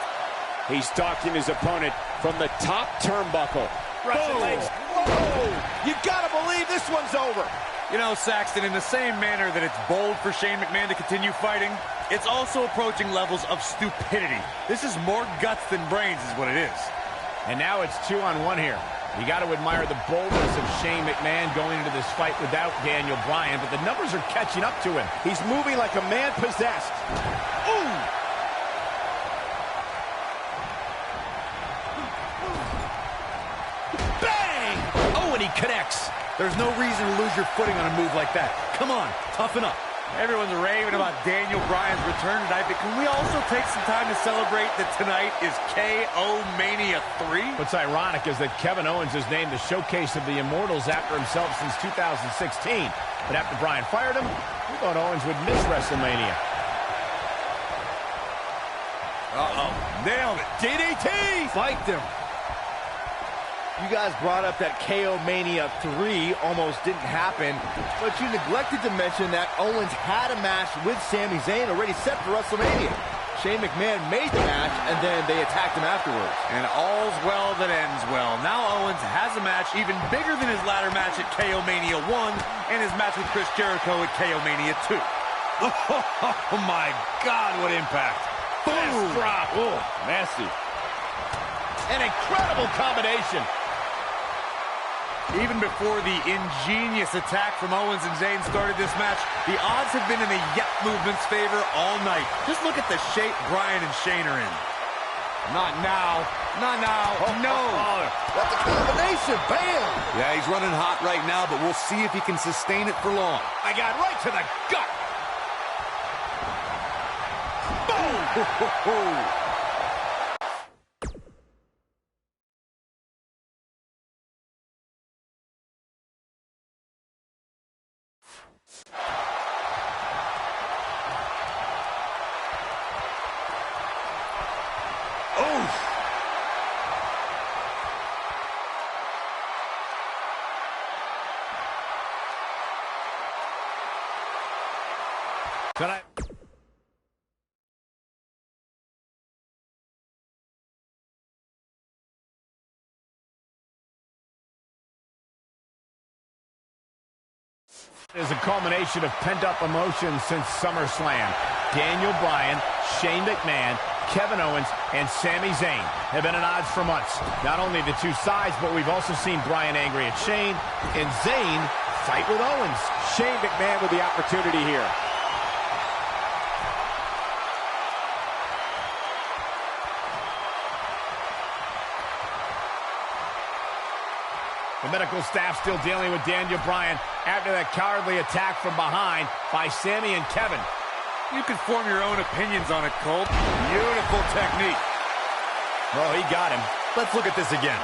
He's stalking his opponent from the top turnbuckle. Russian legs. Whoa! You gotta believe this one's over. You know, Saxton, in the same manner that it's bold for Shane McMahon to continue fighting, it's also approaching levels of stupidity. This is more guts than brains is what it is. And now it's 2-on-1 here. You got to admire the boldness of Shane McMahon going into this fight without Daniel Bryan, but the numbers are catching up to him. He's moving like a man possessed. Ooh! Bang! Oh, and he connects. There's no reason to lose your footing on a move like that. Come on, toughen up. Everyone's raving about Daniel Bryan's return tonight, but can we also take some time to celebrate that tonight is KO Mania 3? What's ironic is that Kevin Owens is named the showcase of the Immortals after himself since 2016. But after Bryan fired him, we thought Owens would miss WrestleMania. Uh-oh, nailed it. DDT! Spiked him. You guys brought up that KO Mania 3 almost didn't happen, but you neglected to mention that Owens had a match with Sami Zayn already set for WrestleMania. Shane McMahon made the match, and then they attacked him afterwards. And all's well that ends well. Now Owens has a match even bigger than his ladder match at KO Mania 1 and his match with Chris Jericho at KO Mania 2. Oh my God, what impact. Boom! Drop. Oh, nasty. An incredible combination. Even before the ingenious attack from Owens and Zayn started this match, the odds have been in the Yep movement's favor all night. Just look at the shape Bryan and Shane are in. Not now. Not now. No. That's a combination. Bam! Yeah, he's running hot right now, but we'll see if he can sustain it for long. I got right to the gut. Boom! Tonight. Is a culmination of pent-up emotions since SummerSlam. Daniel Bryan, Shane McMahon, Kevin Owens, and Sami Zayn have been at odds for months. Not only the two sides, but we've also seen Bryan angry at Shane and Zayn fight with Owens. Shane McMahon with the opportunity here. The medical staff still dealing with Daniel Bryan after that cowardly attack from behind by Sami and Kevin. You can form your own opinions on it, Colt. Beautiful technique. Oh, he got him. Let's look at this again.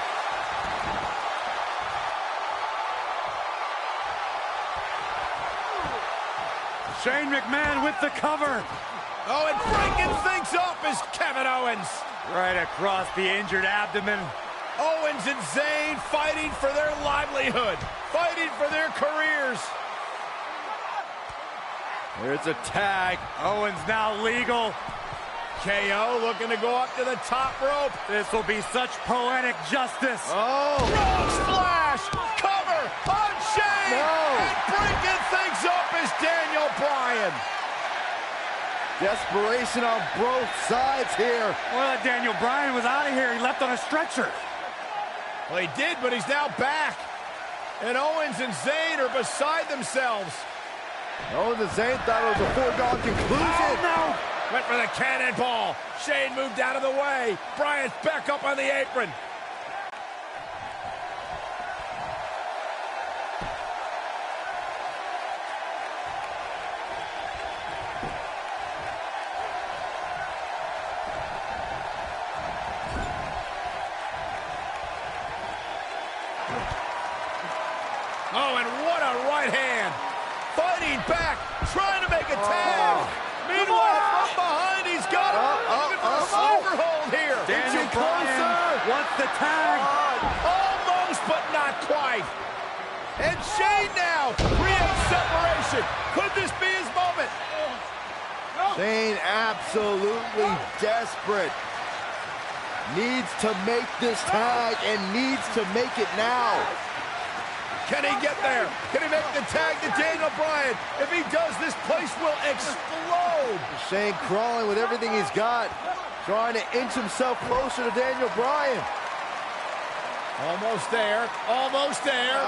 Shane McMahon with the cover. Oh, and breaking things up is Kevin Owens. Right across the injured abdomen. Owens and Zayn fighting for their livelihood, fighting for their careers. There's a tag. Owens now legal. KO looking to go up to the top rope. This will be such poetic justice. Oh. Rope splash. Cover on Shane. No. And breaking things up is Daniel Bryan. Desperation on both sides here. Well, Daniel Bryan was out of here. He left on a stretcher. Well, he did, but he's now back. And Owens and Zayn are beside themselves. Owens and Zayn thought it was a foregone conclusion. Oh, no. Went for the cannonball. Shane moved out of the way. Bryan's back up on the apron. Oh, and what a right hand. Fighting back, trying to make a tag. Meanwhile, from behind, he's got him. Looking for a sleeper hold here. Daniel Bryan wants the tag. Almost, but not quite. And Shane now creates separation. Could this be his moment? Shane absolutely desperate. Needs to make this tag and needs to make it now. Can he get there? Can he make the tag to Daniel Bryan? If he does, this place will explode. Shane crawling with everything he's got, trying to inch himself closer to Daniel Bryan. Almost there. Almost there.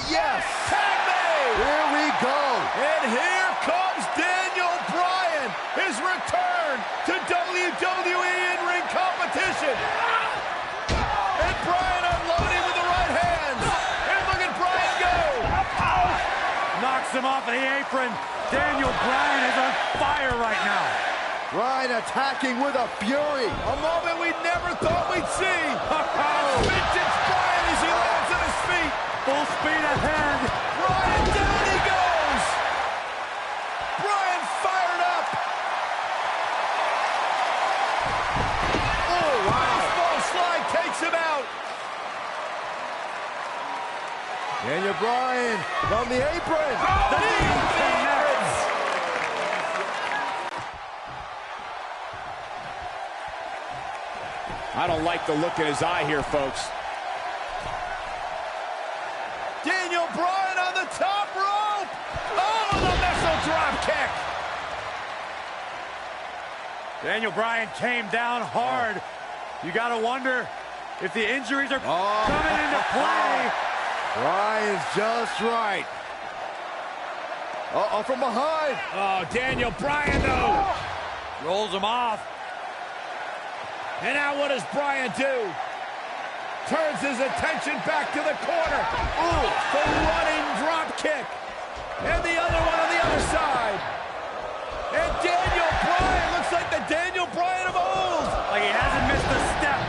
Yes. Tag made. Here we go. And here comes Daniel Bryan. His return to WWE in-ring competition. And Bryan unloading with the right hands. And look at Bryan go. Knocks him off of the apron. Daniel Bryan is on fire right now. Bryan attacking with a fury. A moment we never thought we'd see. Vintage Bryan as he lands on his feet. Full speed ahead. Bryan, down he goes. Bryan fired up. Oh, wow. Baseball slide takes him out. Daniel Bryan from the apron. The knee connects. I don't like the look in his eye here, folks. Daniel Bryan on the top rope. Oh, the missile drop kick. Daniel Bryan came down hard. You got to wonder if the injuries are coming into play. Bryan's just right. Uh-oh, from behind. Oh, Daniel Bryan, though. Rolls him off. And now what does Bryan do? Turns his attention back to the corner. Ooh, the running drop kick. And the other one on the other side. And Daniel Bryan looks like the Daniel Bryan of old. Like he hasn't missed a step.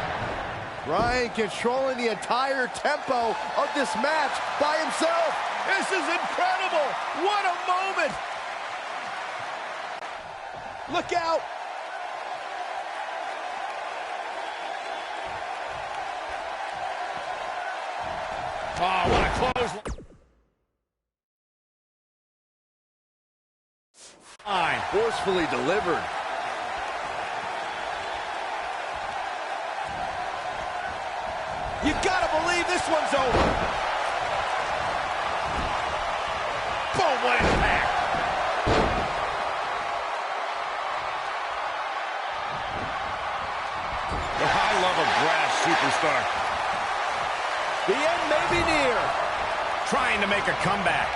Bryan controlling the entire tempo of this match by himself. This is incredible. What a moment. Look out. Oh, what a close line. Forcefully delivered. You gotta believe this one's over. Boom, what impact. The high level brass superstar. The end may be near. Trying to make a comeback.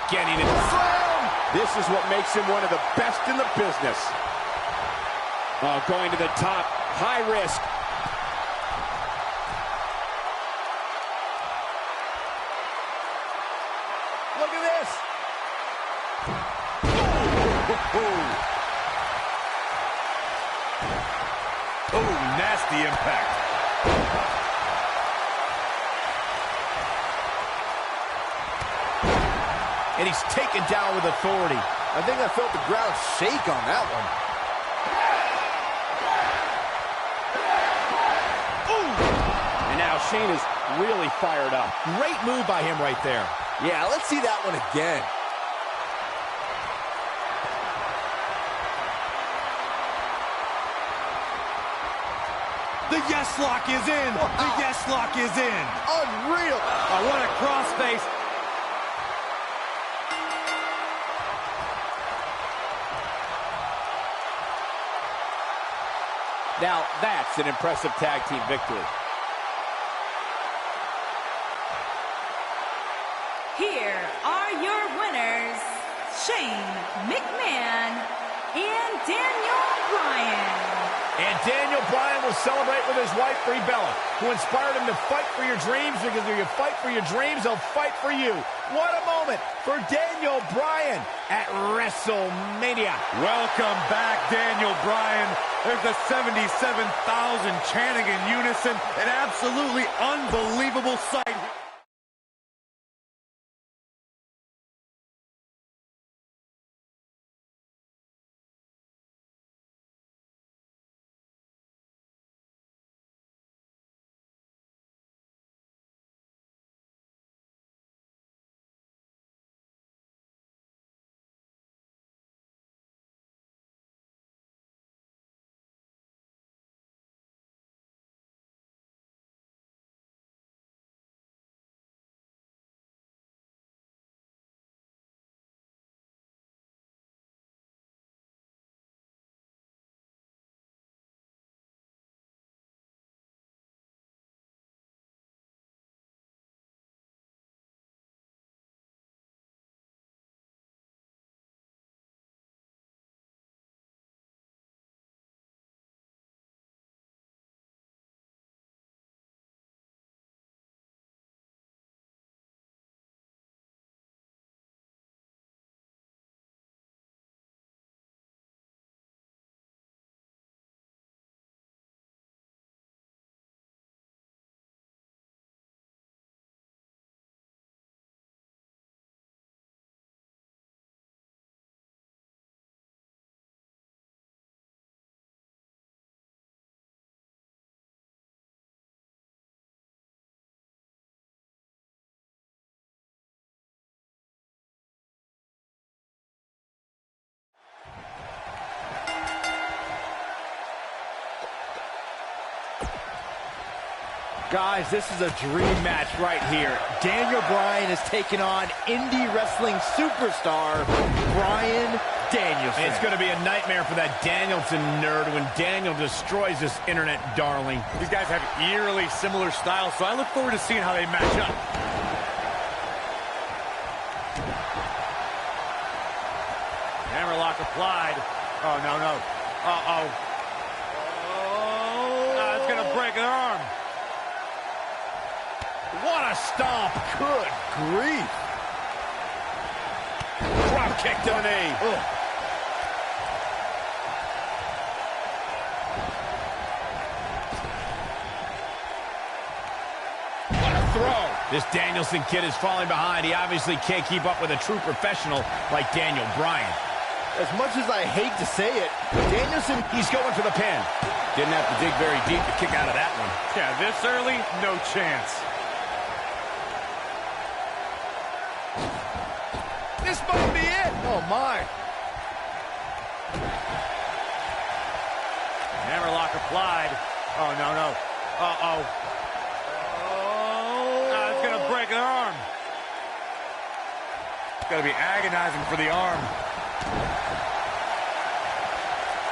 Getting it. Slam! This is what makes him one of the best in the business. Oh, going to the top. High risk. Look at this. Oh, nasty impact. And he's taken down with authority. I think I felt the ground shake on that one. And now Shane is really fired up. Great move by him right there. Yeah, let's see that one again. The yes lock is in. Wow. The yes lock is in. Unreal. Oh, what a crossface. Now that's an impressive tag team victory. Here are your winners, Shane McMahon and Daniel Bryan. And Daniel Bryan will celebrate with his wife, Brie Bella, who inspired him to fight for your dreams, because if you fight for your dreams, they'll fight for you. What a moment for Daniel Bryan at WrestleMania. Welcome back, Daniel Bryan. There's the 77,000 chanting in unison. An absolutely unbelievable sight. Guys, this is a dream match right here. Daniel Bryan is taking on indie wrestling superstar Bryan Danielson. It's going to be a nightmare for that Danielson nerd when Daniel destroys this internet darling. These guys have eerily similar styles, so I look forward to seeing how they match up. Hammerlock applied. Oh, no, no. Uh-oh. Oh. It's going to break an arm. What a stomp. Good grief. Drop kick to the knee. Ugh. What a throw. This Danielson kid is falling behind. He obviously can't keep up with a true professional like Daniel Bryan. As much as I hate to say it, Danielson, He's going for the pin. Didn't have to dig very deep to kick out of that one. Yeah, this early, no chance. This might be it. oh my. Hammerlock applied. Oh, no, no. Uh-oh. Oh. It's going to break an arm. It's going to be agonizing for the arm.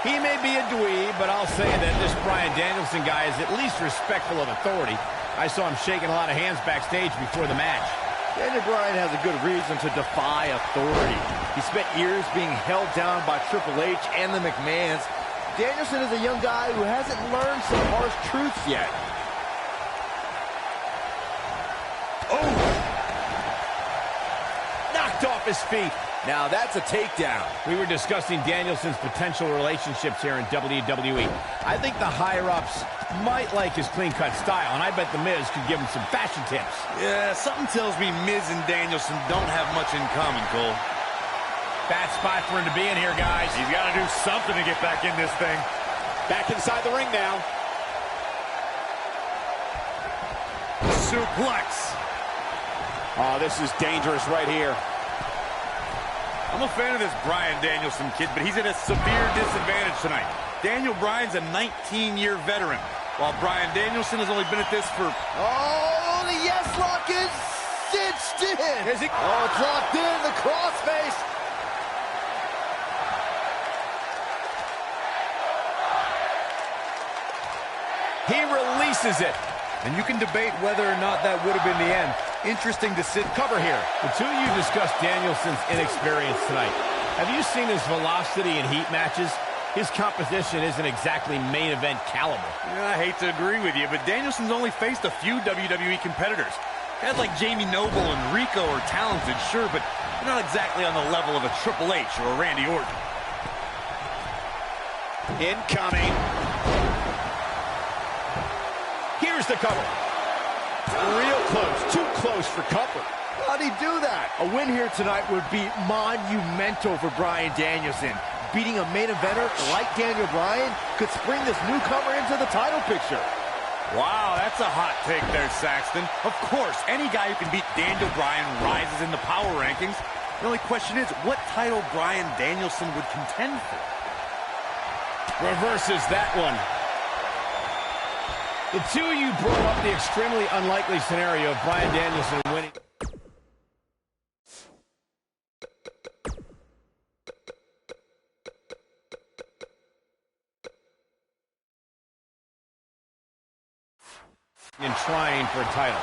He may be a dweeb, but I'll say that this Bryan Danielson guy is at least respectful of authority. I saw him shaking a lot of hands backstage before the match. Daniel Bryan has a good reason to defy authority. He spent years being held down by Triple H and the McMahons. Danielson is a young guy who hasn't learned some harsh truths yet. Oh! Knocked off his feet. Now that's a takedown. We were discussing Danielson's potential relationships here in WWE. I think the higher-ups might like his clean-cut style, and I bet The Miz could give him some fashion tips. Yeah, something tells me Miz and Danielson don't have much in common, Cole. Bad spot for him to be in here, guys. He's got to do something to get back in this thing. Back inside the ring now. Suplex. Oh, this is dangerous right here. I'm a fan of this Bryan Danielson kid, but he's at a severe disadvantage tonight. Daniel Bryan's a 19-year veteran, while Bryan Danielson has only been at this for... Oh, the yes lock is cinched in. Is he? Oh, it's locked in, the crossface. He releases it. And you can debate whether or not that would have been the end. Interesting to sit cover here. The two of you discussed Danielson's inexperience tonight. Have you seen his velocity in heat matches? His competition isn't exactly main event caliber. Yeah, I hate to agree with you, but Danielson's only faced a few WWE competitors. Guys like Jamie Noble and Rico are talented, sure, but they're not exactly on the level of a Triple H or a Randy Orton. Incoming. Here's the cover. Real close. Too close for comfort. How'd he do that? A win here tonight would be monumental for Bryan Danielson. Beating a main eventer like Daniel Bryan could spring this newcomer into the title picture. Wow, that's a hot take there, Saxton. Of course, any guy who can beat Daniel Bryan rises in the power rankings. The only question is, what title Bryan Danielson would contend for? Reverses that one. The two of you brought up the extremely unlikely scenario of Bryan Danielson winning. And trying for a title.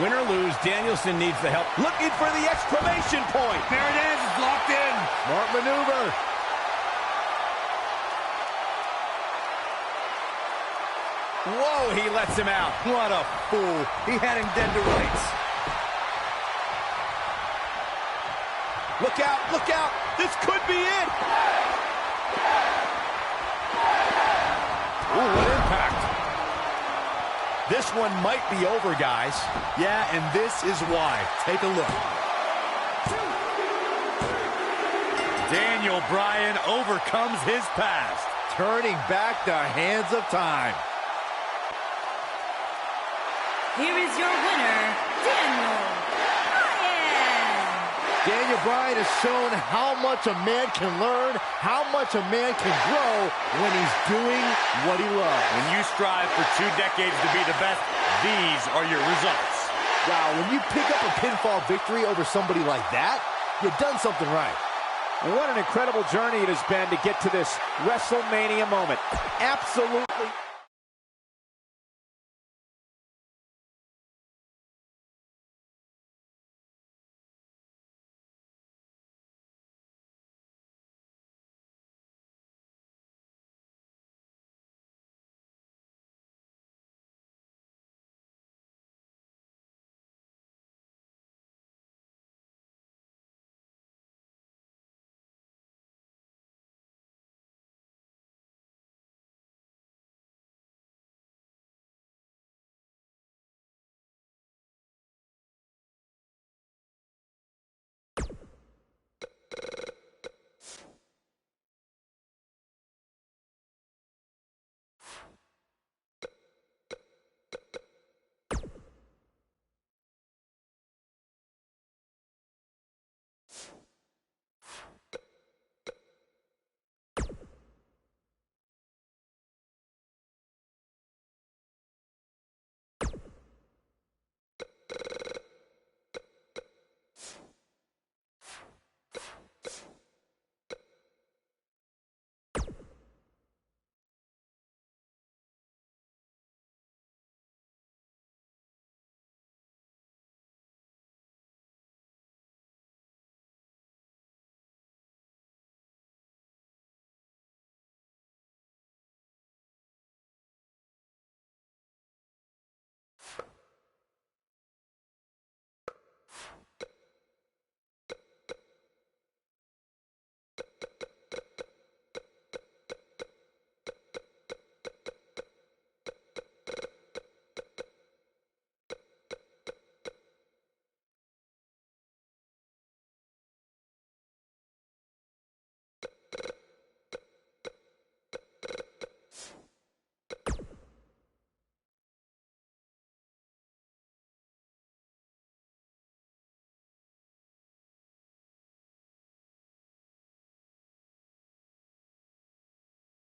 Win or lose, Danielson needs the help. Looking for the exclamation point. There it is, it's locked in. Smart maneuver. Whoa, he lets him out. What a fool. He had him dead to rights. Look out, look out. This could be it. Ooh, what impact. This one might be over, guys. Yeah, and this is why. Take a look. Daniel Bryan overcomes his past. Turning back the hands of time. Here is your winner, Daniel Bryan. Daniel Bryan has shown how much a man can learn, how much a man can grow when he's doing what he loves. When you strive for 2 decades to be the best, these are your results. Wow, when you pick up a pinfall victory over somebody like that, you've done something right. And what an incredible journey it has been to get to this WrestleMania moment. Absolutely.